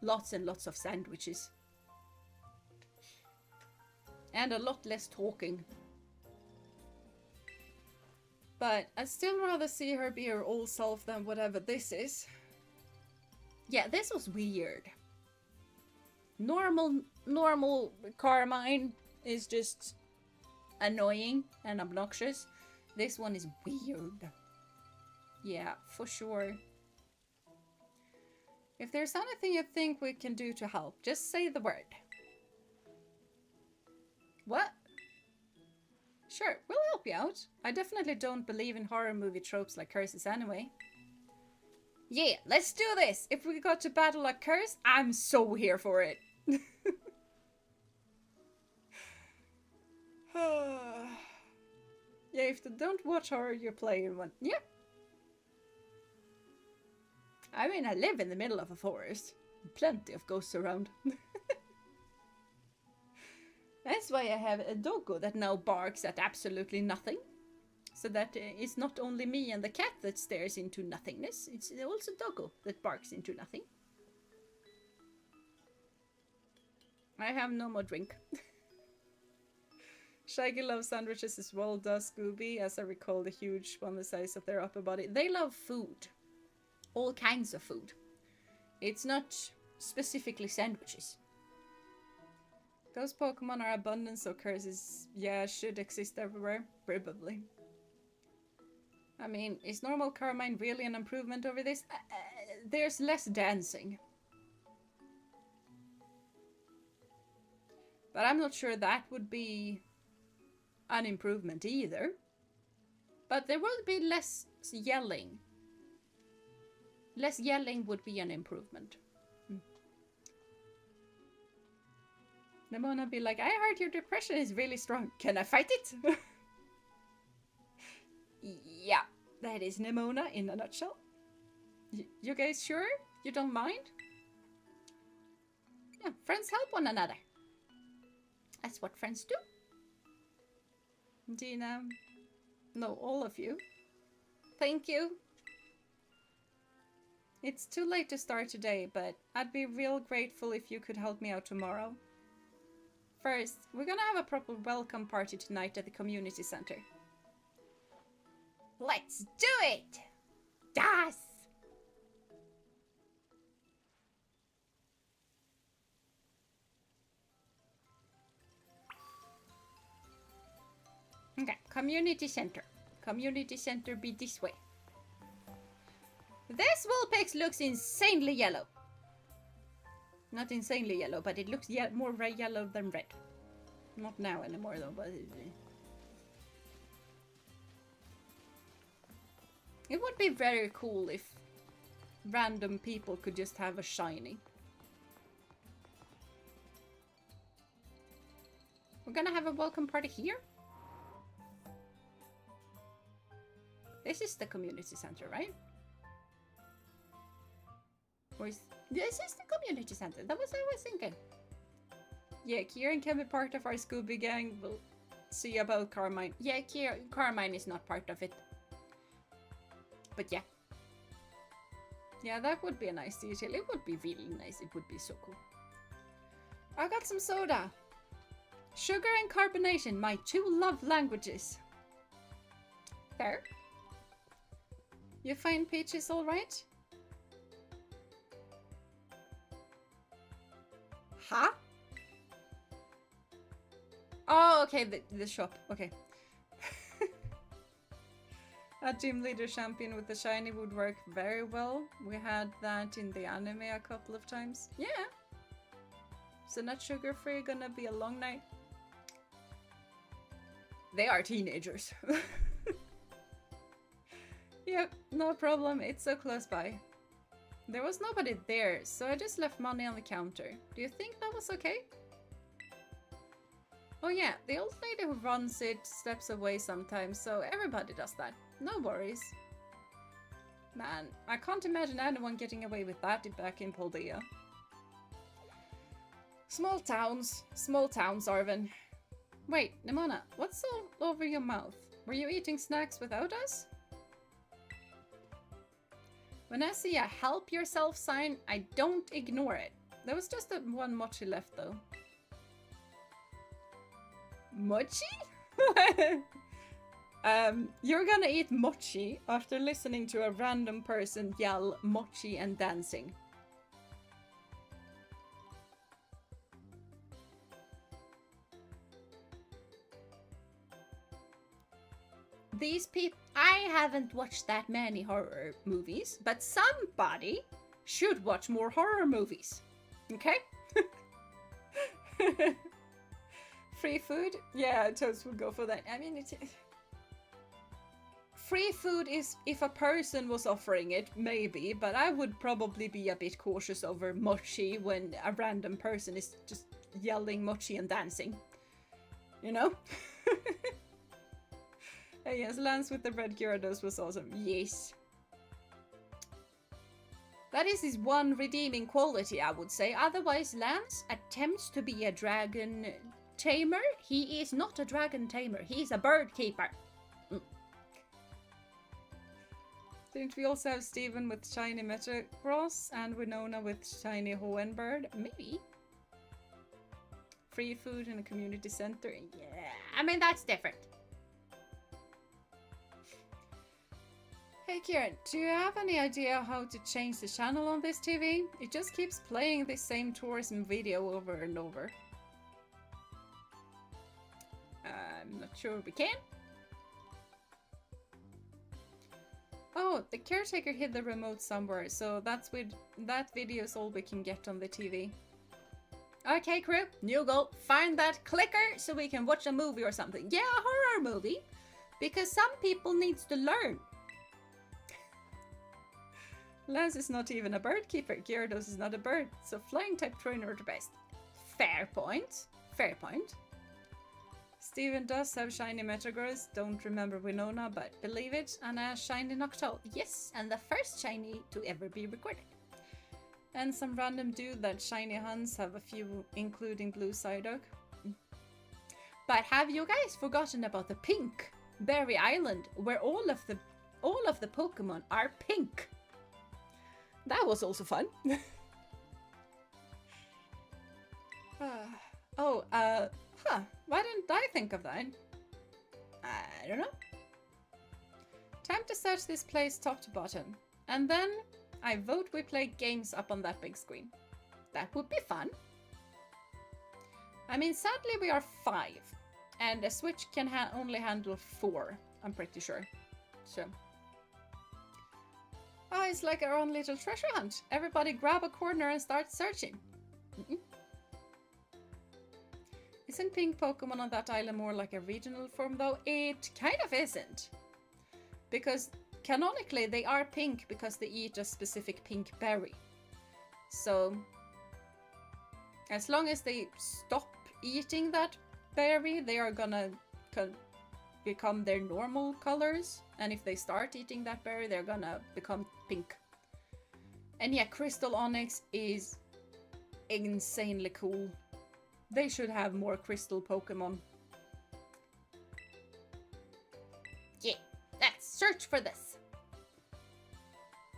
Lots and lots of sandwiches. And a lot less talking. But I'd still rather see her be her old self than whatever this is. Yeah, this was weird. Normal Carmine is just annoying and obnoxious. This one is weird. Yeah, for sure. If there's anything you think we can do to help, just say the word. What? Sure, we'll help you out. I definitely don't believe in horror movie tropes like curses anyway. Yeah, let's do this! If we got to battle a curse, I'm so here for it. Yeah, if you don't watch horror, you're playing one. Yeah. I mean, I live in the middle of a forest. Plenty of ghosts around. That's why I have a doggo that now barks at absolutely nothing. So that it's not only me and the cat that stares into nothingness, it's also doggo that barks into nothing. I have no more drink. Shaggy loves sandwiches as well, does Scooby, as I recall the huge one the size of their upper body. They love food. All kinds of food. It's not specifically sandwiches. Those Pokemon are abundant, so curses, yeah, should exist everywhere. Probably. I mean, is normal Carmine really an improvement over this? There's less dancing. But I'm not sure that would be an improvement either. But there will be less yelling. Less yelling would be an improvement. Nemona be like, I heard your depression is really strong. Can I fight it? Yeah, that is Nemona in a nutshell. You guys sure? You don't mind? Yeah, friends help one another. That's what friends do. Jeena. No, all of you. Thank you. It's too late to start today, but I'd be real grateful if you could help me out tomorrow. First, we're gonna have a proper welcome party tonight at the community center. Let's do it! Das! Okay, community center. Community center be this way. This Vulpix looks insanely yellow. Not insanely yellow, but it looks more yellow than red. Not now anymore though, but... It would be very cool if random people could just have a shiny. We're gonna have a welcome party here. This is the community center, right? Or is... This is the community center. That was what I was thinking. Yeah, Kieran can be part of our Scooby gang. We'll see about Carmine. Yeah, Carmine is not part of it. But yeah. Yeah, that would be a nice detail. It would be really nice. It would be so cool. I got some soda. Sugar and carbonation, my two love languages. Fair. You find peaches alright? Huh? Oh, okay, the shop. Okay. A gym leader champion with the shiny would work very well. We had that in the anime a couple of times. Yeah. So not sugar-free, gonna be a long night. They are teenagers. Yep, no problem. It's so close by. There was nobody there, so I just left money on the counter. Do you think that was okay? Oh yeah, the old lady who runs it steps away sometimes, so everybody does that. No worries. Man, I can't imagine anyone getting away with that back in Paldea. Small towns, Arvin. Wait, Nemona, what's all over your mouth? Were you eating snacks without us? When I see a help yourself sign, I don't ignore it. There was just one mochi left though. Mochi? You're gonna eat mochi after listening to a random person yell mochi and dancing. These people... I haven't watched that many horror movies, but somebody should watch more horror movies. Okay? Free food? Yeah, Toast would go for that. I mean, it's... Free food is if a person was offering it, maybe, but I would probably be a bit cautious over mochi when a random person is just yelling mochi and dancing. You know? Yes, Lance with the red Gyarados was awesome. Yes. That is his one redeeming quality, I would say. Otherwise, Lance attempts to be a dragon tamer. He is not a dragon tamer. He's a bird keeper. Didn't we also have Steven with shiny Metagross and Winona with shiny Hoenn-bird? Maybe. Free food in a community center? Yeah, I mean, that's different. Hey Kieran, do you have any idea how to change the channel on this TV? It just keeps playing the same tourism video over and over. I'm not sure we can. Oh, the caretaker hid the remote somewhere, so that video is all we can get on the TV. Okay, crew, new goal. Find that clicker so we can watch a movie or something. Yeah, a horror movie. Because some people needs to learn. Lance is not even a bird keeper. Gyarados is not a bird, so flying type trainer are the best. Fair point. Fair point. Steven does have shiny Metagross. Don't remember Winona, but believe it. And a shiny Noctowl. Yes, and the first shiny to ever be recorded. And some random dude that shiny hunts have a few, including Blue Psyduck. But have you guys forgotten about the pink Berry Island, where all of the Pokemon are pink? That was also fun. Why didn't I think of that? I don't know. Time to search this place top to bottom. And then I vote we play games up on that big screen. That would be fun. I mean, sadly we are 5. And a Switch can only handle 4, I'm pretty sure. So. Oh, it's like our own little treasure hunt. Everybody grab a corner and start searching. Isn't pink Pokemon on that island more like a regional form though? It kind of isn't. Because canonically they are pink because they eat a specific pink berry. So as long as they stop eating that berry, they are gonna become their normal colors. And if they start eating that berry, they're gonna become pink. And yeah, Crystal Onyx is insanely cool. They should have more crystal Pokemon. Yeah, let's search for this.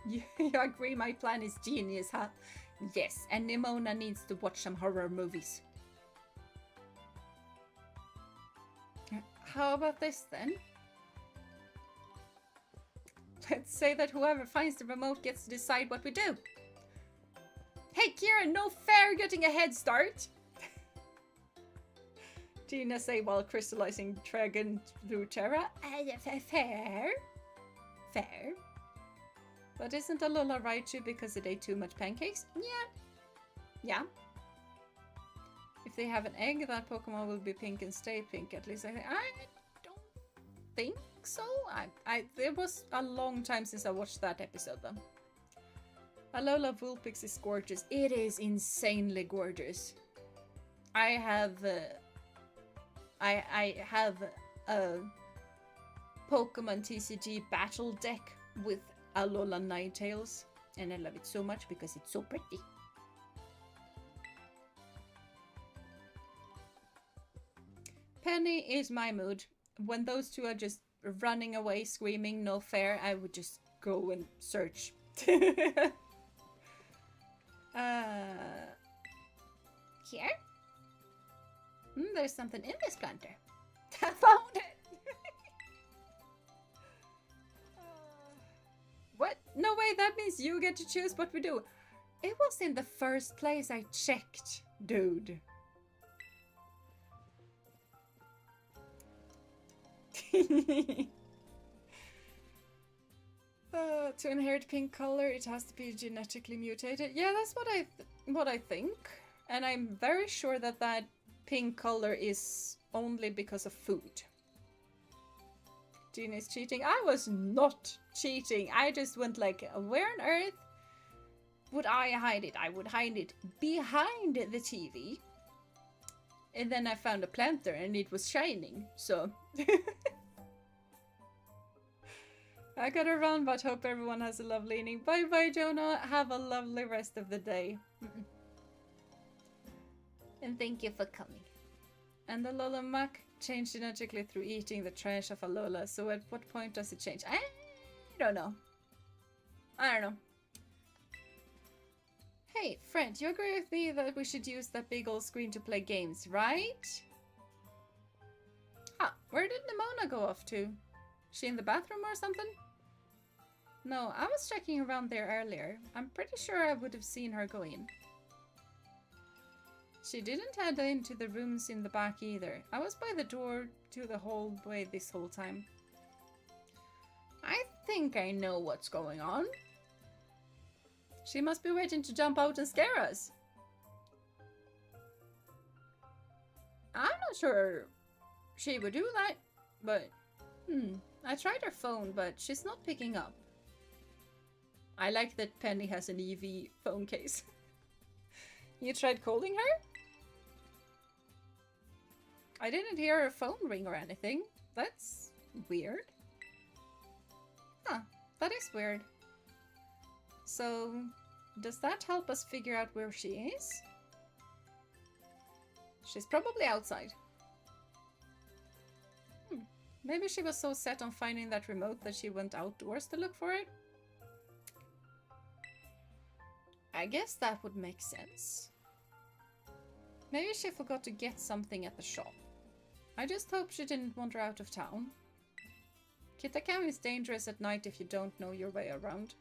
You agree my plan is genius, huh? Yes, and Nimona needs to watch some horror movies. How about this then? Let's say that whoever finds the remote gets to decide what we do. Hey Kira, no fair getting a head start. Jeena say while crystallizing dragon through Tera. Fair. Fair. But isn't Alola Raichu because it ate too much pancakes? Yeah. If they have an egg, that Pokemon will be pink and stay pink. At least I don't think so. It was a long time since I watched that episode though. Alola Vulpix is gorgeous. It is insanely gorgeous. I have a Pokemon TCG battle deck with Alola Ninetales, and I love it so much because it's so pretty. Penny is my mood. When those two are just running away screaming no fair, I would just go and search. Here? There's something in this planter. I found it! What? No way, that means you get to choose what we do. It was in the first place I checked, dude. To inherit pink color, it has to be genetically mutated. Yeah, that's what I think. And I'm very sure that that pink color is only because of food. Jeena is cheating. I was not cheating. I just went like, where on earth would I hide it? I would hide it behind the TV. And then I found a planter and it was shining. So I gotta run, but hope everyone has a lovely evening. Bye bye, Jonah. Have a lovely rest of the day. And thank you for coming. And Alola Mac changed genetically through eating the trash of Alola. So at what point does it change? I don't know. I don't know. Hey, friend, you agree with me that we should use that big old screen to play games, right? Huh, where did Nimona go off to? She in the bathroom or something? No, I was checking around there earlier. I'm pretty sure I would have seen her go in. She didn't head into the rooms in the back either. I was by the door to the hallway this whole time. I think I know what's going on. She must be waiting to jump out and scare us. I'm not sure she would do that, but I tried her phone, but she's not picking up. I like that Penny has an EV phone case. You tried calling her? I didn't hear her phone ring or anything. That's weird. Huh, that is weird. So, does that help us figure out where she is? She's probably outside. Maybe she was so set on finding that remote that she went outdoors to look for it? I guess that would make sense. Maybe she forgot to get something at the shop. I just hope she didn't wander out of town. Kitakam is dangerous at night if you don't know your way around.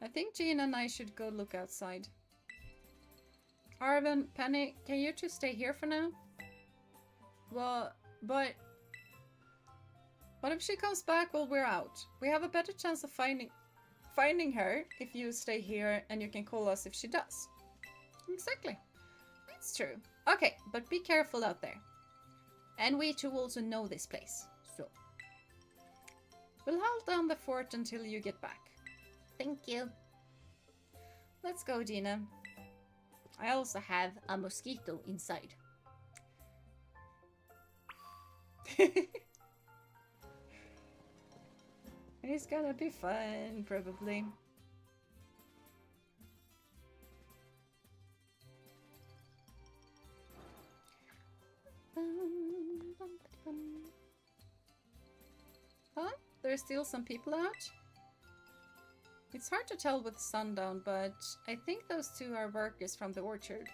I think Jeena and I should go look outside. Arvin, Penny, can you two stay here for now? Well, but... what if she comes back while we're out? We have a better chance of finding her if you stay here and you can call us if she does. Exactly. That's true. Okay, but be careful out there. And we two also know this place, so... we'll hold down the fort until you get back. Thank you. Let's go, Jeena. I also have a mosquito inside. It's gonna be fun, probably. Huh? There's still some people out? It's hard to tell with sundown, but I think those two are workers from the orchard.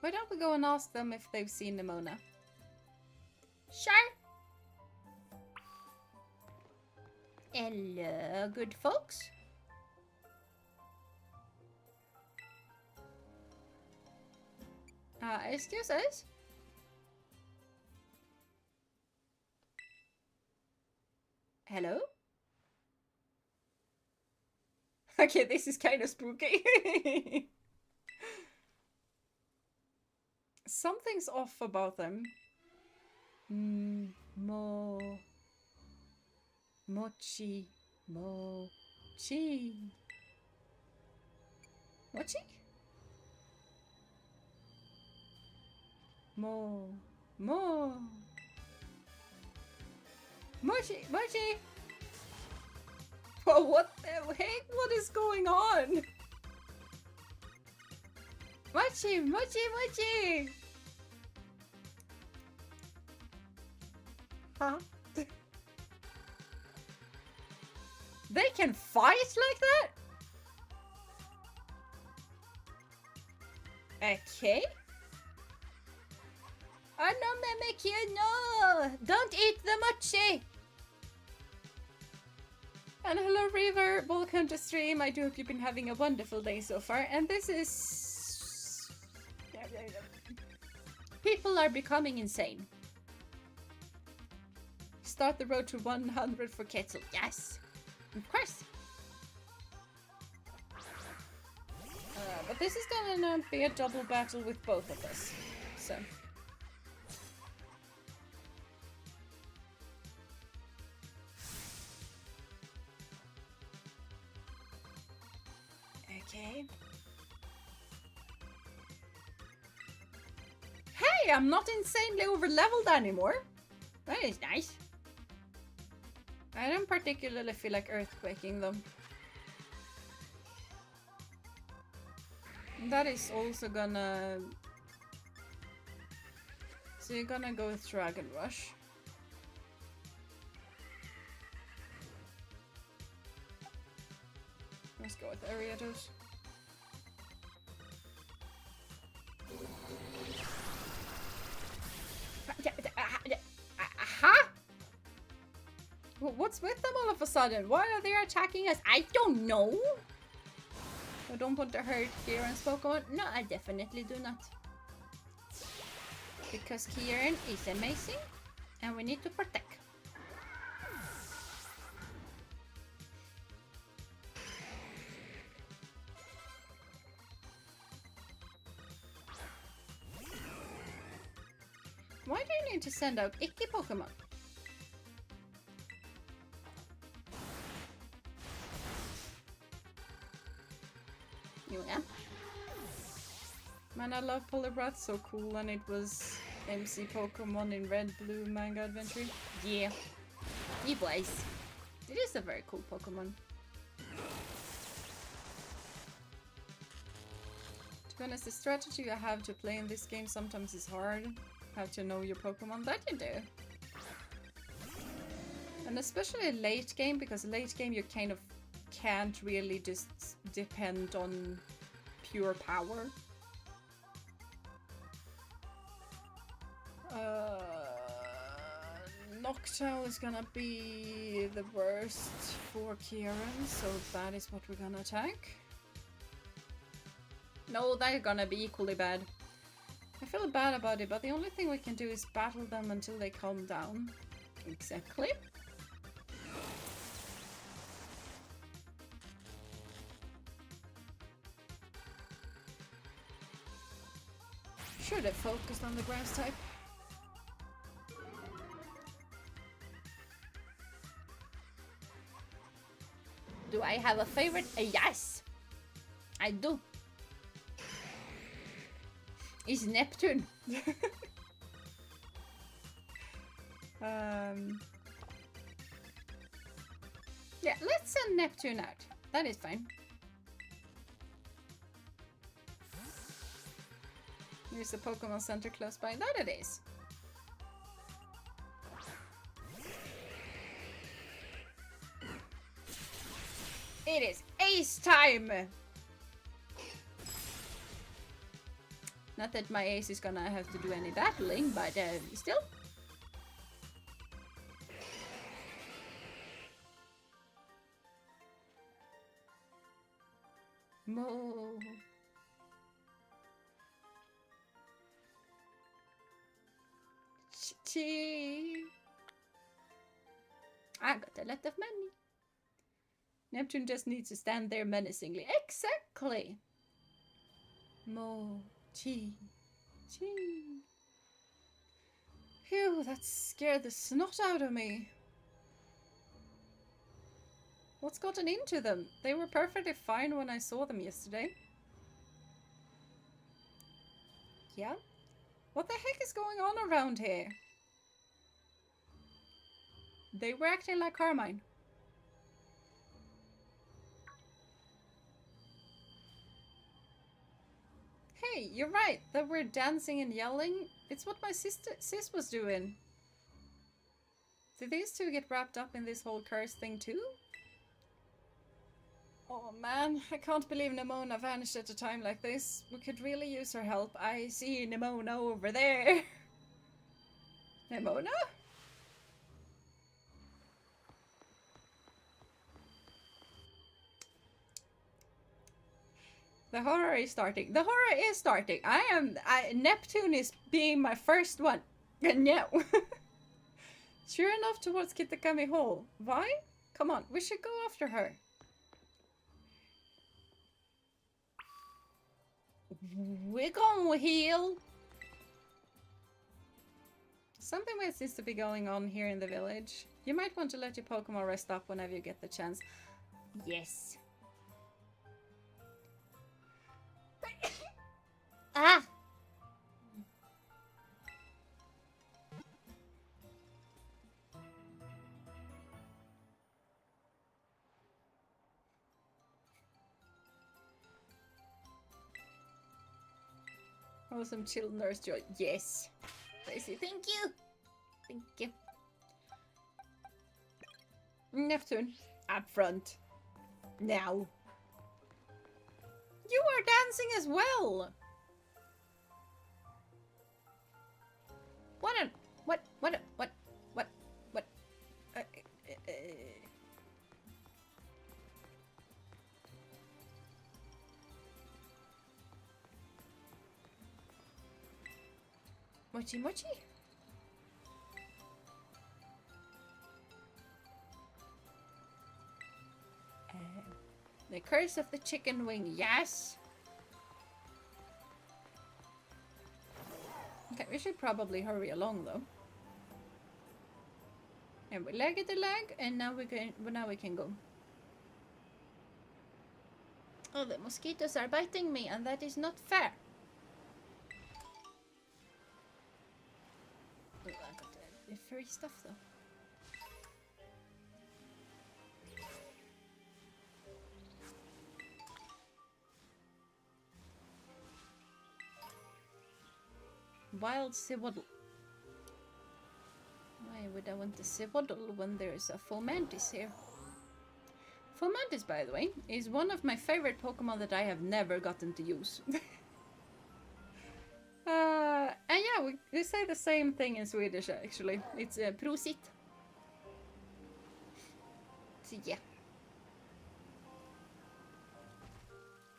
Why don't we go and ask them if they've seen Nimona? Sure. Hello, good folks. Excuse us? Hello? Okay, this is kind of spooky. Something's off about them. Mochi. Mochi. Mochi? Mochi. Whoa, what the heck? What is going on? Mochi! Huh? They can fight like that? Okay. Oh no, Memekyu, no! Don't eat the mochi! And hello, River. Welcome to stream. I do hope you've been having a wonderful day so far. And this is... people are becoming insane. Start the road to 100 for Ketzel. Yes! Of course! But this is gonna be a double battle with both of us. So... okay. Hey, I'm not insanely over-leveled anymore. That is nice. I don't particularly feel like earthquaking them. That is also gonna... so you're gonna go with Dragon Rush. Let's go with Ariados. Huh? What's with them all of a sudden? Why are they attacking us? I don't know. I don't want to hurt Kieran's Pokemon. No, I definitely do not. Because Kieran is amazing and we need to protect. Why do you need to send out icky Pokemon? Man, I love Poliwrath, so cool, and it was MC Pokemon in Red Blue Manga Adventure. Yeah, it was. It is a very cool Pokemon. To be honest, the strategy I have to play in this game sometimes is hard. How to know your Pokemon. That you do. And especially late game, because late game you kind of can't really just depend on pure power. Noctowl is gonna be the worst for Kieran, so that is what we're gonna attack. No, they're gonna be equally bad. I feel bad about it, but the only thing we can do is battle them until they calm down. Exactly. Should have focused on the grass type. Do I have a favorite? Yes! I do. It's Neptune. Yeah, let's send Neptune out. That is fine. There's a Pokemon Center close by. That it is. It is ace time! Not that my ace is gonna have to do any battling, but still. Mo. Chee. I got a lot of money. Neptune just needs to stand there menacingly. Exactly. Mochi. Chee. Phew, that scared the snot out of me. What's gotten into them? They were perfectly fine when I saw them yesterday. Yeah? What the heck is going on around here? They were acting like Carmine. Hey, you're right. They were dancing and yelling. It's what my sis was doing. Did these two get wrapped up in this whole curse thing too? Oh man, I can't believe Nemona vanished at a time like this. We could really use her help. I see Nemona over there. Nemona? The horror is starting. The horror is starting. Neptune is being my first one. No. Sure enough towards Kitakami Hall. Why? Come on, we should go after her. We're gonna heal. Something weird seems to be going on here in the village. You might want to let your Pokemon rest up whenever you get the chance. Yes. Ah! Awesome chill nurse joy. Yes. Tracy, thank you. Thank you. Neptune, up front. Now. You are dancing as well. What? Mochi Mochi? The curse of the chicken wing, yes! Okay, we should probably hurry along though. And we leg the leg, and now we can go. Oh, the mosquitoes are biting me, and that is not fair. furry stuff though. Wild Sewaddle. Why would I want a Sewaddle when there's a Fomantis here? Fomantis, by the way, is one of my favorite Pokemon that I have never gotten to use. And yeah, we say the same thing in Swedish actually. It's prosit. So yeah.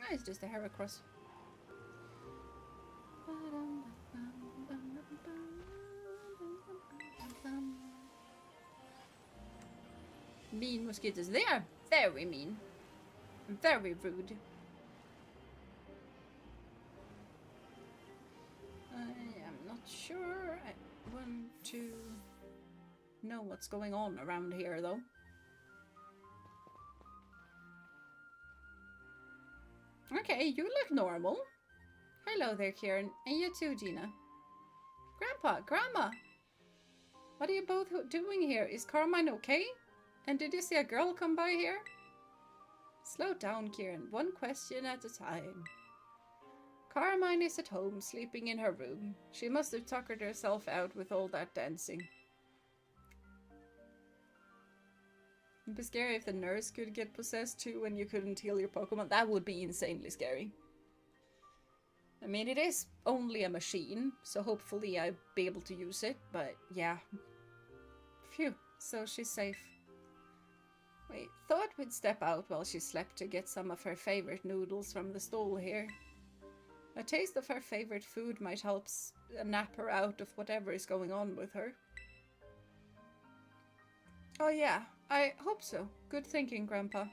Oh, it's just a Heracross. Mean mosquitoes. They are very mean. Very rude. I am not sure. I want to know what's going on around here though. Okay, you look normal. Hello there, Kieran. And you too, Jeena. Grandpa, Grandma! What are you both doing here? Is Carmine okay? And did you see a girl come by here? Slow down, Kieran. One question at a time. Carmine is at home, sleeping in her room. She must have tuckered herself out with all that dancing. It'd be scary if the nurse could get possessed too and you couldn't heal your Pokemon. That would be insanely scary. I mean, it is only a machine, so hopefully I'll be able to use it, but yeah. Phew, so she's safe. We thought we'd step out while she slept to get some of her favorite noodles from the stall here. A taste of her favorite food might help nap her out of whatever is going on with her. Oh yeah, I hope so. Good thinking, Grandpa.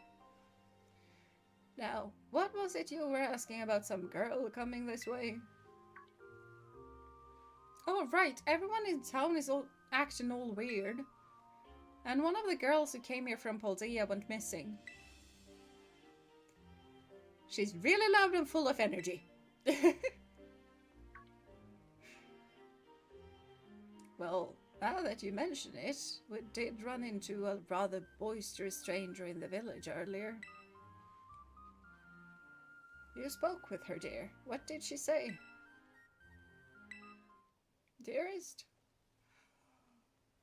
Now, what was it you were asking about some girl coming this way? Oh right, everyone in town is acting all weird. And one of the girls who came here from Paldea went missing. She's really loud and full of energy. Well, now that you mention it, we did run into a rather boisterous stranger in the village earlier. You spoke with her, dear. What did she say? Dearest?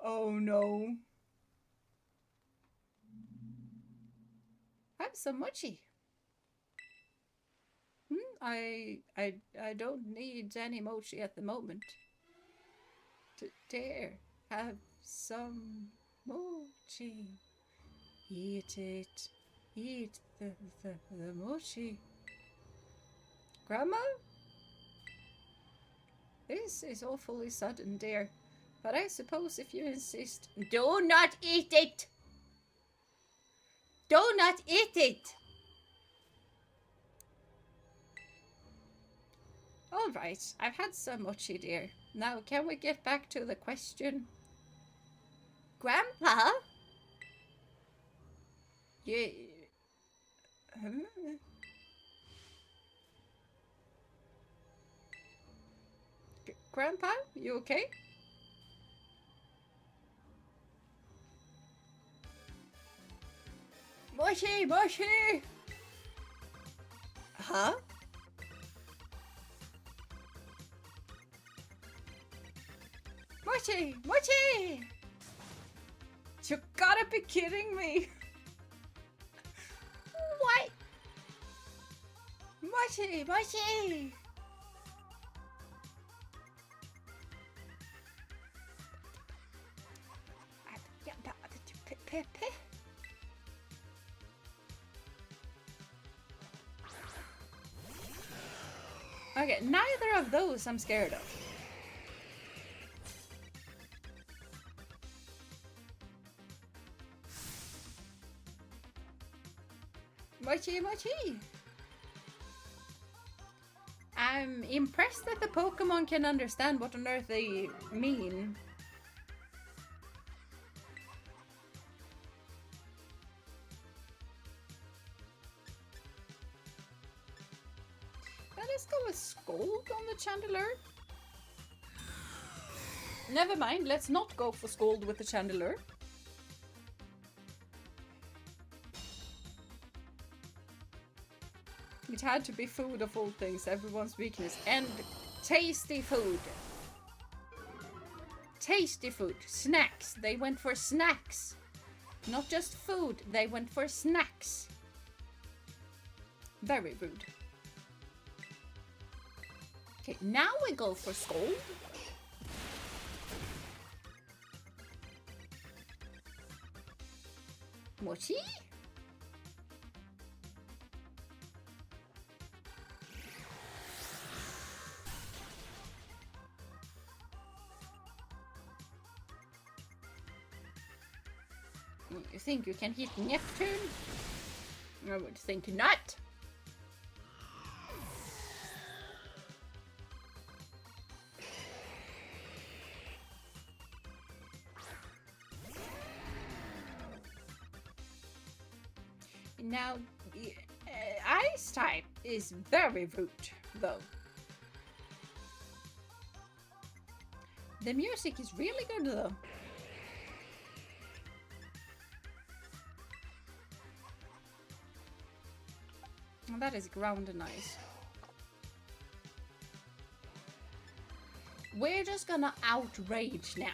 Oh no. Have some mochi. I don't need any mochi at the moment. Dare, have some mochi. Eat it. Eat the mochi. Grandma? This is awfully sudden, dear. But I suppose if you insist... Do not eat it! Do not eat it! Alright, I've had some mochi, dear. Now, can we get back to the question? Grandpa? Yeah. Grandpa, you okay? Mochi! Mochi! Huh? Mochi! Mochi! You gotta be kidding me! What? Mochi! Mochi! Okay, neither of those I'm scared of. Mochi, mochi! I'm impressed that the Pokemon can understand what on earth they mean. Let's go with Scold on the Chandelier. Never mind, let's not go for Scald with the Chandelier. It had to be food of all things, everyone's weakness. And tasty food. Tasty food. Snacks. They went for snacks. Not just food, they went for snacks. Very rude. Okay, now we go for Scald. Mochi? You think you can hit Neptune? I would think not. Now, Ice type is very rude, though. The music is really good, though. And that is ground and ice. We're just gonna outrage now.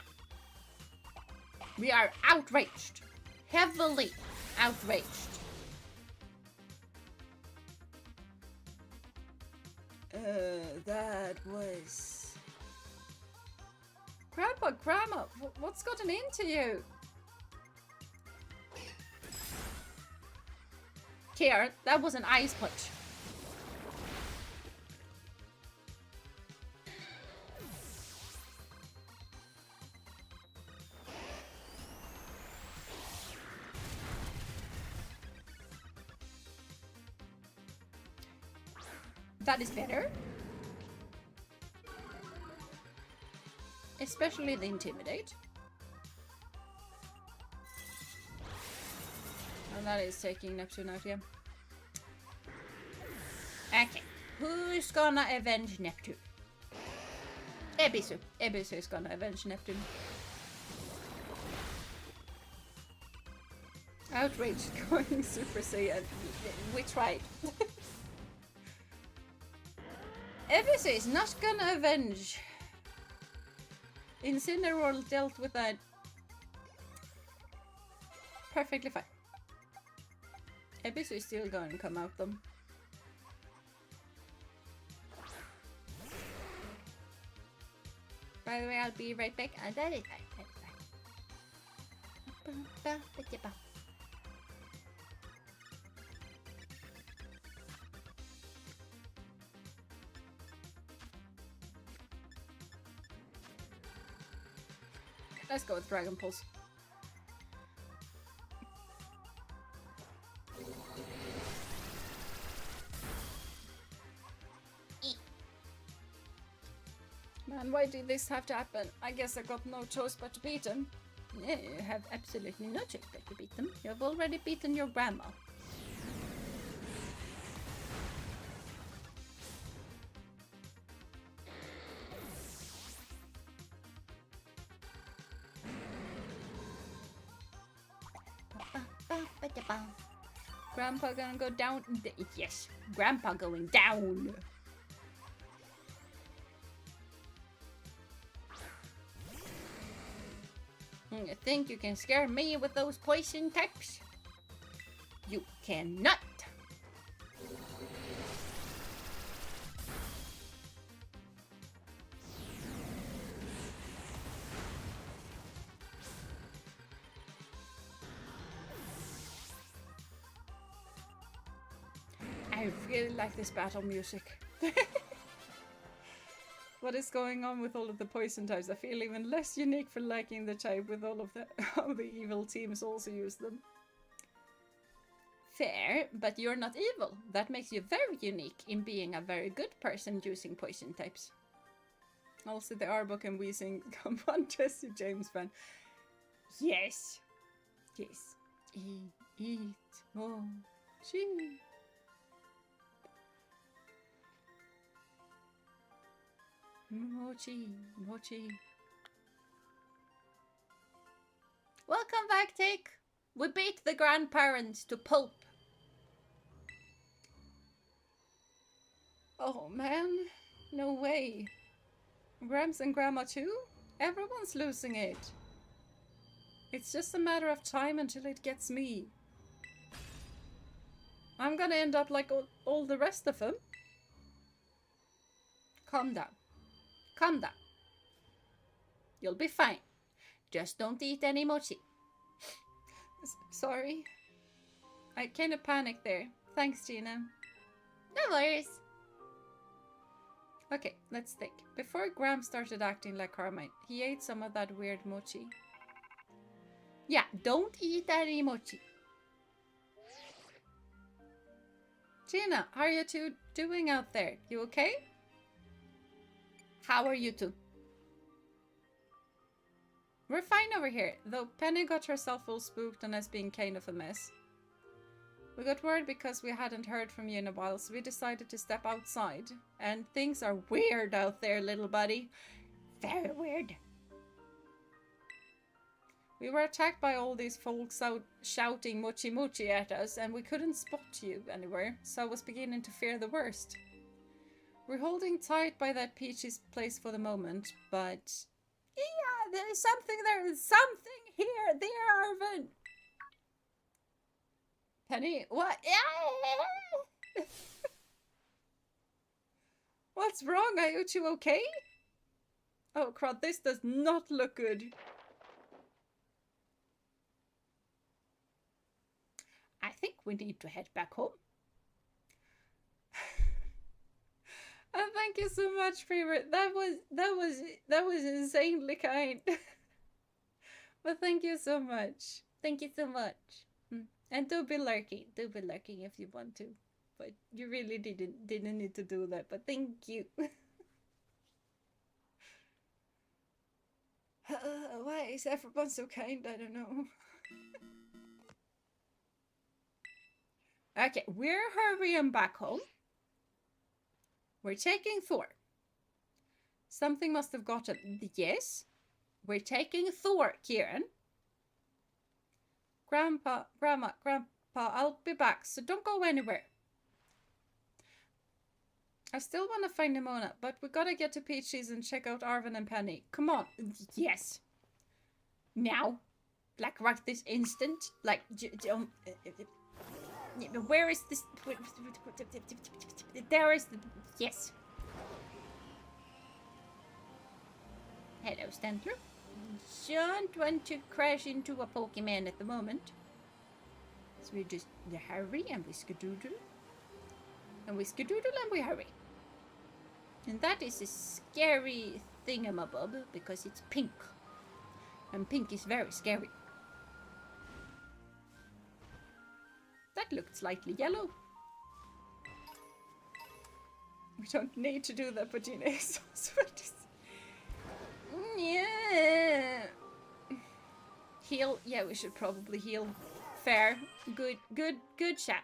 We are outraged. Heavily outraged. That was... Grandma, what's gotten into you? Here, that was an ice punch. That is better. Especially the Intimidate. And that is taking Neptune out here. Okay, who's gonna avenge Neptune? Ebisu. Ebisu is gonna avenge Neptune. Outraged going Super Saiyan. We tried. Ebisu is not gonna avenge. Incineroar dealt with that perfectly fine. Ebisu is still going to come out though. By the way, I'll be right back. That is fine. Let's go with Dragon Pulse. Man, why did this have to happen? I guess I got no choice but to beat him. Yeah, you have absolutely no choice but to beat them. You have already beaten your grandma. Grandpa gonna go down? Yes, Grandpa going down. You think you can scare me with those poison types? You cannot. I really like this battle music. What is going on with all of the poison types? I feel even less unique for liking the type with all of how the evil teams also use them. Fair, but you're not evil. That makes you very unique in being a very good person using poison types. Also, the Arbok and Weezing come on Jesse James fan. Yes. Yes. Eat. Mochi. Mochi. Mochi. pathetic. We beat the grandparents to pulp. Oh man, no way. Grams and Grandma too? Everyone's losing it. It's just a matter of time until it gets me. I'm gonna end up like all the rest of them. Calm down. Calm down. You'll be fine. Just don't eat any mochi. Sorry. I kind of panicked there. Thanks, Jeena. No worries. Okay, let's think. Before Graham started acting like Carmine, he ate some of that weird mochi. Yeah, don't eat any mochi. Jeena, how are you two doing out there? You okay? How are you two? We're fine over here, though Penny got herself all spooked and has been kind of a mess. We got worried because we hadn't heard from you in a while, so we decided to step outside. And things are weird out there, little buddy. Very weird. We were attacked by all these folks out shouting mochi mochi at us, and we couldn't spot you anywhere, so I was beginning to fear the worst. We're holding tight by that Peachy's place for the moment, but... yeah, there's something there. There's something here. There, Arvin. Penny, what? What's wrong? Are you two okay? Oh, crud, this does not look good. I think we need to head back home. And thank you so much, favorite. That was insanely kind. But thank you so much. Thank you so much. And do be lurking if you want to. But you really didn't need to do that. But thank you. Why is everyone so kind? I don't know. Okay, we're hurrying back home. We're taking Thor. Something must have gotten... yes. We're taking Thor, Kieran. Grandpa, Grandma, I'll be back, so don't go anywhere. I still want to find Nimona, but we gotta get to Peachy's and check out Arvin and Penny. Come on. Yes. Now. Like right this instant. Like, where is this? There is the... yes. Hello, Stantler. Don't want to crash into a Pokemon at the moment. So we just hurry and we skadoodle. And we skadoodle and we hurry. And that is a scary thingamabob because it's pink. And pink is very scary. That looked slightly yellow. We don't need to do that, but Jeena is also yeah. Heal. Yeah, we should probably heal. Fair. Good chat.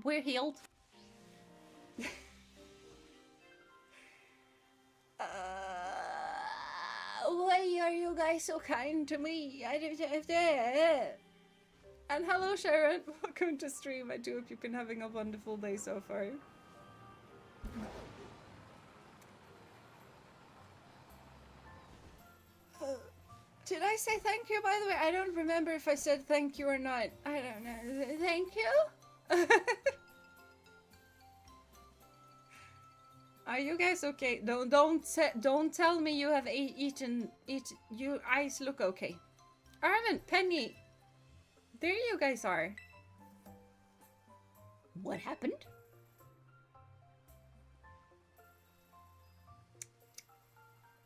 We're healed. Why are you guys so kind to me? And hello, Sharon. Welcome to stream. I do hope you've been having a wonderful day so far. Did I say thank you, by the way? I don't remember if I said thank you or not. I don't know. Thank you? Are you guys okay? Don't tell me you have eaten. You eyes look okay. Arvin, Penny, there you guys are. What happened?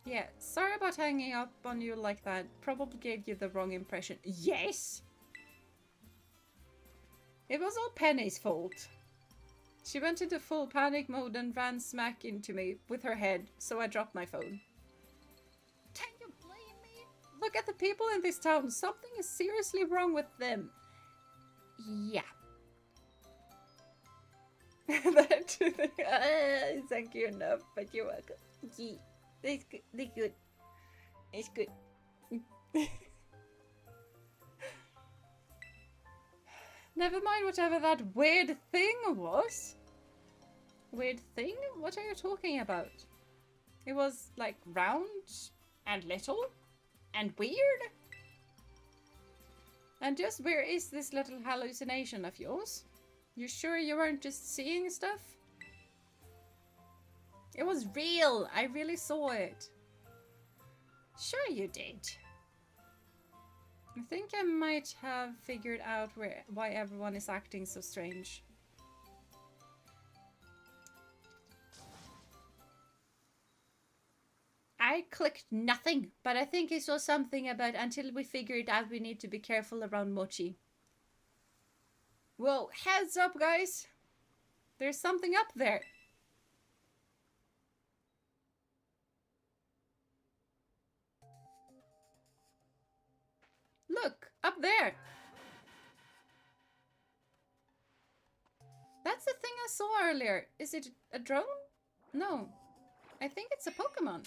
Yeah, sorry about hanging up on you like that. Probably gave you the wrong impression. Yes! It was all Penny's fault. She went into full panic mode and ran smack into me with her head, so I dropped my phone. Can you blame me? Look at the people in this town. Something is seriously wrong with them. Yeah. Thank you enough, but you're welcome. Yeah. It's good. It's good. It's good. Never mind whatever that weird thing was. Weird thing? What are you talking about? It was like round and little and weird. And just where is this little hallucination of yours? You sure you weren't just seeing stuff? It was real. I really saw it. Sure you did. I think I might have figured out why everyone is acting so strange. I clicked nothing, but I think I saw something about until we figure it out we need to be careful around Mochi. Whoa, heads up guys! There's something up there. Look, up there! That's the thing I saw earlier. Is it a drone? No. I think it's a Pokémon.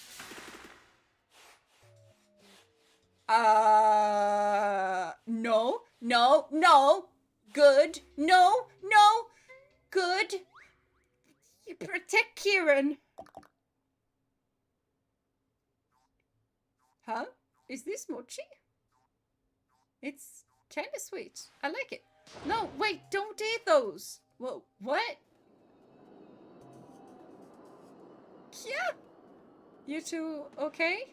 No, no, no. Good. No, no. Good. You protect Kieran. Huh? Is this Mochi? It's kind of sweet. I like it. No, wait, don't eat those. Whoa, what? Yeah. You two okay?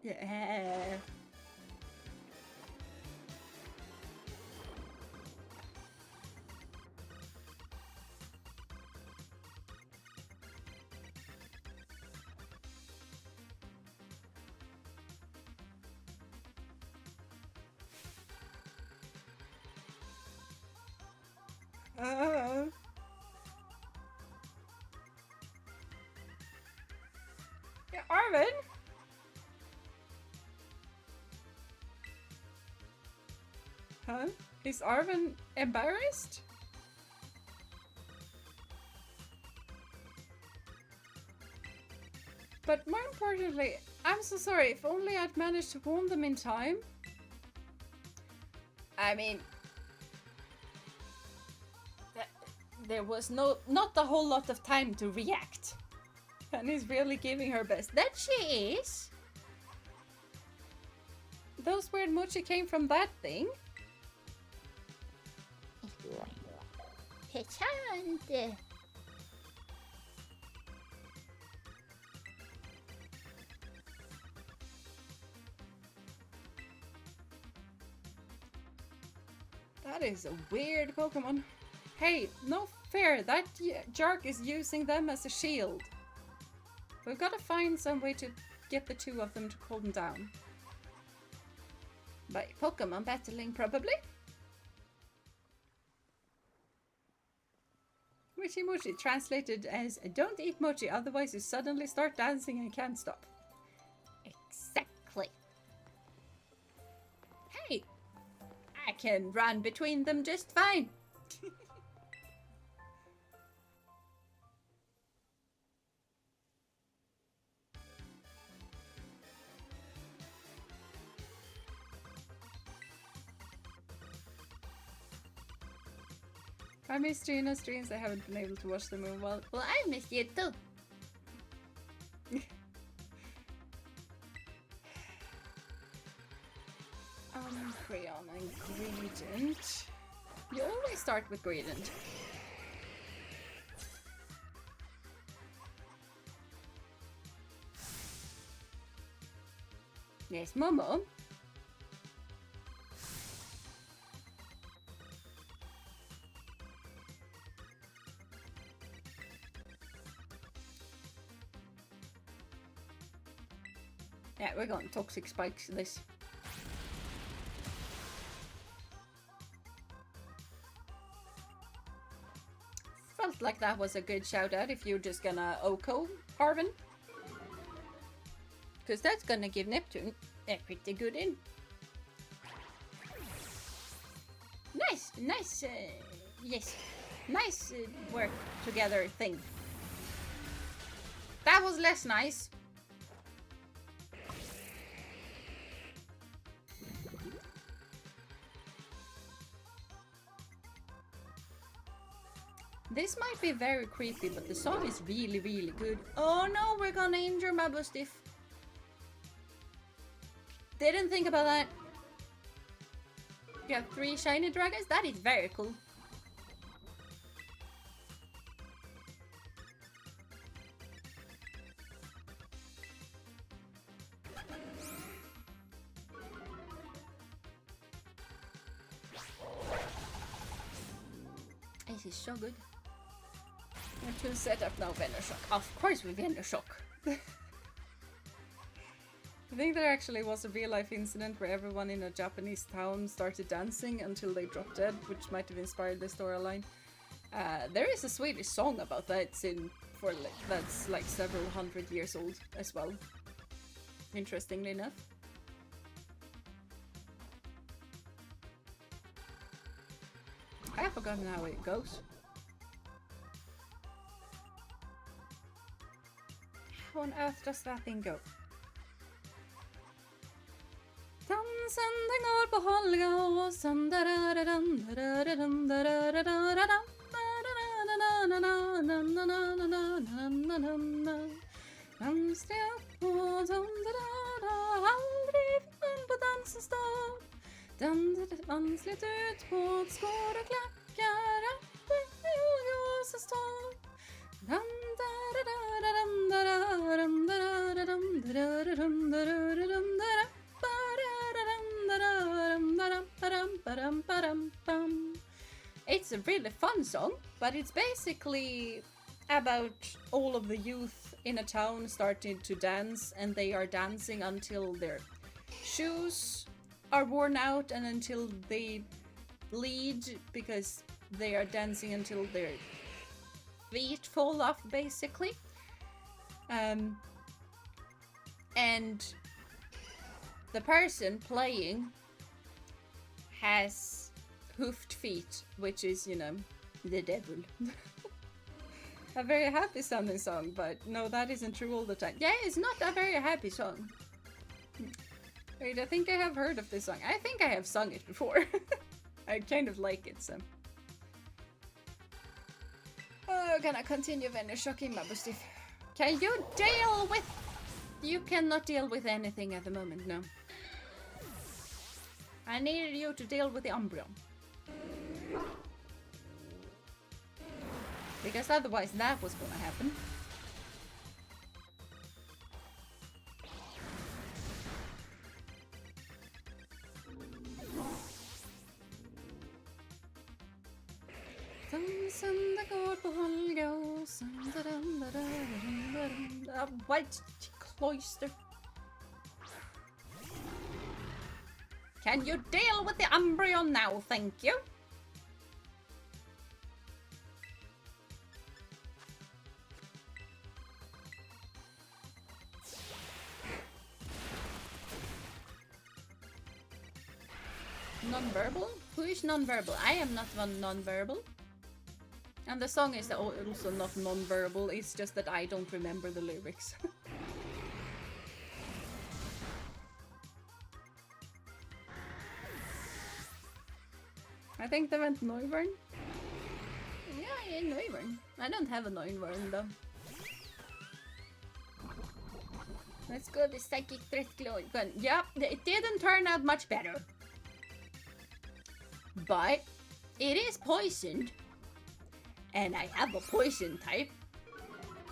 Yeah. Yeah, Arvin? Huh? Is Arvin embarrassed? But more importantly, I'm so sorry. If only I'd managed to warn them in time. I mean, there was not a whole lot of time to react. And he's really giving her best. That she is. Those weird Mochi came from that thing. That is a weird Pokemon. Hey, no fair. That jerk is using them as a shield. We've got to find some way to get the two of them to calm down. By Pokemon battling, probably? Mochi Mochi, translated as don't eat Mochi, otherwise you suddenly start dancing and can't stop. Exactly. Hey, I can run between them just fine. I missed Jeena's streams. I haven't been able to watch them in a while. Well, I missed you too. Crayon ingredient. You always start with gradient. Yes, Momo. Yeah, we're going toxic spikes this. Felt like that was a good shout out if you're just gonna Oko Arvin. Because that's gonna give Neptune a pretty good in. Nice, yes, nice work together thing. That was less nice. This might be very creepy, but the song is really, really good. Oh no, we're gonna injure my Bustiff. Didn't think about that. You have 3 shiny dragons? That is very cool. This is so good. We're to set up now Venoshock. Of course with Venoshock. I think there actually was a real-life incident where everyone in a Japanese town started dancing until they dropped dead, which might have inspired the storyline. There is a Swedish song about that that's like several hundred years old as well. Interestingly enough. I have forgotten how it goes. How on earth does that thing go? Dansen den går på hållgåsen. Dansa på aldrig på dansens dag. Vansligt ut på skor och klackar. Hållgåsens tag. It's a really fun song, but it's basically about all of the youth in a town starting to dance, and they are dancing until their shoes are worn out and until they bleed because they are dancing until their feet fall off, basically. And the person playing has hoofed feet, which is, you know, the devil. A very happy sounding song, but no, that isn't true all the time. Yeah, it's not a very happy song. Wait, I think I have heard of this song. I think I have sung it before. I kind of like it, so. Oh, can I continue Venushocking my Bustiff? Can you deal with... You cannot deal with anything at the moment, no. I needed you to deal with the Umbreon. Because otherwise that was gonna happen. White cloister. Can you deal with the Umbreon now, thank you? Non-verbal? Who is non-verbal? I am not one non-verbal. And the song is also not non-verbal, it's just that I don't remember the lyrics. I think they went Noivern. Yeah, Noivern. I don't have a Noivern though. Let's go the Psychic Threat Glowing Gun. Yep, it didn't turn out much better. But it is poisoned. And I have a poison type.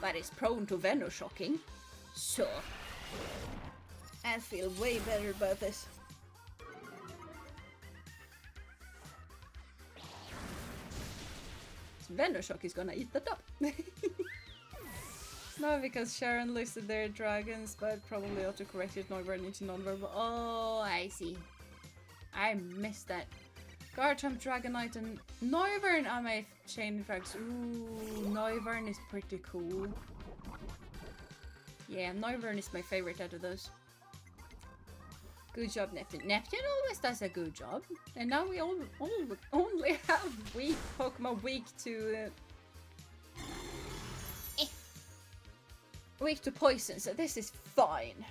But it's prone to Venushocking. So I feel way better about this. Venoshock is gonna eat the top. No, because Sharon listed their dragons, but probably auto-corrected Noivern into non-verbal. Oh, I see. I missed that. Garchomp, Dragonite, and Noivern are my chain frags. Ooh, Noivern is pretty cool. Yeah, Noivern is my favorite out of those. Good job, Neptune. Neptune always does a good job. And now we only have weak Pokemon weak to... weak to poison, so this is fine.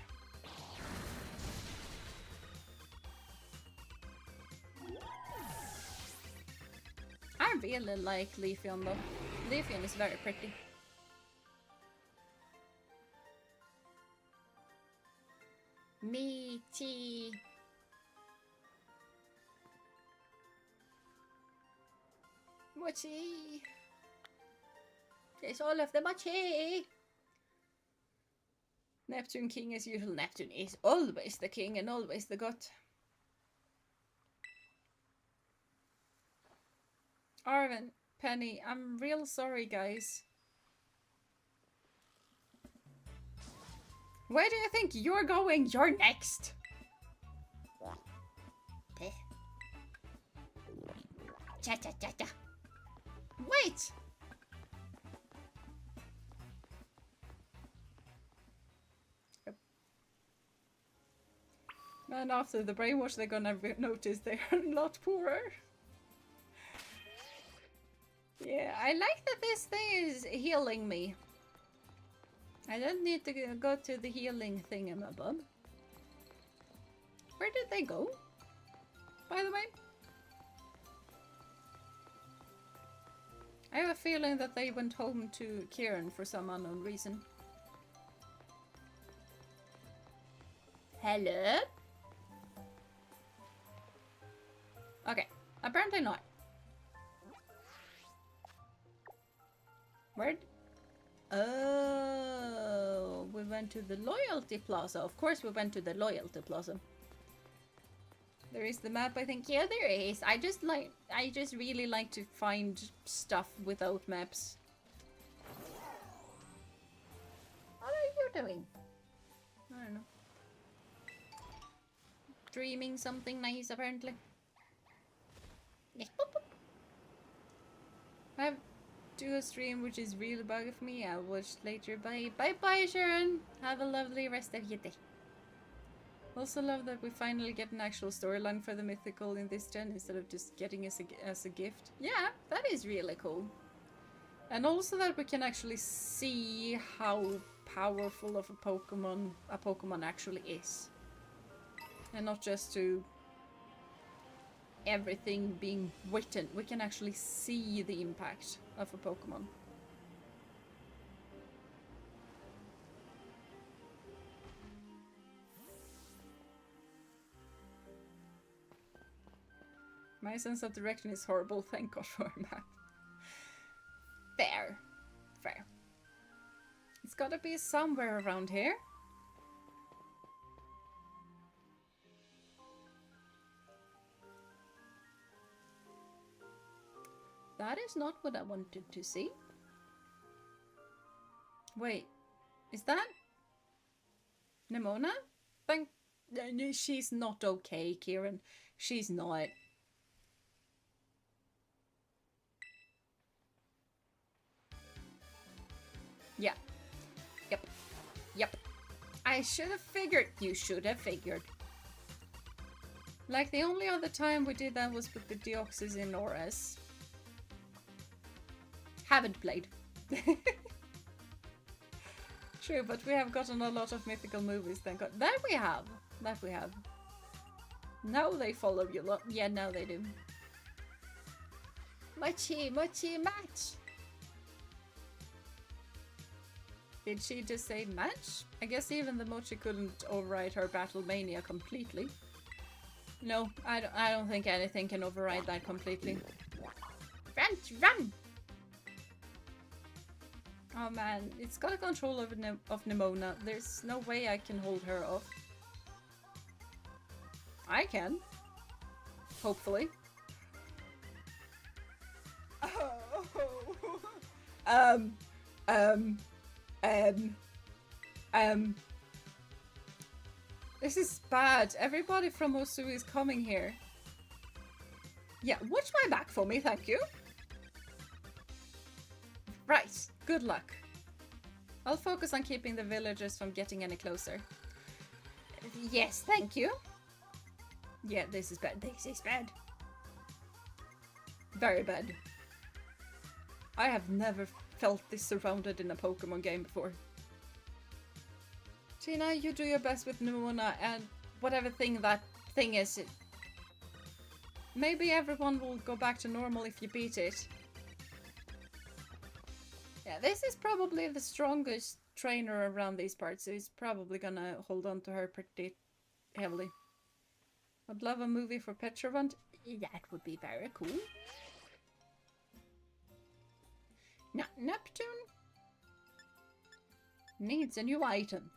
I really like Leafeon though. Leafeon is very pretty. Mochi. Mochi. It's all of the mochi. Neptune King as usual. Neptune is always the king and always the god. Arvin, Penny, I'm real sorry, guys. Where do you think you're going? You're next. Cha cha cha cha. Wait. Man, after the brainwash, they're gonna notice they are a lot poorer. Yeah, I like that this thing is healing me. I don't need to go to the healing thingamabob. Where did they go? By the way? I have a feeling that they went home to Kieran for some unknown reason. Hello? Okay, apparently not. Where? Oh, we went to the Loyalty Plaza. Of course we went to the Loyalty Plaza. There is the map, I think. Yeah, there is. I just really like to find stuff without maps. What are you doing? I don't know. Dreaming something nice, apparently. Yes, boop, boop. I have to do a stream which is really buggy for me. I'll watch later. Bye. Bye, Sharon. Have a lovely rest of your day. Also love that we finally get an actual storyline for the mythical in this gen instead of just getting as a gift. Yeah, that is really cool. And also that we can actually see how powerful of a Pokemon actually is. And not just to everything being written. We can actually see the impact of a Pokemon. My sense of direction is horrible. Thank God for a map. Fair. Fair. It's gotta be somewhere around here. That is not what I wanted to see. Wait. Is that Nimona? She's not okay, Kieran. She's not. Yeah. Yep. Yep. I should have figured. You should have figured. Like, the only other time we did that was with the Deoxys in Auras. Haven't played. True, but we have gotten a lot of mythical movies, thank God. That we have. That we have. Now they follow you lot. Yeah, now they do. Mochi, Mochi, match! Did she just say match? I guess even the Mochi couldn't override her battle mania completely. No, I don't think anything can override that completely. Run! Run! Oh man, it's got a control of Nimona. There's no way I can hold her off. I can. Hopefully. This is bad. Everybody from Osu is coming here. Yeah, watch my back for me, thank you. Right, good luck. I'll focus on keeping the villagers from getting any closer. Yes, thank you. Yeah, this is bad. This is bad. Very bad. I have never felt this surrounded in a Pokemon game before. Jeena, you do your best with Nimona and whatever thing that thing is. Maybe everyone will go back to normal if you beat it. Yeah, this is probably the strongest trainer around these parts, so he's probably gonna hold on to her pretty heavily. I'd love a movie for Petrovant. That would be very cool. Neptune needs a new item.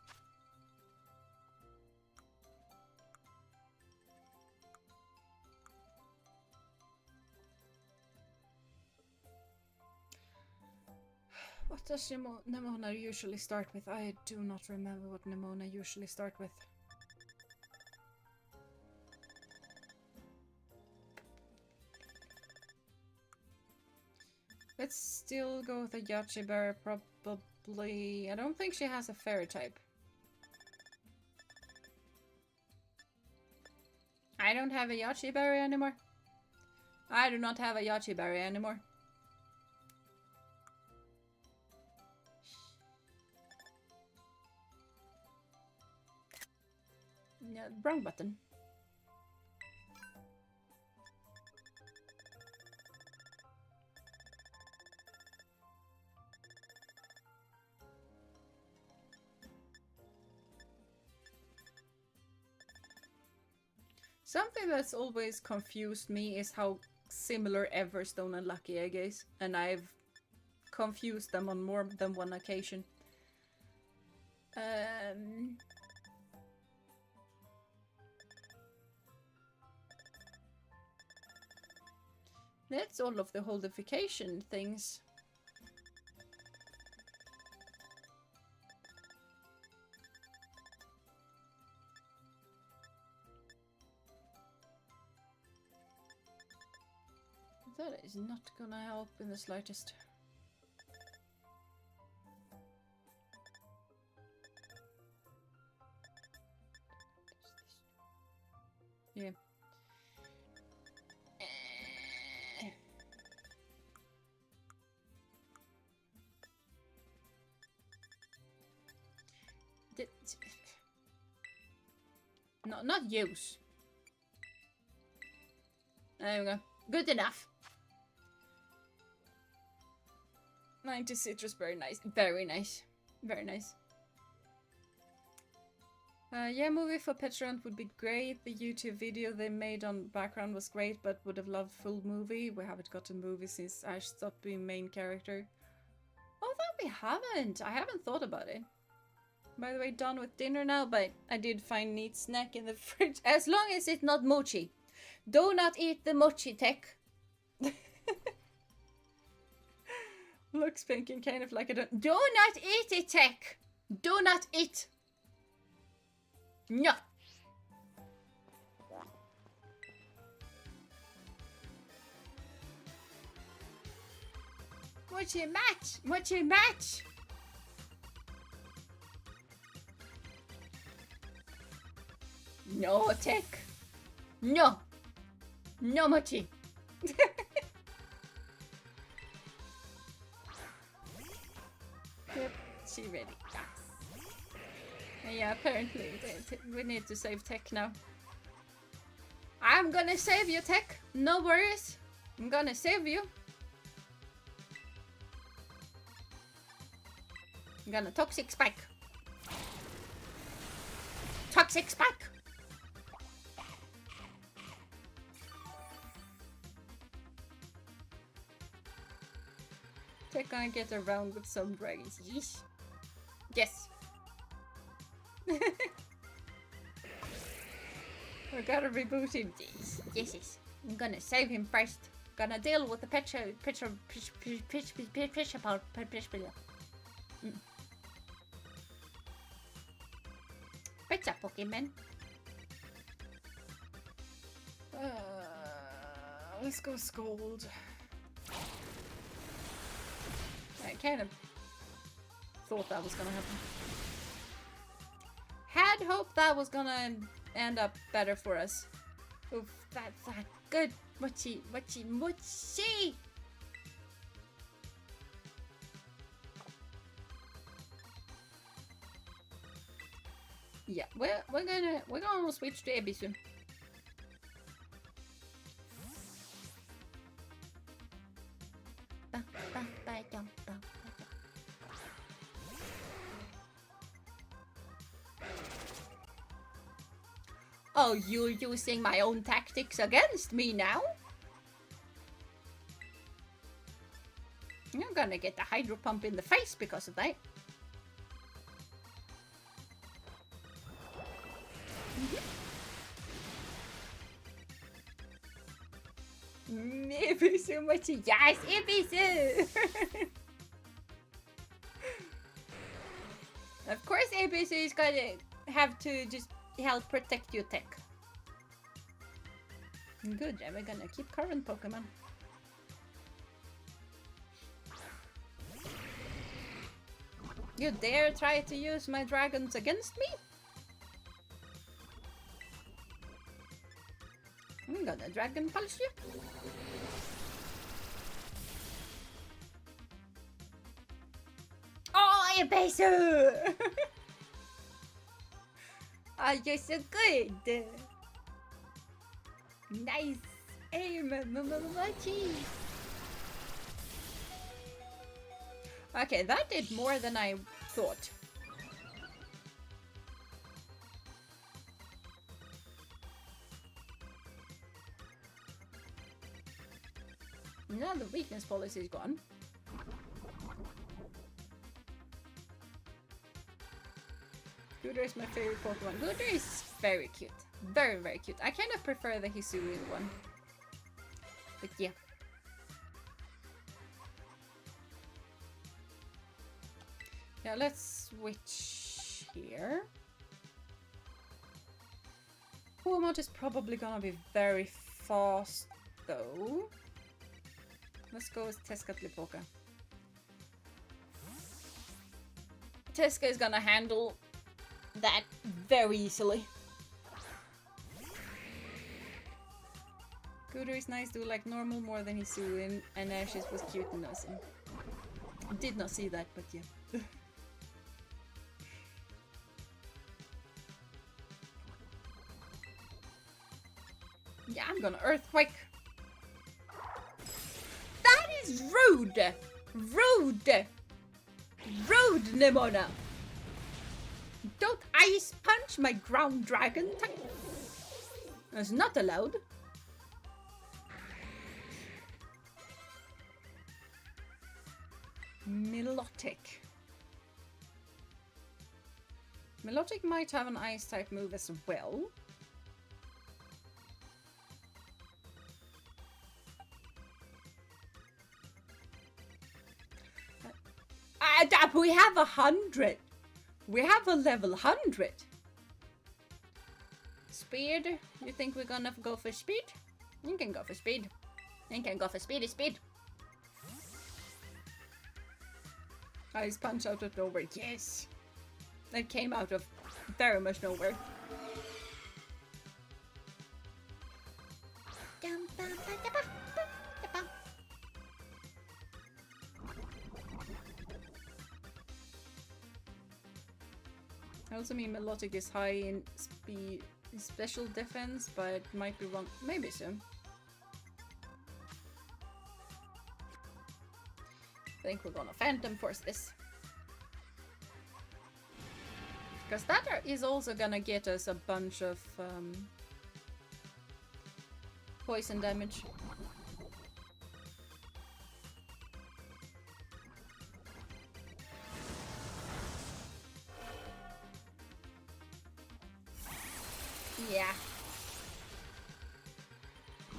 What does Nemona usually start with? I do not remember what Nemona usually start with. Let's still go with a Yachi Berry, probably. I don't think she has a fairy type. I don't have a Yachi Berry anymore. I do not have a Yachi Berry anymore. Yeah, wrong button. Something that's always confused me is how similar Everstone and Lucky Egg is, and I've confused them on more than one occasion. That's all of the holdification things. That is not gonna help in the slightest. Yeah. No, not use. There we go. Good enough. 90 citrus, very nice. Very nice. Very nice. Yeah, movie for Petrant would be great. The YouTube video they made on background was great, but would have loved full movie. We haven't got a movie since Ash stopped being main character. Oh, that we haven't. I haven't thought about it. By the way, done with dinner now, but I did find neat snack in the fridge. As long as it's not Mochi. Do not eat the Mochi tech. Looks pink and kind of like a... Do not eat it, tech! Do not eat! No! Mochi match! Mochi match! No, tech! No! No, Mochi! Yep, she ready. Yeah, apparently we need to save Tech now. I'm gonna save you, Tech. No worries. I'm gonna save you. I'm gonna Toxic Spike. Toxic Spike! Tech gonna get around with some dragons. Yes. Yes. We gotta reboot him. Yes. I'm gonna save him first. Gonna deal with the Pizza Pokemon. Let's go Scold. I kind of thought that was gonna happen. Had hoped that was gonna end up better for us. Oof, that's that good. Mochi. Yeah, we're gonna switch to Ebi soon. Oh, you're using my own tactics against me now? You're gonna get the hydro pump in the face because of that. Ebisu, Mochi, yes, Ebisu! Of course, Ebisu is gonna have to just help protect your tech. Good, and we're gonna keep current Pokemon. You dare try to use my dragons against me? I'm gonna Dragon Pulse you. Oh, Ebisu! Oh, you're so good! Nice aim, Mochi! Okay, that did more than I thought. Now the weakness policy is gone. Gooder is my favorite Pokemon. Gooder is very cute. Very, very cute. I kind of prefer the Hisuian one. But yeah. Yeah, let's switch here. Pokémon is probably gonna be very fast though. Let's go with Tezcatlipoca. Tesca is gonna handle that very easily. Gooder is nice, do like normal more than Hisuian, and Ashes was cute and innocent. Did not see that, but yeah. Yeah, I'm gonna Earthquake. That is rude! Rude! Rude, Nimona! Don't Ice Punch my ground dragon type. That's not allowed. Milotic. Milotic might have an ice type move as well. We have 100. We have a level 100. Speed? You think we're gonna go for speed? You can go for speed. You can go for speedy speed. Ice Punch out of nowhere. Yes. That came out of very much nowhere. I also mean Milotic is high in speed, special defense, but might be wrong. Maybe so. I think we're gonna Phantom Force this. Because that is also gonna get us a bunch of poison damage. Yeah.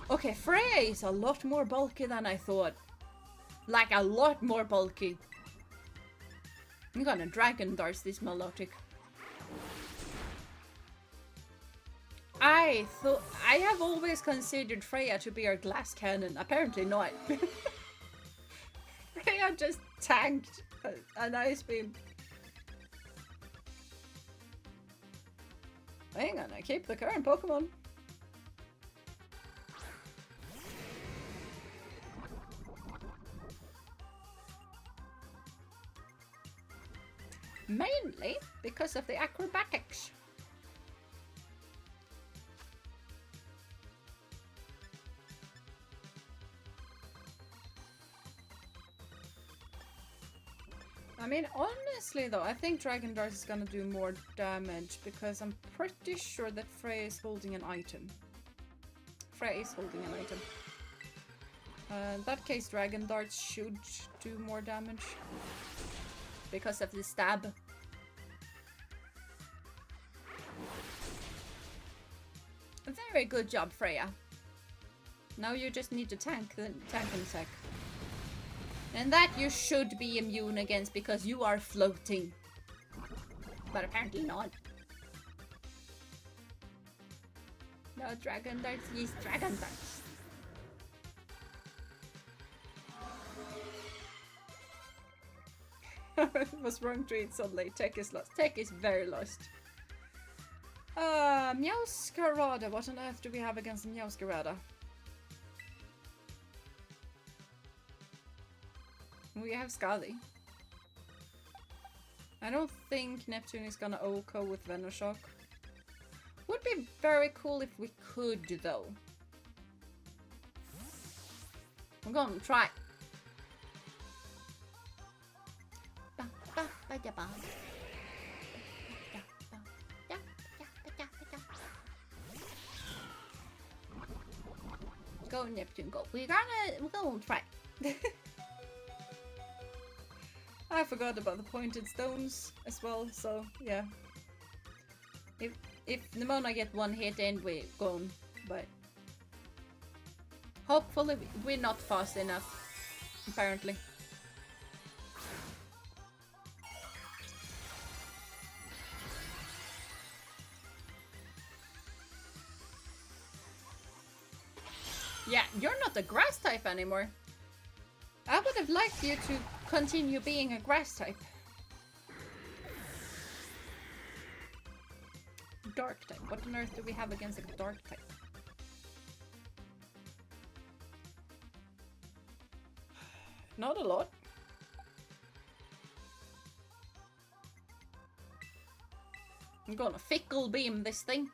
Okay, Freya is a lot more bulky than I thought. Like, a lot more bulky. I'm gonna Dragon Dart this Milotic. I have always considered Freya to be our glass cannon. Apparently not. Freya just tanked an Ice Beam. I'm gonna keep the current Pokemon. Mainly because of the acrobatics. I mean, honestly though, I think Dragon Dart is gonna do more damage because I'm pretty sure that Freya is holding an item. Freya is holding an item. In that case, Dragon Darts should do more damage because of the stab. Very good job, Freya. Now you just need to tank the tank insect. And that you should be immune against because you are floating. But apparently not. No Dragon Darts, yes, Dragon Darts. Was wrong to eat so late. Tech is lost. Tech is very lost. Meowscarada. What on earth do we have against Meowscarada? We have Scally. I don't think Neptune is gonna OHKO with Venoshock. Would be very cool if we could, though. I'm gonna try. Go Neptune, go. We're gonna try. I forgot about the pointed stones as well, so yeah. If Nimona get one hit and we're gone, but hopefully we're not fast enough, apparently. Yeah, you're not a grass type anymore. I would have liked you to continue being a grass type. Dark type. What on earth do we have against a dark type? Not a lot. I'm gonna fickle beam this thing.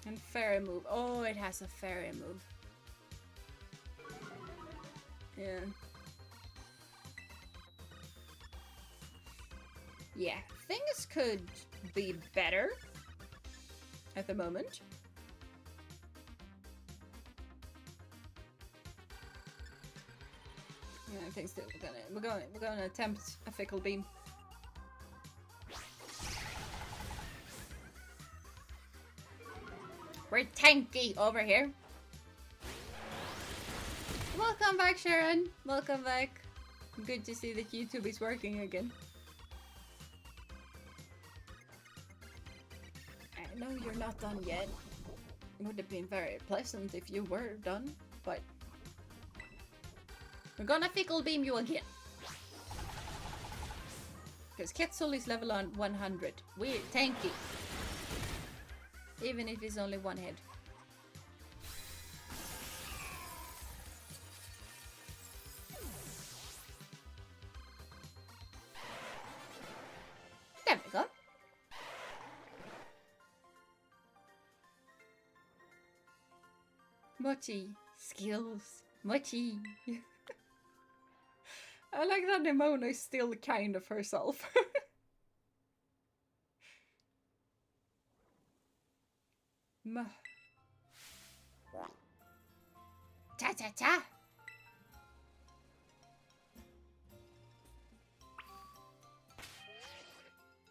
And fairy move. Oh, it has a fairy move. Yeah. Yeah, things could be better at the moment. Yeah, I think still we're gonna attempt a fickle beam. We're tanky over here. Welcome back, Sharon. Welcome back. Good to see that YouTube is working again. I know you're not done yet. It would have been very pleasant if you were done, but we're gonna fickle beam you again. Because Quetzal is level on 100. We're tanky. Even if it's only one head. There we go. Mochi. Skills. Mochi. I like that Nimona is still kind of herself. Ta ta ta.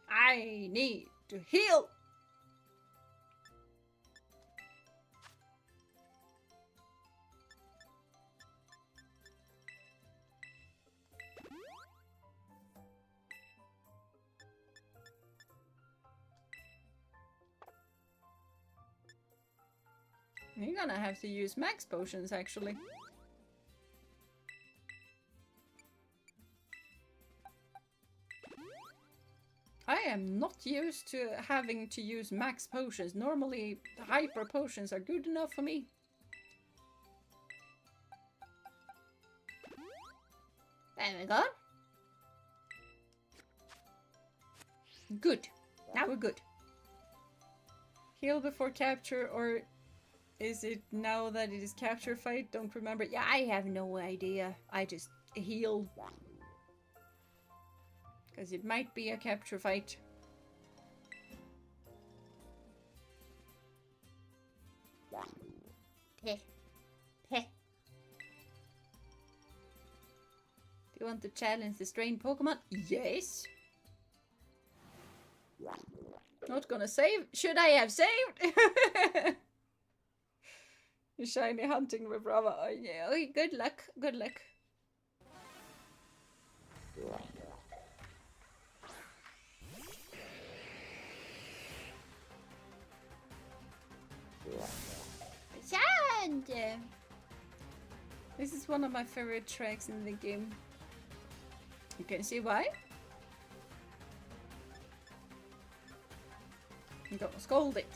I need to heal. You're gonna have to use max potions, actually. I am not used to having to use max potions. Normally, hyper potions are good enough for me. There we go. Good. Now we're good. Heal before capture or Is it now that it is capture fight? Don't remember. Yeah, I have no idea. I just heal. Because it might be a capture fight. Heh. Heh. Do you want to challenge the strange Pokemon? Yes. Not gonna save. Should I have saved? Shiny hunting with Brava. Oh, yeah. Oh, good luck. Good luck. Sand! This is one of my favorite tracks in the game. You can see why? I'm gonna scold it.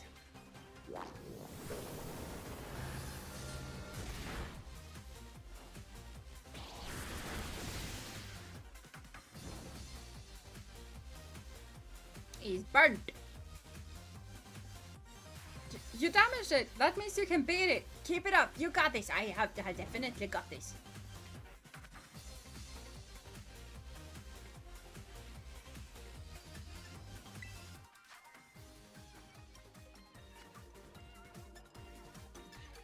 He's burnt. You damaged it. That means you can beat it. Keep it up. You got this. I definitely got this.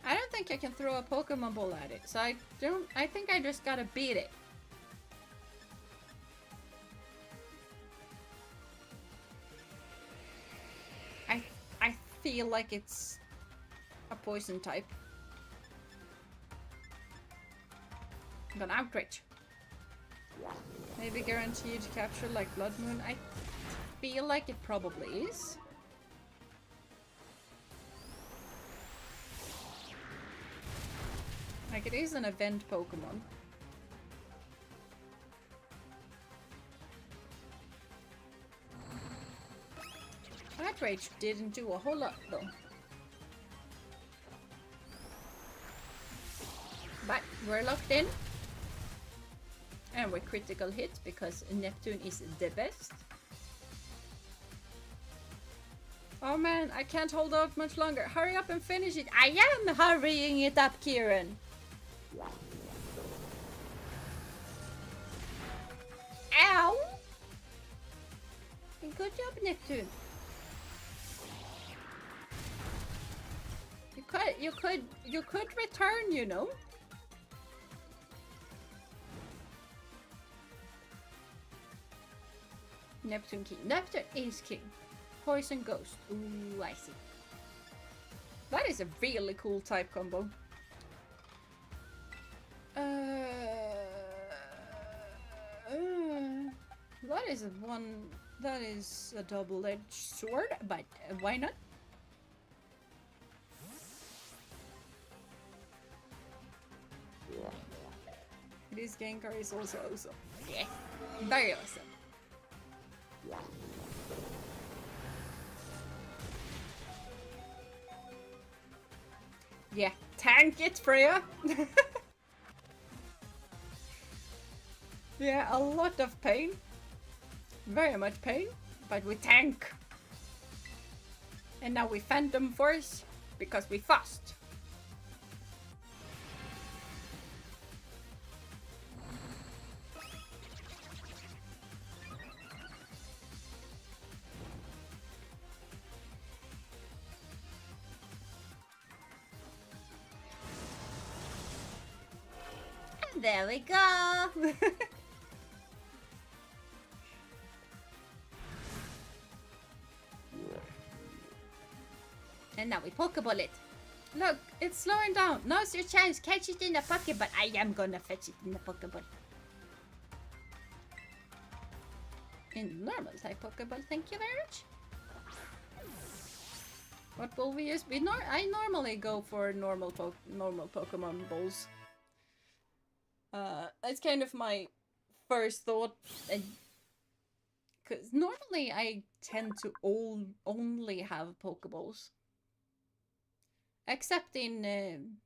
I don't think I can throw a Pokemon ball at it, so I think I just gotta beat it. I feel like it's a poison type. I'm gonna outrage. Maybe guaranteed capture like Blood Moon. I feel like it probably is. Like it is an event Pokemon. Outrage didn't do a whole lot though. But we're locked in. And we're critical hit because Neptune is the best. Oh man, I can't hold out much longer. Hurry up and finish it. I am hurrying it up, Kieran. Ow! Good job, Neptune. You could return, you know. Neptune king. Neptune is king. Poison ghost. Ooh, I see. That is a really cool type combo. That is one. That is a double-edged sword, but why not? This Gengar is also awesome. Yeah. Very awesome. Yeah, tank it, Freya! Yeah, a lot of pain. Very much pain, but we tank. And now we Phantom Force, because we fast. There we go. And now we Pokeball it. Look, it's slowing down. Now's your chance. Catch it in the Pokeball. I am gonna fetch it in the Pokeball. In normal type Pokeball, thank you very much. What will we use? I normally go for normal Pokemon balls. That's kind of my first thought. Because normally I tend to only have Pokeballs. Except in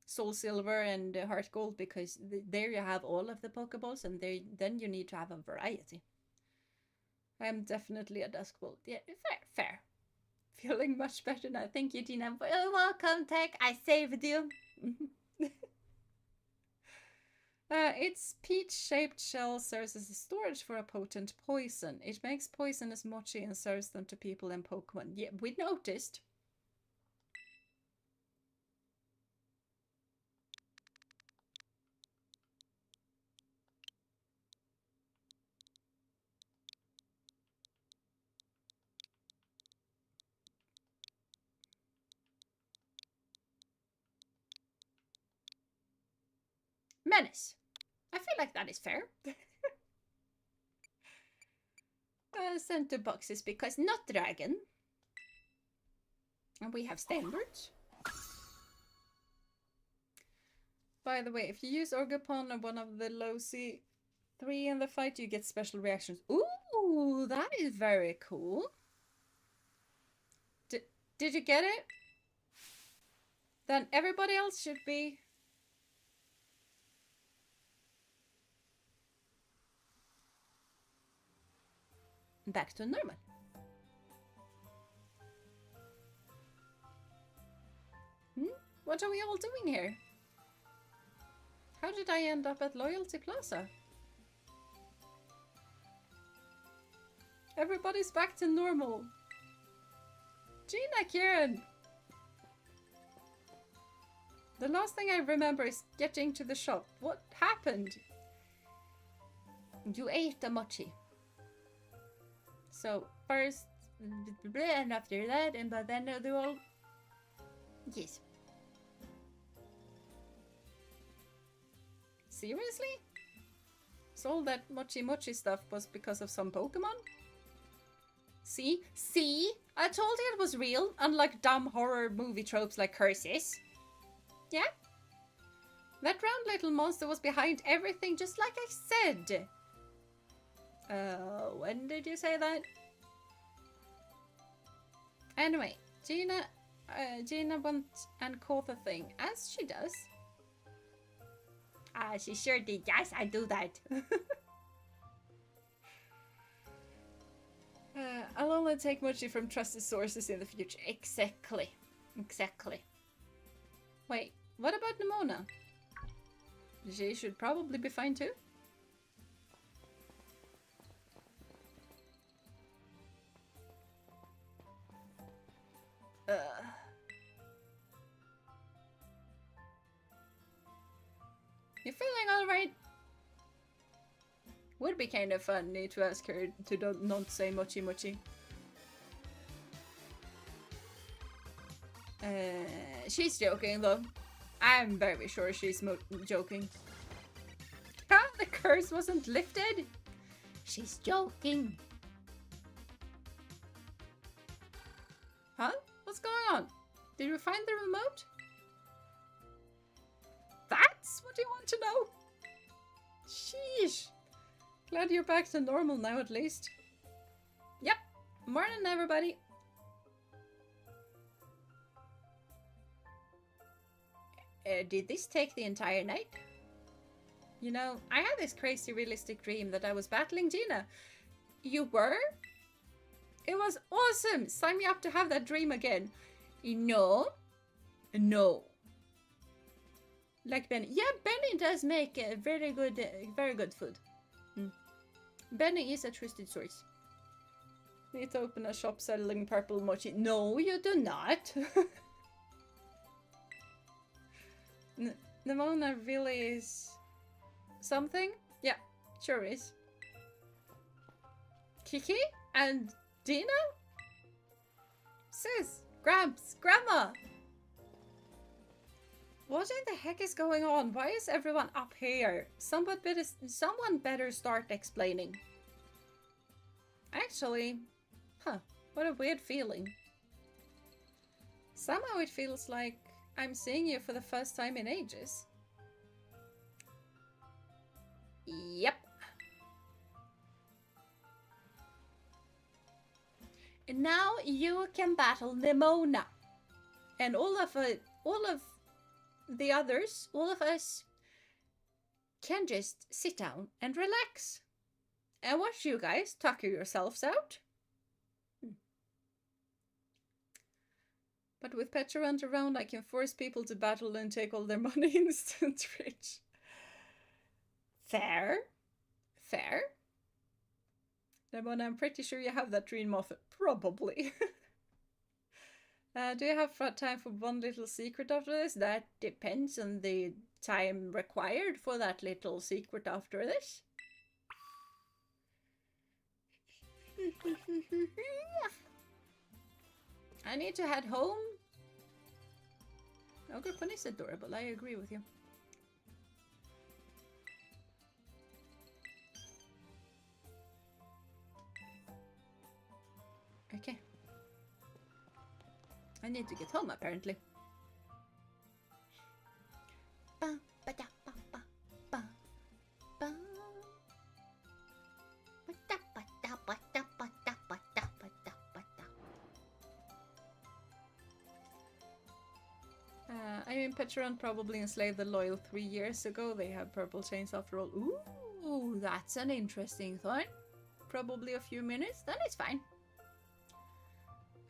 Soul Silver and Heart Gold, because there you have all of the Pokeballs, and then you need to have a variety. I'm definitely a Dusk Bolt. Yeah, fair. Feeling much better now. Thank you, Jeena. Welcome, Tech. I saved you. Its peach-shaped shell serves as a storage for a potent poison. It makes poisonous mochi and serves them to people and Pokemon. Yeah, we noticed. Menace. I feel like that is fair. Sent to boxes because not dragon. And we have standards. By the way, if you use Orgapon or one of the low C3 in the fight, you get special reactions. Ooh, that is very cool. Did you get it? Then everybody else should be... back to normal. What are we all doing here? How did I end up at Loyalty Plaza? Everybody's back to normal. Jeena, Kieran! The last thing I remember is getting to the shop. What happened? You ate a mochi. So first, and after that, and but then they all... Yes. Seriously? So all that mochi stuff was because of some Pokemon? See? See? I told you it was real, unlike dumb horror movie tropes like curses. Yeah? That round little monster was behind everything, just like I said. When did you say that? Anyway, Jeena went and caught the thing, as she does. Ah, she sure did. Yes, I do that. I'll only take mochi from trusted sources in the future. Exactly. Exactly. Wait, what about Nimona? She should probably be fine too. You feeling alright? Would be kind of funny to ask her to not say mochi mochi. She's joking though. I'm very sure she's joking. Ah, the curse wasn't lifted. She's joking. Huh? What's going on? Did you find the remote? That's what you want to know? Sheesh. Glad you're back to normal now at least. Yep. Morning everybody. Did this take the entire night? You know, I had this crazy realistic dream that I was battling Jeena. You were? It was awesome! Sign me up to have that dream again. No. No. Like Benny. Yeah, Benny does make very good food. Benny is a trusted source. Need to open a shop selling purple mochi. No, you do not. Nimona really is something? Yeah, sure is. Kiki and Dina? Sis, Gramps, Grandma! What in the heck is going on? Why is everyone up here? Someone better start explaining. Actually, what a weird feeling. Somehow it feels like I'm seeing you for the first time in ages. Yep. And now you can battle Nimona. And all of the others, all of us, can just sit down and relax. And watch you guys tucker yourselves out. But with Petrant around, I can force people to battle and take all their money instant rich. Fair. Fair. Lemon, I'm pretty sure you have that dream of it. Probably. Do you have time for one little secret after this? That depends on the time required for that little secret after this. I need to head home. Ogre Quinn is adorable, I agree with you. Okay. I need to get home, apparently. I mean, Petrant probably enslaved the loyal 3 years ago. They have purple chains after all. Ooh, that's an interesting thought. Probably a few minutes, then it's fine.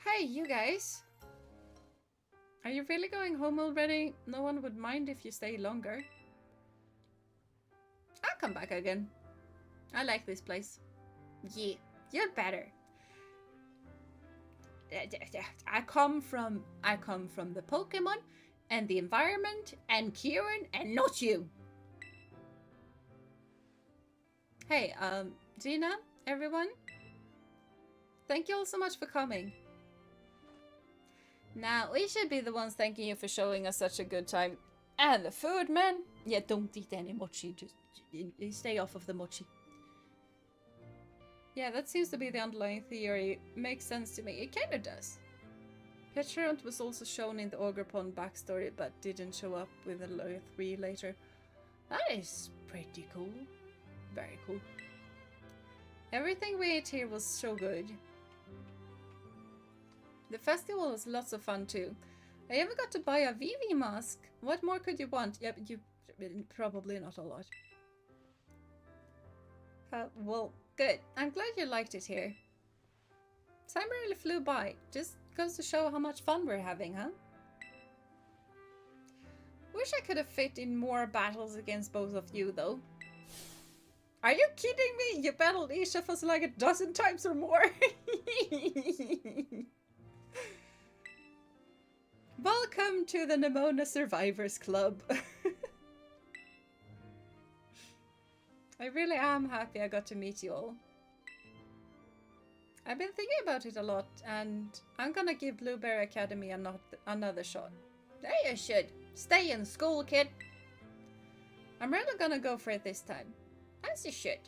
Hey, you guys. Are you really going home already? No one would mind if you stay longer. I'll come back again. I like this place. Yeah, you're better. I come from the Pokémon and the environment and Kieran and not you. Hey, Jeena, everyone. Thank you all so much for coming. Now, we should be the ones thanking you for showing us such a good time. And the food, man. Yeah, don't eat any mochi. Just stay off of the mochi. Yeah, that seems to be the underlying theory. Makes sense to me. It kinda does. Petrant was also shown in the Ogre Pond backstory, but didn't show up with the Loyal 3 later. That is pretty cool. Very cool. Everything we ate here was so good. The festival was lots of fun too. I even got to buy a Vivi mask. What more could you want? Yeah, you probably not a lot. Well, good. I'm glad you liked it here. Time really flew by. Just goes to show how much fun we're having, huh? Wish I could have fit in more battles against both of you, though. Are you kidding me? You battled each of us like a dozen times or more. Welcome to the Nemona Survivors Club. I really am happy I got to meet you all. I've been thinking about it a lot, and I'm gonna give Blueberry Academy another shot. There you should. Stay in school, kid. I'm really gonna go for it this time. As you should.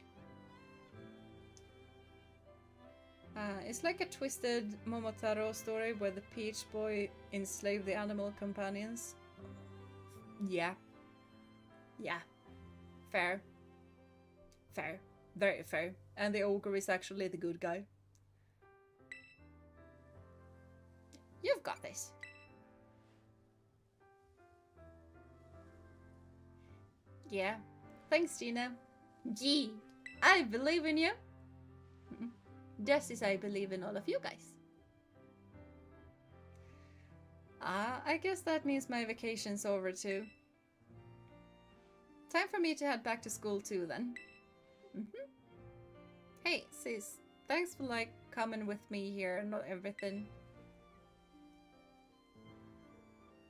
It's like a twisted Momotaro story where the Peach Boy enslaved the animal companions. Yeah. Yeah. Fair. Fair. Very fair. And the ogre is actually the good guy. You've got this. Yeah. Thanks, Jeena. Gee, I believe in you. Just as I believe in all of you guys. I guess that means my vacation's over too. Time for me to head back to school too then. Hey, sis. Thanks for coming with me here and everything.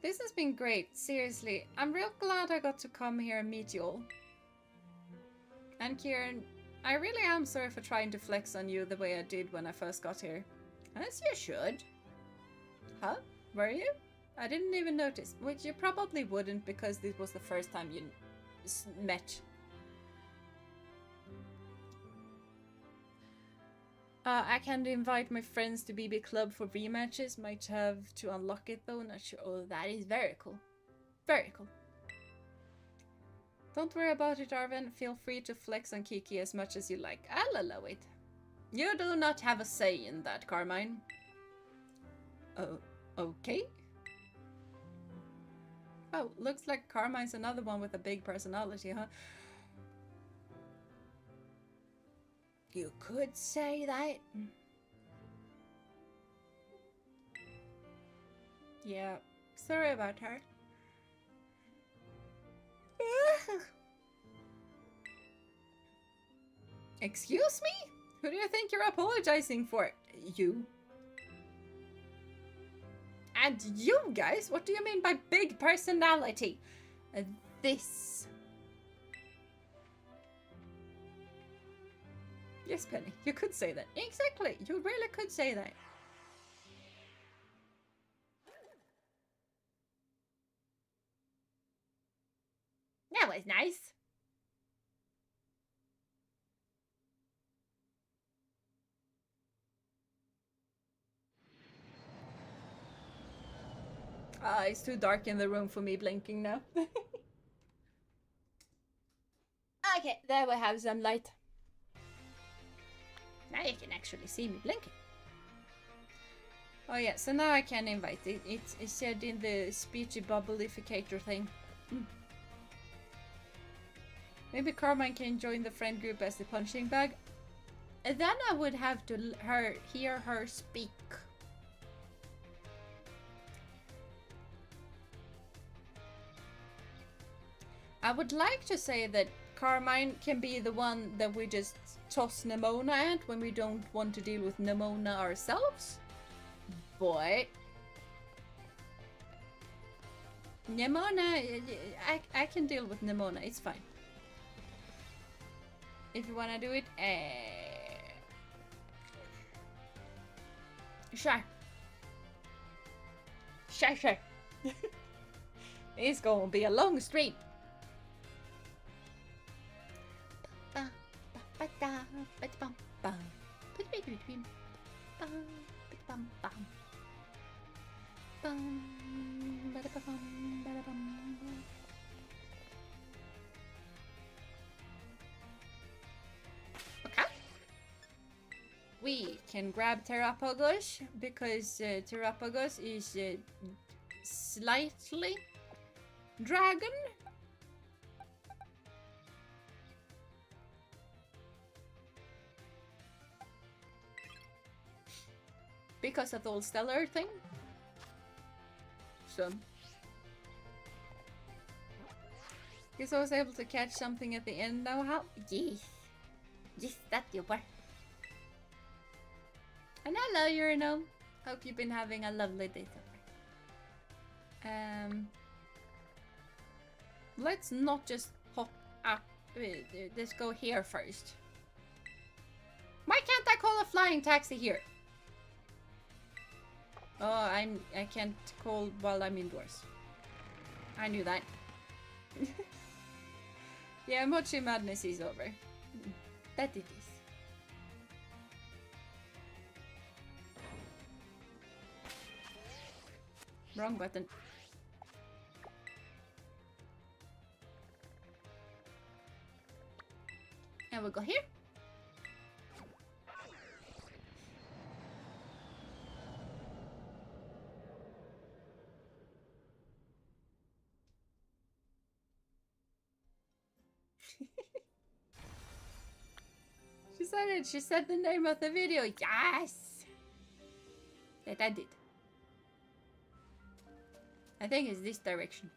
This has been great, seriously. I'm real glad I got to come here and meet you all. And Kieran, I really am sorry for trying to flex on you the way I did when I first got here. As you should. Huh? Were you? I didn't even notice. Which you probably wouldn't because this was the first time you met. I can invite my friends to BB Club for rematches. Might have to unlock it though, not sure. Oh, that is very cool. Very cool. Don't worry about it, Arven. Feel free to flex on Kiki as much as you like. I'll allow it. You do not have a say in that, Carmine. Oh, okay. Oh, looks like Carmine's another one with a big personality, huh? You could say that. Yeah, sorry about her. Excuse me? Who do you think you're apologizing for? You. And you guys? What do you mean by big personality? This. Yes, Penny, you could say that. Exactly, you really could say that. That was nice. It's too dark in the room for me blinking now. Okay, there we have some light. Now you can actually see me blinking. Oh yeah, so now I can invite it. It's said in the speechy bubbleificator thing. Maybe Carmine can join the friend group as the punching bag. Then I would have to hear her speak. I would like to say that Carmine can be the one that we just toss Nemona at when we don't want to deal with Nemona ourselves. But Nemona, I can deal with Nemona, it's fine. If you wanna do it, sure. Sure. It's gonna be a long stream. Okay. We can grab Terapagos because Terapagos is slightly dragon. Because of the whole stellar thing. So guess I was able to catch something at the end now. How? Yes. Yes, that you were. And hello, Urino. Hope you've been having a lovely day so far. Let's not just hop up. Let's go here first. Why can't I call a flying taxi here? Oh, I can't call while I'm indoors. I knew that. Yeah, Mochi madness is over. That it is. Wrong button. And we'll go here. She said it. She said the name of the video. Yes! That I did. I think it's this direction.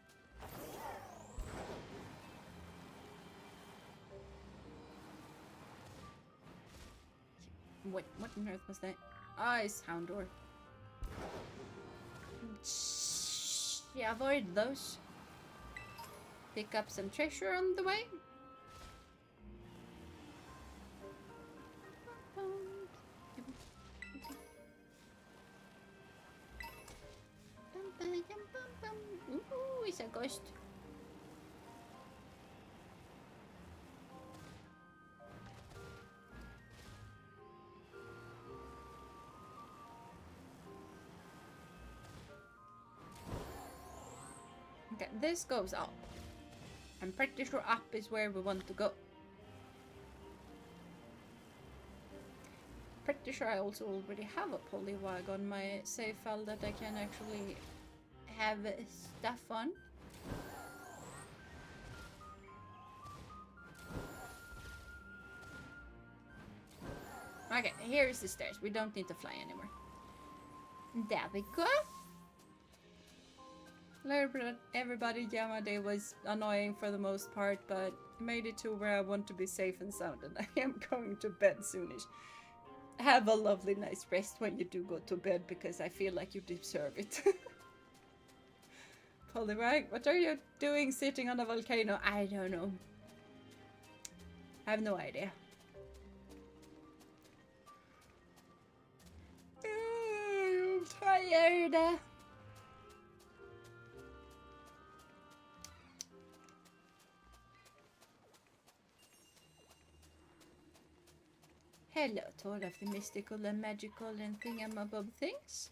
What on earth was that? Ah, oh, it's Houndor. Yeah, avoid those. Pick up some treasure on the way. Ooh, it's a ghost. Okay, this goes up. I'm pretty sure up is where we want to go. Pretty sure I also already have a polywag on my save file that I can actually have stuff on. Okay, here is the stairs. We don't need to fly anymore. There we go. Everybody, yeah, my day was annoying for the most part, but made it to where I want to be safe and sound, and I am going to bed soonish. Have a lovely night's rest when you do go to bed, because I feel like you deserve it. Polyrag, what are you doing sitting on a volcano? I don't know. I have no idea. I'm tired. Hello to all of the mystical and magical and thingamabob things.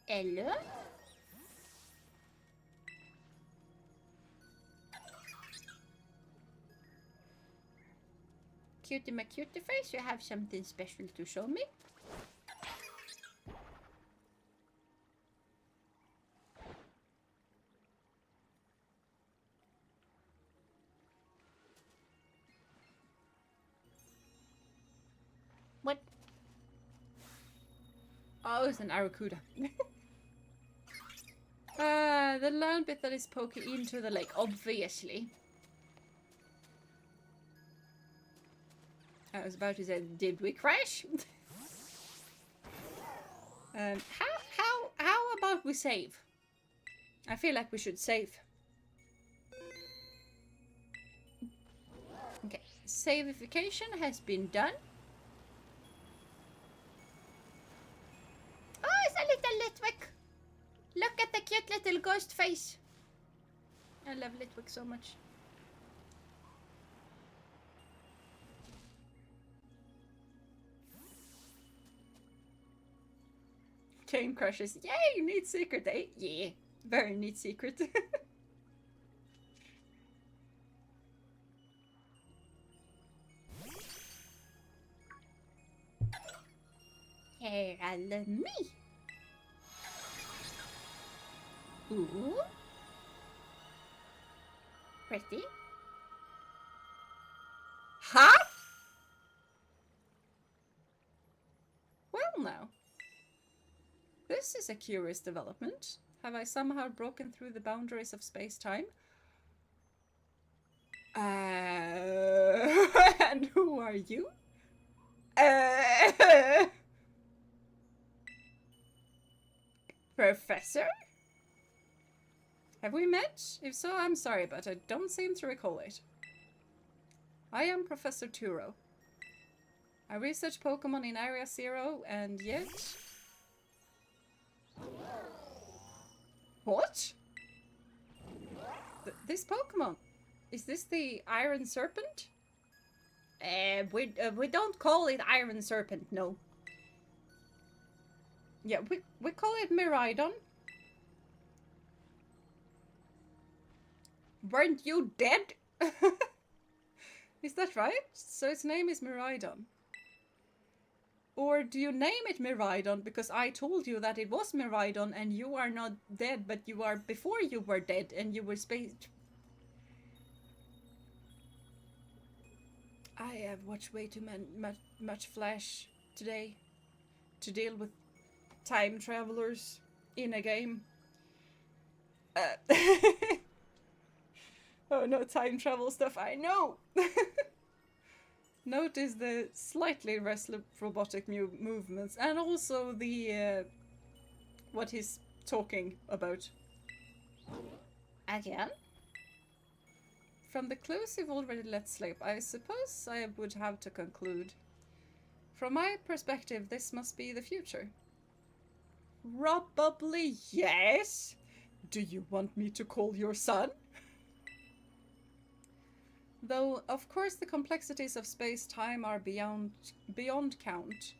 Hello? Cutie my cutie face, you have something special to show me? What? Oh, it's an Aracuda. The land bit that is poking into the lake, obviously. I was about to say, did we crash? How about we save? I feel like we should save. Okay, savification has been done. Oh, it's a little Litwick. Look at the cute little ghost face. I love Litwick so much. Game crashes. Yay, neat secret, eh? Yeah, very neat secret. Here, I love me. Ooh. Pretty. Huh? Well now. This is a curious development. Have I somehow broken through the boundaries of space-time? And who are you? Professor? Have we met? If so, I'm sorry, but I don't seem to recall it. I am Professor Turo. I research Pokémon in Area Zero, and yet... What? This Pokémon? Is this the Iron Serpent? We don't call it Iron Serpent, no. Yeah, we call it Miraidon. Weren't you dead? Is that right? So its name is Miraidon. Or do you name it Miraidon because I told you that it was Miraidon and you are not dead, but you are before you were dead and you were space... I have watched way too much Flash today to deal with time travelers in a game. Oh no, time travel stuff, I know! Notice the slightly restless robotic movements and also the what he's talking about. Again? From the clues you've already let slip, I suppose I would have to conclude. From my perspective, this must be the future. Probably yes. Do you want me to call your son? Though, of course, the complexities of space-time are beyond count.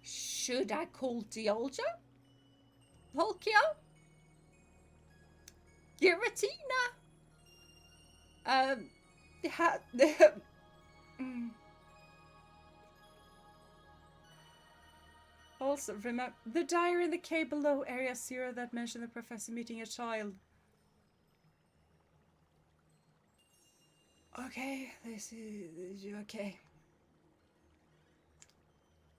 Should I call Dialga? Polkia, Giratina, also, remember the diary in the cave below Area 0 that mentioned the professor meeting a child. Okay, this is okay.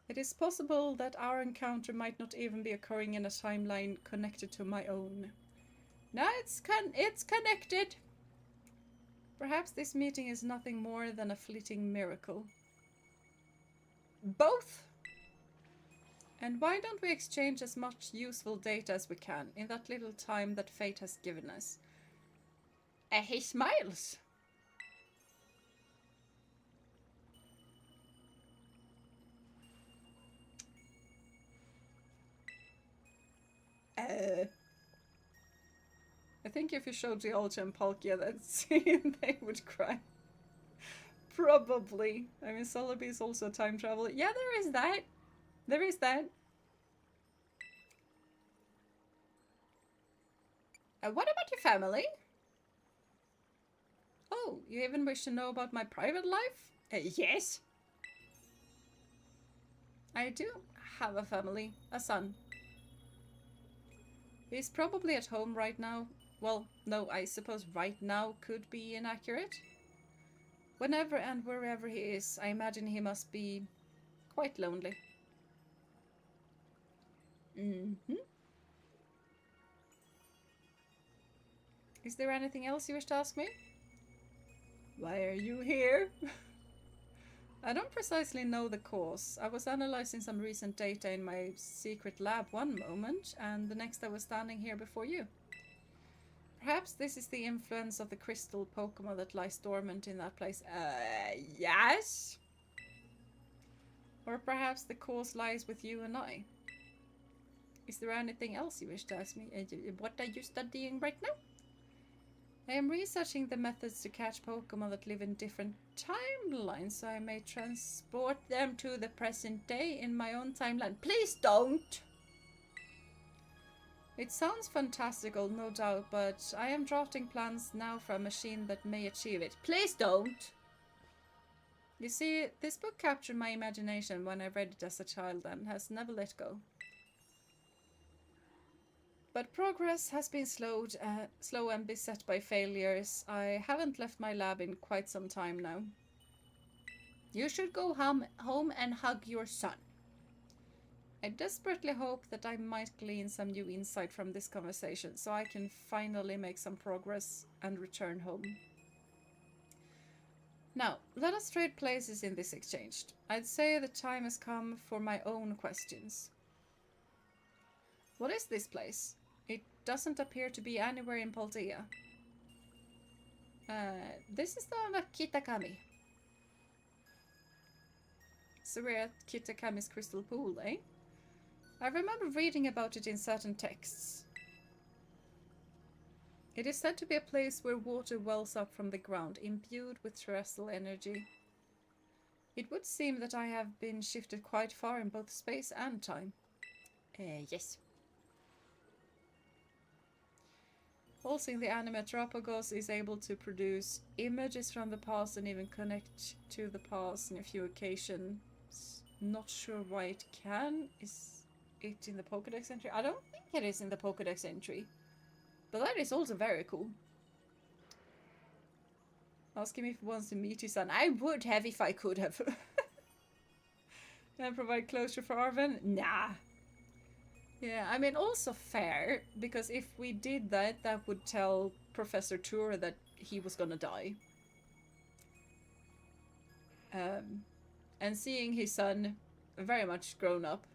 It is possible that our encounter might not even be occurring in a timeline connected to my own. No, it's connected. Perhaps this meeting is nothing more than a fleeting miracle. Both? And why don't we exchange as much useful data as we can in that little time that fate has given us? He smiles. I think if you showed Geology and Palkia that scene, they would cry. Probably. I mean, Celebi is also a time traveler. Yeah, there is that. There is that. What about your family? Oh, you even wish to know about my private life? Yes. I do have a family, a son. He's probably at home right now. Well, no, I suppose right now could be inaccurate. Whenever and wherever he is, I imagine he must be quite lonely. Is there anything else you wish to ask me? Why are you here? I don't precisely know the cause. I was analyzing some recent data in my secret lab one moment, and the next I was standing here before you. Perhaps this is the influence of the crystal Pokémon that lies dormant in that place. Yes? Or perhaps the cause lies with you and I. Is there anything else you wish to ask me? What are you studying right now? I am researching the methods to catch Pokémon that live in different timelines, so I may transport them to the present day in my own timeline. Please don't! It sounds fantastical, no doubt, but I am drafting plans now for a machine that may achieve it. Please don't! You see, this book captured my imagination when I read it as a child and has never let go. But progress has been slow and beset by failures. I haven't left my lab in quite some time now. You should go home and hug your son. I desperately hope that I might glean some new insight from this conversation, so I can finally make some progress and return home. Now, let us trade places in this exchange. I'd say the time has come for my own questions. What is this place? It doesn't appear to be anywhere in Poltea. This is the Kitakami. So we're at Kitakami's crystal pool, eh? I remember reading about it in certain texts. It is said to be a place where water wells up from the ground, imbued with terrestrial energy. It would seem that I have been shifted quite far in both space and time. Yes. Also, in the anime, Tropogos is able to produce images from the past and even connect to the past in a few occasions. Not sure why it can. Is it in the Pokédex entry? I don't think it is in the Pokédex entry. But that is also very cool. Ask him if he wants to meet his son. I would have if I could have. And provide closure for Arven? Nah. Yeah, I mean, also fair, because if we did that, that would tell Professor Tour that he was gonna die. And seeing his son very much grown up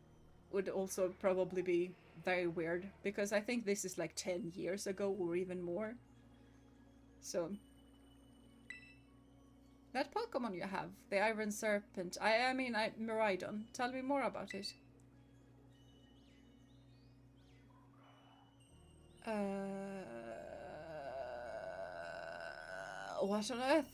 would also probably be very weird, because I think this is like 10 years ago or even more. So, that Pokemon you have, the Iron Serpent, I mean, Miraidon, tell me more about it. What on earth?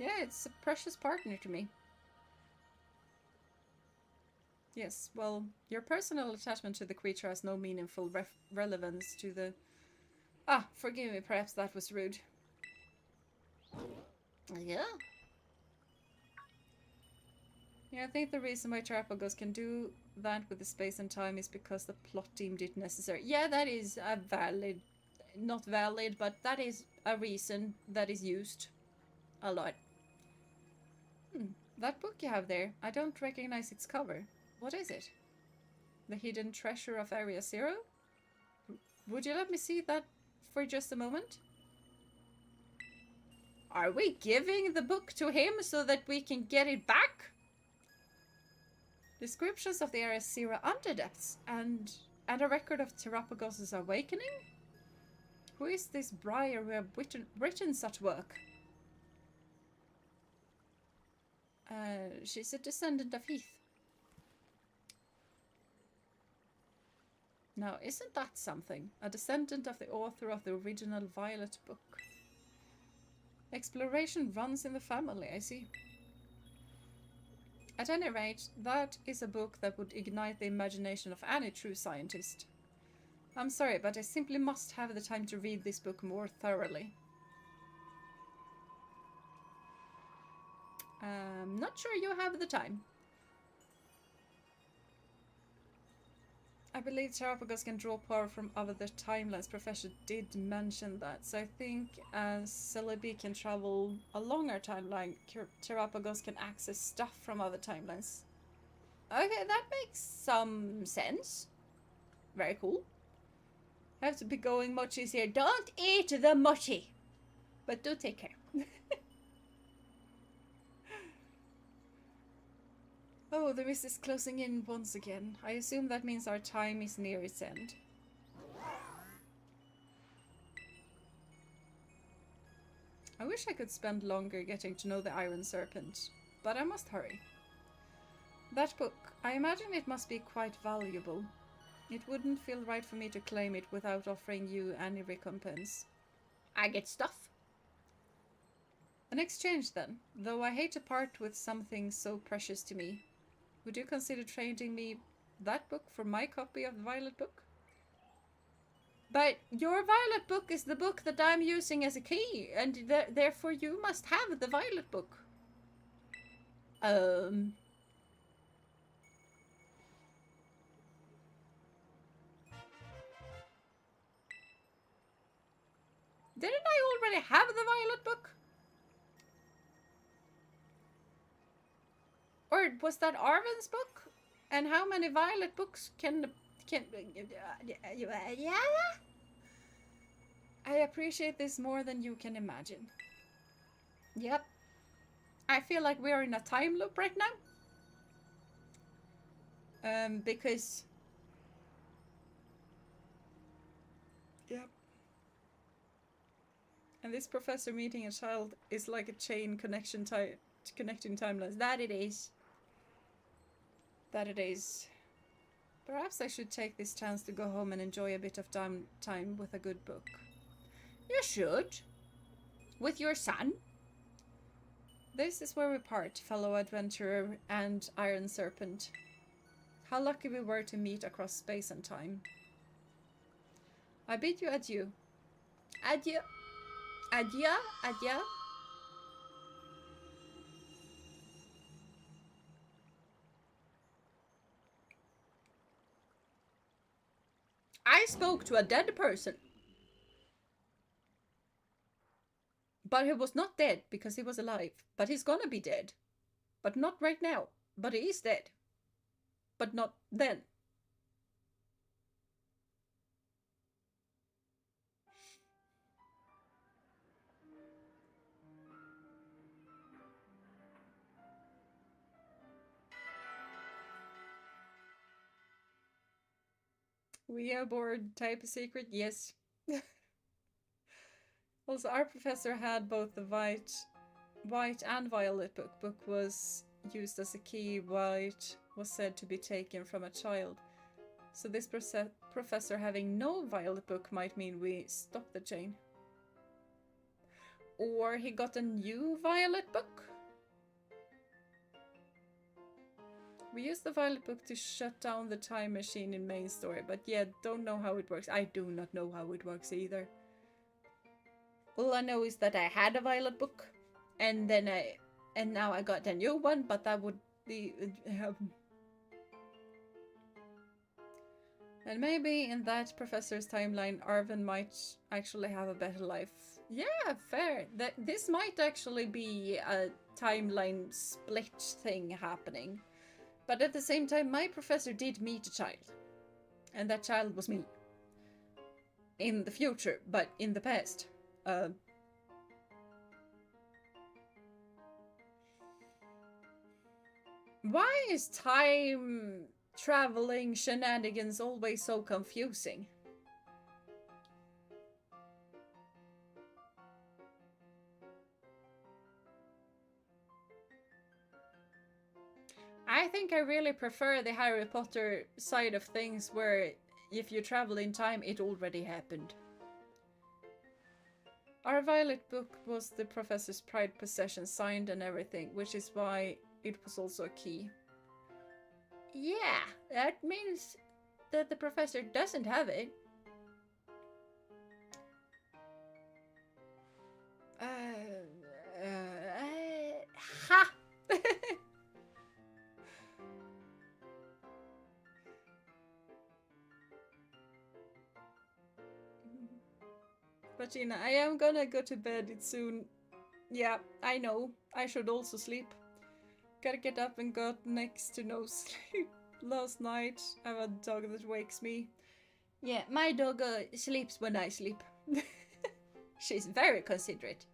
Yeah, it's a precious partner to me. Yes, well, your personal attachment to the creature has no meaningful relevance to the... Ah, forgive me, perhaps that was rude. Yeah. Yeah, I think the reason why Terapagos can do that with the space and time is because the plot deemed it necessary. Yeah, that is a valid... Not valid, but that is a reason that is used a lot. That book you have there, I don't recognize its cover. What is it? The Hidden Treasure of Area Zero? Would you let me see that for just a moment? Are we giving the book to him so that we can get it back? Descriptions of the Area Zero underdepths and a record of Terapagos' awakening? Who is this Briar who have written such work? She's a descendant of Heath. Now, isn't that something? A descendant of the author of the original Violet book. Exploration runs in the family, I see. At any rate, that is a book that would ignite the imagination of any true scientist. I'm sorry, but I simply must have the time to read this book more thoroughly. Not sure you have the time. I believe Terapagos can draw power from other timelines. Professor did mention that, so I think as Celebi can travel along our timeline, Terapagos can access stuff from other timelines. Okay, that makes some sense. Very cool. Have to be going. Mochi's here. Don't eat the mochi! But do take care. Oh, the mist is closing in once again. I assume that means our time is near its end. I wish I could spend longer getting to know the Iron Serpent, but I must hurry. That book, I imagine it must be quite valuable. It wouldn't feel right for me to claim it without offering you any recompense. I get stuff. An exchange then, though I hate to part with something so precious to me. Would you consider trading me that book for my copy of the Violet book? But your Violet book is the book that I'm using as a key, and therefore you must have the Violet book. Didn't I already have the Violet book? Or was that Arvin's book? And how many Violet books can yeah? I appreciate this more than you can imagine. Yep. I feel like we're in a time loop right now. Because... Yep. And this professor meeting a child is like a chain connecting timelines. That it is. That it is. Perhaps I should take this chance to go home and enjoy a bit of time with a good book. You should. With your son. This is where we part, fellow adventurer and Iron Serpent. How lucky we were to meet across space and time. I bid you adieu. Adieu. Adieu. Adieu. I spoke to a dead person. But he was not dead because he was alive. But he's gonna be dead. But not right now. But he is dead. But not then. We aboard type a secret? Yes. Also, our professor had both the white and violet book. Book was used as a key. White was said to be taken from a child. So this professor having no violet book might mean we stop the chain. Or he got a new violet book. We used the Violet book to shut down the time machine in main story, but yeah, don't know how it works. I do not know how it works either. All I know is that I had a Violet book, and then now I got a new one, but that would be... And maybe in that professor's timeline, Arvin might actually have a better life. Yeah, fair. This might actually be a timeline split thing happening. But at the same time, my professor did meet a child. And that child was me. In the future, but in the past. Why is time traveling shenanigans always so confusing? I think I really prefer the Harry Potter side of things where if you travel in time, it already happened. Our Violet book was the professor's pride possession, signed and everything, which is why it was also a key. Yeah, that means that the professor doesn't have it. Ha! But Jeena, I am gonna go to bed soon. Yeah, I know. I should also sleep. Gotta get up and got next to no sleep. Last night, I have a dog that wakes me. Yeah, my dog sleeps when I sleep. She's very considerate.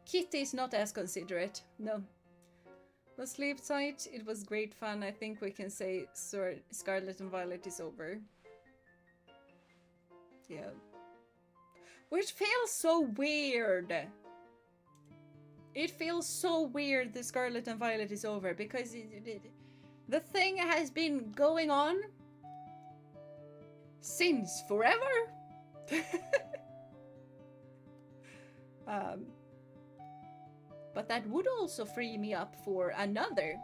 Kitty is not as considerate, no. But sleep tight, it was great fun. I think we can say Scarlet and Violet is over. Yeah. Which feels so weird. It feels so weird that Scarlet and Violet is over because the thing has been going on since forever. But that would also free me up for another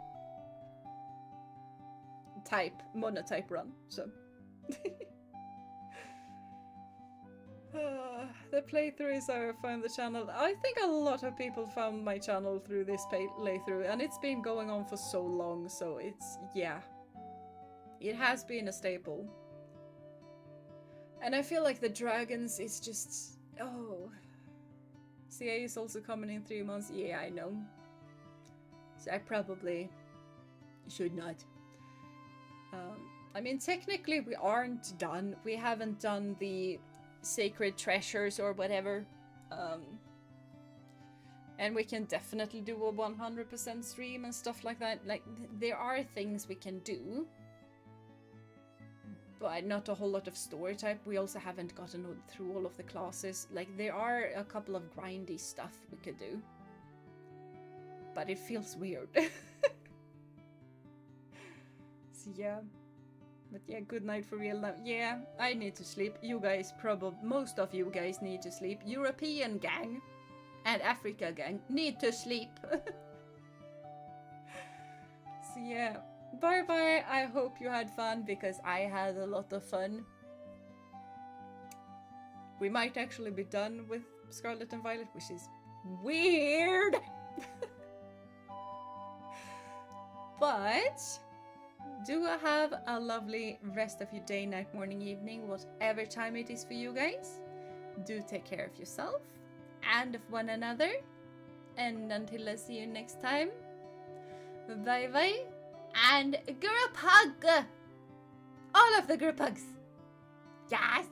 monotype run, so. The playthroughs I found the channel. I think a lot of people found my channel through this playthrough, and it's been going on for so long, so it's, yeah. It has been a staple. And I feel like the dragons is just, oh. CA is also coming in 3 months. Yeah, I know. So I probably should not. I mean, technically we aren't done. We haven't done the sacred treasures or whatever. And we can definitely do a 100% stream and stuff like that. Like, there are things we can do. But not a whole lot of story type. We also haven't gotten through all of the classes. Like, there are a couple of grindy stuff we could do. But it feels weird. So yeah. But yeah, good night for real now. Yeah, I need to sleep. You guys most of you guys need to sleep. European gang and Africa gang need to sleep. So yeah. Bye bye, I hope you had fun because I had a lot of fun. We might actually be done with Scarlet and Violet, which is weird. But do have a lovely rest of your day, night, morning, evening, whatever time it is for you guys. Do take care of yourself and of one another. And until I see you next time, bye bye. And group hug! All of the group hugs! Yes!